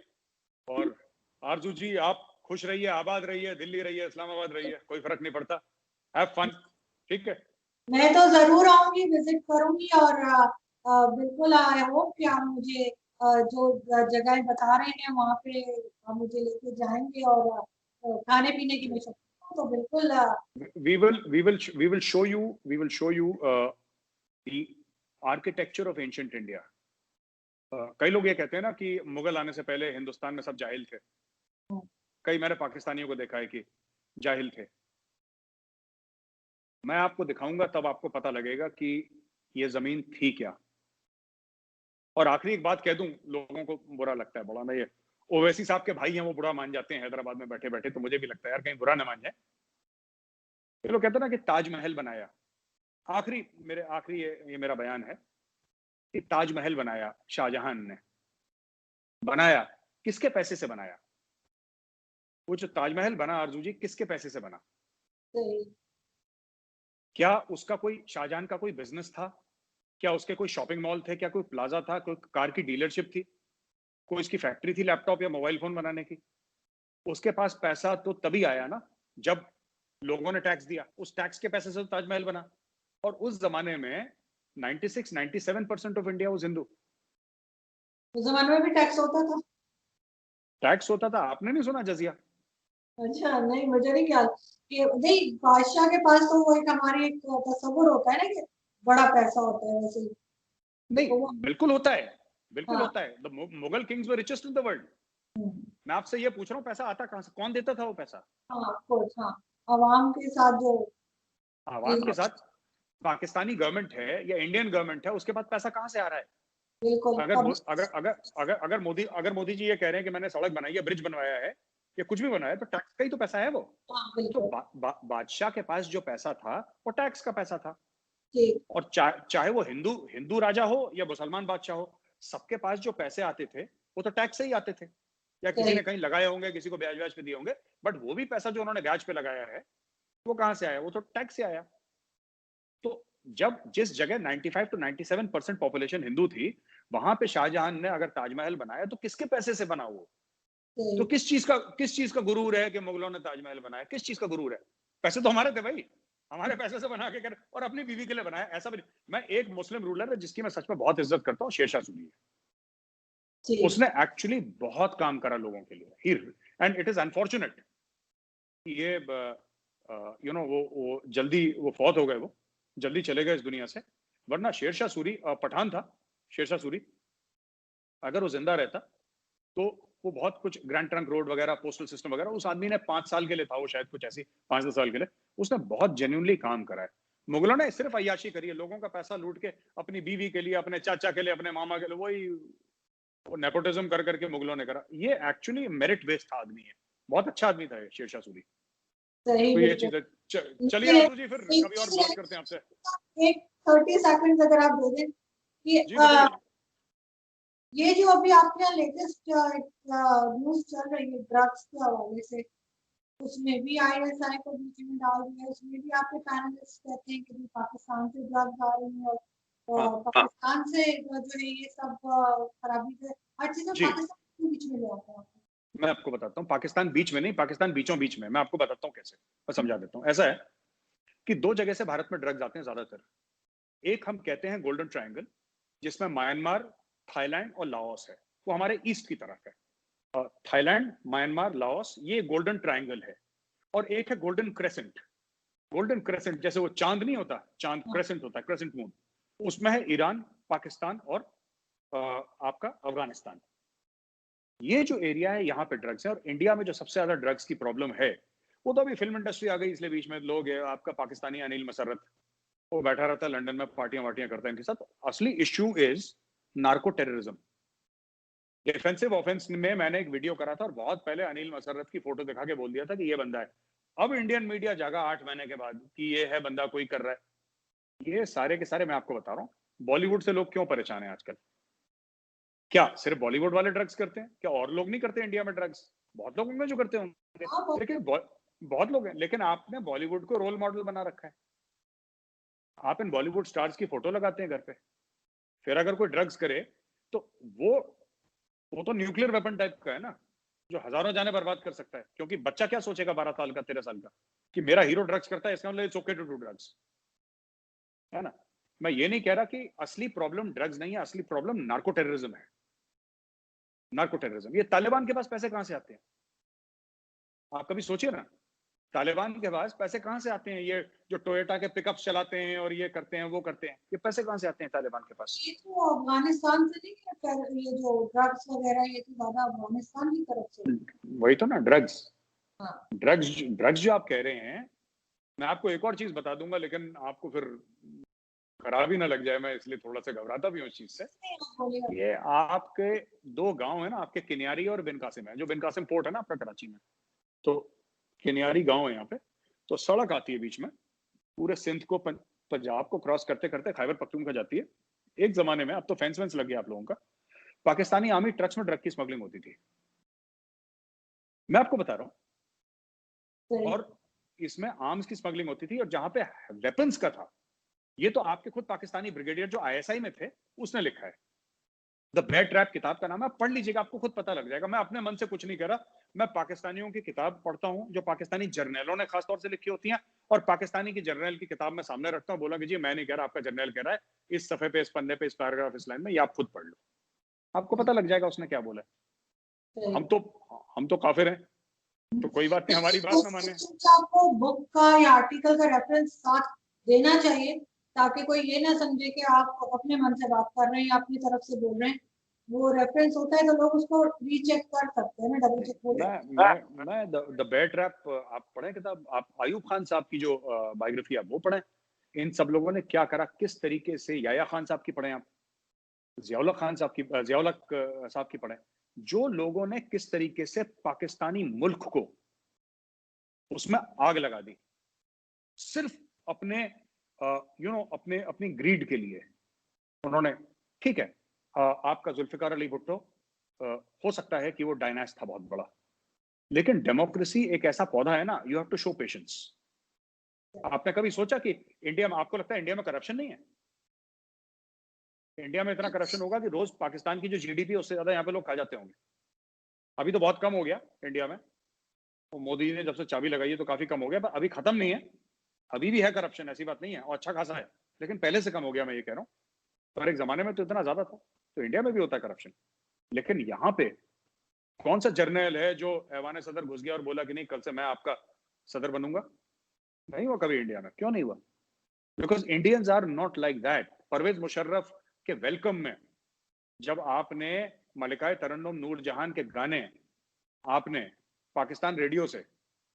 और आरजू जी आप खुश रहिए, आबाद रहिए, दिल्ली रहिए, इस्लामाबाद रहिए, कोई फर्क नहीं पड़ता. Have fun. ठीक है. मैं तो जरूर आऊंगी, विजिट करूंगी. और बिल्कुल आई होप कि आप मुझे जो जगह बता रहे हैं वहाँ पे आप मुझे लेके जाएंगे. और खाने पीने की मैं शौकीन हूं, तो बिल्कुल we will show you the architecture of ancient India. कई लोग ये कहते हैं ना कि मुगल आने से पहले हिंदुस्तान में सब जाहिल थे. कई मैंने पाकिस्तानियों को देखा है कि जाहिल थे. मैं आपको दिखाऊंगा तब आपको पता लगेगा कि ये जमीन थी क्या. और आखिरी एक बात कह दूं, लोगों को बुरा लगता है बड़ा, मैं ये ओवैसी साहब के भाई हैं वो बुरा मान जाते हैं हैदराबाद में बैठे बैठे, तो मुझे भी लगता है यार कहीं बुरा ना मान जाए. ये लोग कहते हैं ना कि ताजमहल बनाया. आखिरी ये मेरा बयान है कि ताजमहल बनाया शाहजहां ने. बनाया किसके पैसे से बनाया? वो जो ताजमहल बना आरजू जी, किसके पैसे से बना? क्या उसका कोई, शाहजहां का कोई बिजनेस था? क्या उसके कोई शॉपिंग मॉल थे? क्या कोई प्लाजा था? कोई कार की डीलरशिप थी? कोई उसकी फैक्ट्री थी लैपटॉप या मोबाइल फोन बनाने की? उसके पास पैसा तो तभी आया ना जब लोगों ने टैक्स दिया. उस टैक्स के पैसे से तो ताजमहल बना. और उस जमाने में 96-97% ऑफ इंडिया वाज हिंदू. उस जमाने में भी टैक्स होता था. टैक्स होता था. आपने नहीं सुना जजिया? अच्छा, नहीं मुझे नहीं ख्याल कि नहीं. बादशाह के पास तो वो एक हमारी एक तस्वुर होता है ना कि बड़ा पैसा होता है. वैसे नहीं, तो बिल्कुल होता है, बिल्कुल हाँ. होता है. The Mughal Kings were richest in the world. मैं आपसे ये पूछ रहा हूँ पैसा आता कहां से? कौन देता था वो पैसा? हाँ, कोर्स, हाँ. आवाम के साथ जो आवाम के साथ. पाकिस्तानी गवर्नमेंट है या इंडियन गवर्नमेंट है, उसके पास पैसा कहां से आ रहा है? बिल्कुल. अगर मोदी जी ये कह रहे हैं कि मैंने सड़क बनाई है, ब्रिज बनवाया है या कुछ भी बनाया है, तो टैक्स का ही तो पैसा है वो. तो बादशाह के पास जो पैसा था वो टैक्स का पैसा था. और चाहे वो हिंदू राजा हो या मुसलमान बादशाह हो, सबके पास जो पैसे आते थे वो तो टैक्स से ही आते थे. या किसी ने कहीं लगाए होंगे, किसी को ब्याज पे दिए होंगे, बट वो भी पैसा जो उन्होंने ब्याज पे लगाया है वो कहां से आया? वो तो टैक्स से आया। तो जब जिस जगह 95 to 97% पॉपुलेशन हिंदू थी, वहां पे शाहजहां ने अगर ताजमहल बनाया तो किसके पैसे से बना? वो तो किस चीज का गुरूर है कि मुगलों ने ताजमहल बनाया? किस चीज का गुरूर है? पैसे तो हमारे थे भाई, हमारे पैसे से बना के कर, और अपनी बीवी के लिए बनाया। ऐसा भी मैं एक मुस्लिम रूलर है जिसकी मैं सच में बहुत इज्जत करता हूँ, शेरशाह सूरी है। उसने एक्चुअली बहुत काम करा लोगों के लिए, एंड इट इज अनफॉर्चुनेट कि ये वो जल्दी वो फौत हो गए, वो जल्दी चले गए इस दुनिया से। वरना शेरशाह सूरी पठान था, शेरशाह सूरी अगर वो जिंदा रहता तो वो बहुत कुछ ग्रैंड ट्रंक रोड वगैरह, पोस्टल सिस्टम वगैरह, उस आदमी ने 5 साल के लिए था वो, शायद कुछ ऐसी 5-10 साल के लिए उसने बहुत जेन्युइनली काम करा है। मुगलों ने सिर्फ अय्याशी करी है, लोगों का पैसा लूट के अपनी बीवी के लिए, अपने चाचा के लिए, अपने मामा के लिए, वही वो नेपोटिज्म कर करके मुगलों ने करा। ये एक्चुअली मेरिट बेस्ड था आदमी है, बहुत अच्छा आदमी था ये शेरशाह सूरी। तो ये चीज है। चलिए आरजू जी, फिर कभी और बात करते हैं आपसे। एक 30 सेकंड अगर आप दे दें कि ये जो अभी आपके यहाँ लेटेस्ट न्यूज चल रही है ड्रग्स के हवाले से, उसमें भी ISI को बीच में डाल दिया, उसमें भी आपके पैनलिस्ट कहते हैं कि पाकिस्तान से ड्रग्स आ रही है और पाकिस्तान से जो है ये सब खराबी है, हर चीज पाकिस्तान के बीच में ले आता है। मैं आपको बताता हूँ, पाकिस्तान बीच में नहीं, पाकिस्तान बीचों बीच में। मैं आपको बताता हूँ कैसे, मैं समझा देता हूँ। ऐसा है कि 2 जगह से भारत में ड्रग्स आते हैं ज्यादातर। एक हम कहते हैं गोल्डन ट्रायंगल, जिसमें म्यांमार, थाईलैंड और लाओस है, वो हमारे ईस्ट की तरफ है। थाईलैंड, म्यांमार, लाओस, ये गोल्डन ट्रायंगल है। और एक है गोल्डन क्रेसेंट। गोल्डन क्रेसेंट जैसे वो चांद नहीं होता, चांद क्रेसेंट होता है, क्रेसेंट मून, उसमें है ईरान, पाकिस्तान और आपका अफगानिस्तान। ये जो एरिया है यहाँ पे ड्रग्स है। और इंडिया में जो सबसे ज्यादा ड्रग्स की प्रॉब्लम है, वो तो अभी फिल्म इंडस्ट्री आ गई इसलिए बीच में लोग है, आपका पाकिस्तानी अनिल मसरत, वो बैठा रहता है लंदन में, पार्टियां वार्टियां करता है इनके साथ। असली issue is narco terrorism. Defensive offence में मैंने एक वीडियो करा था और बहुत पहले अनिल मसरत की फोटो दिखा के बोल दिया था कि ये बंदा है। अब इंडियन मीडिया जागा 8 महीने के बाद कि ये है बंदा, कोई कर रहा है। ये सारे के सारे मैं आपको बता रहा हूँ, बॉलीवुड से लोग क्यों परेशान है आजकल। क्या सिर्फ बॉलीवुड वाले ड्रग्स करते हैं? क्या और लोग नहीं करते इंडिया में ड्रग्स? बहुत लोग होंगे जो करते होंगे, लेकिन बहुत लोग हैं। लेकिन आपने बॉलीवुड को रोल मॉडल बना रखा है। आप इन बॉलीवुड स्टार्स की फोटो लगाते हैं घर पे, फिर अगर कोई ड्रग्स करे तो वो तो न्यूक्लियर वेपन टाइप का है ना, जो हजारों जाने बर्बाद कर सकता है। क्योंकि बच्चा क्या सोचेगा 12 साल का, 13 साल का, कि मेरा हीरो ड्रग्स करता है, इसका मतलब it's okay to do drugs, है ना। मैं ये नहीं कह रहा कि असली प्रॉब्लम ड्रग्स नहीं है, असली प्रॉब्लम नार्को टेररिज्म है। नार्को टेररिज्म, ये तालिबान के पास पैसे कहां से आते हैं? आप कभी सोचिए ना, तालिबान के पास पैसे कहां से आते हैं? ये जो टोयोटा के पिकअप्स चलाते हैं और ये करते हैं वो करते हैं, ये पैसे कहां से आते हैं तालिबान के पास? ये तो अफगानिस्तान से नहीं है, ये जो ड्रग्स वगैरह ये तो ज्यादा अफगानिस्तान की तरफ से। वही तो ना, ड्रग्स। हाँ। ड्रग्स जो आप कह रहे हैं, मैं आपको एक और चीज बता दूंगा, लेकिन आपको फिर खराब ही ना लग जाए, मैं इसलिए थोड़ा सा घबराता भी हूँ इस चीज से। ये आपके 2 गांव है ना, आपके किनियारी और बिन कासिम है, जो बिन कासिम पोर्ट है ना आपका कराची में, तो किनियारी गांव है यहाँ पे। तो सड़क आती है बीच में, पूरे सिंध को, पंजाब को क्रॉस करते करते खैबर पख्तूनख्वा जाती है। एक जमाने में, अब तो फेंस वेंस लग गया आप लोगों का, पाकिस्तानी आर्मी ट्रक्स में ड्रग की स्मगलिंग होती थी, मैं आपको बता रहा हूँ। और इसमें आर्म्स की स्मगलिंग होती थी, और जहां पे वेपन्स का था, ये तो आपके खुद पाकिस्तानी ब्रिगेडियर जो ISI में थे उसने लिखा है। द बेड ट्रैप किताब का नाम है, पढ़ लीजिएगा, आपको खुद पता लग जाएगा। मैं अपने मन से कुछ नहीं कह रहा, मैं पाकिस्तानियों की किताब पढ़ता हूं जो पाकिस्तानी जर्नलों ने खासतौर से लिखी होती हैं, और पाकिस्तानी की जर्नल की किताब मैं सामने रखता हूं, बोला कि जी मैं नहीं कह रहा, आपका जर्नल कह रहा है, इस सफे पे, इस पन्ने पे, इस पैराग्राफ, इस लाइन में, ये आप खुद पढ़ लो, आपको पता लग जाएगा उसने क्या बोला है। हम तो काफिर हैं, तो कोई बात नहीं, हमारी बात ना माने। आपको बुक का या आर्टिकल का रेफरेंस साथ देना चाहिए, ताकि कोई ये ना समझे कि आप अपने मन से बात कर रहे हैं या अपनी तरफ से बोल रहे हैं। वो रेफरेंस होता है तो लोग उसको रीचेक कर सकते हैं ना, डबल चेक हो सकते हैं। मैं द बेड ट्रैप आप पढ़ें किताब, आप आयूब खान साहब की जो बायोग्राफी आप वो पढ़ें। इन सब लोगों ने क्या करा, किस तरीके से, याया खान साहब की पढ़ें आप, जियाउल खान साहब की, जियाउल साहब की पढ़ें। जो लोगों ने किस तरीके से पाकिस्तानी मुल्क को उसमें आग लगा दी, सिर्फ अपने अपने अपनी ग्रीड के लिए। उन्होंने, ठीक है, आपका जुल्फिकार अली भुट्टो हो सकता है कि वो डायनास्ट था बहुत बड़ा, लेकिन डेमोक्रेसी एक ऐसा पौधा है ना, you have to show patience. आपने कभी सोचा कि इंडिया में, आपको लगता है इंडिया में करप्शन नहीं है? इंडिया में इतना करप्शन होगा कि रोज पाकिस्तान की जो जीडीपी है उससे ज्यादा यहाँ पे लोग खा जाते होंगे। अभी तो बहुत कम हो गया इंडिया में, तो मोदी ने जब से चाबी लगाई है तो काफी कम हो गया, पर अभी खत्म नहीं है, अभी भी है करप्शन, ऐसी बात नहीं है, और अच्छा खासा है, लेकिन पहले से कम हो गया, मैं ये कह रहा हूँ। पर एक जमाने में तो इतना ज्यादा था, तो इंडिया में भी होता है करप्शन। लेकिन यहाँ पे कौन सा जर्नल है जो ऐवान सदर घुस गया और बोला कि नहीं कल से मैं आपका सदर बनूंगा? नहीं हुआ कभी इंडिया में। क्यों नहीं हुआ? Because Indians are not like that. Parvez Musharraf के वेलकम में जब आपने मलिकाए तरन्नुम नूरजहां के गाने आपने पाकिस्तान रेडियो से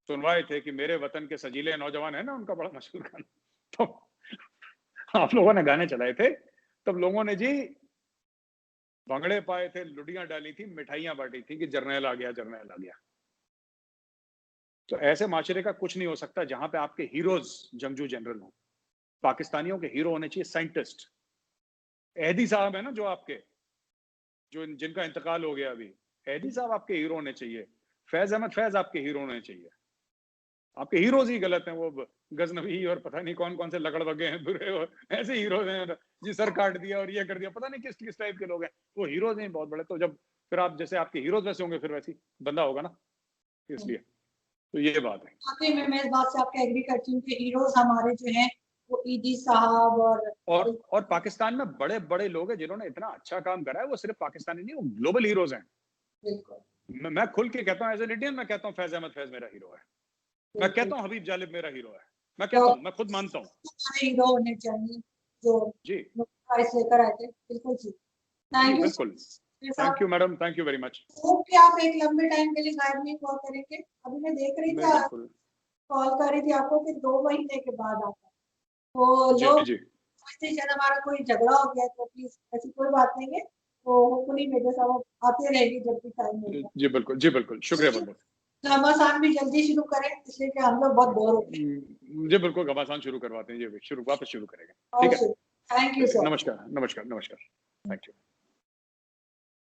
सुनवाए थे कि मेरे वतन के सजीले नौजवान, है ना उनका बड़ा मशहूर गाना, तो आप लोगों ने गाने चलाए थे, तब लोगों ने जी भंगड़े पाए थे, लुडियां डाली थी, मिठाइयां बांटी थी कि जर्नैल आ गया, जर्नैल आ गया। तो ऐसे माशरे का कुछ नहीं हो सकता जहां पे आपके हीरोज जंगजू जनरल हो। पाकिस्तानियों के हीरो होने चाहिए साइंटिस्ट। एहदी साहब है ना जो आपके, जो जिनका इंतकाल हो गया अभी, एहदी साहब आपके हीरो होने चाहिए। फैज अहमद फैज आपके हीरो होने चाहिए। आपके हीरोज ही गलत हैं, वो गजनवी और पता नहीं कौन कौन से लगड़ बगे हैं बुरे, और ऐसे हीरोज हैं जी, सर काट दिया और ये कर दिया, पता नहीं किस किस टाइप के लोग हैं, वो हीरोज हैं बहुत बड़े। तो जब फिर आप जैसे आपके हीरोज वैसे होंगे, फिर वैसी बंदा होगा ना, इसलिए तो ये बात है। वाकई में मैं इस बात से आपके एग्री करती हूँ कि हीरोज हमारे जो हैं वो ईदी साहब और पाकिस्तान में बड़े बड़े लोग हैं जिन्होंने इतना अच्छा काम करा है, वो सिर्फ पाकिस्तानी नहीं, वो ग्लोबल हीरोज हैं। बिल्कुल मैं खुल के कहता हूँ, एज एन इंडियन मैं कहता हूँ फैज अहमद फैज मेरा हीरो है, मैं कहता हूँ हबीब जालिब मेरा हीरो है, मैं कहता हूँ, मैं खुद मानता हूँ हीरो होने चाहिए जो जी। प्राइस लेकर आए थे। बिल्कुल जी, जी थैंक यू बिल्कुल। Thank you madam, thank you very much. Hope कि आप एक लंबे टाइम के लिए गायब नहीं कॉल करेंगे। अभी मैं देख रही नहीं थी, बिल्कुल। कॉल कर रही थी आपको कि 2 महीने के बाद आता है, तो जी लोग जी समझते हैं शायद हमारा कोई झगड़ा हो गया है, तो प्लीज ऐसी कोई बात नहीं है। तो होपफुली मेरे साथ आते रहेगी जब भी टाइम मिलेगा। जी बिल्कुल, जी बिल्कुल, शुक्रिया बहुत बहुत। घमासान भी जल्दी शुरू करें, इसलिए कि हम लोग बहुत बोर हो गए। जी बिल्कुल, घमासान शुरू करवाते हैं, जी शुरू वापस शुरू करेंगे, ठीक है। थैंक यू चलिए, सर। नमस्कार नमस्कार नमस्कार, थैंक यू।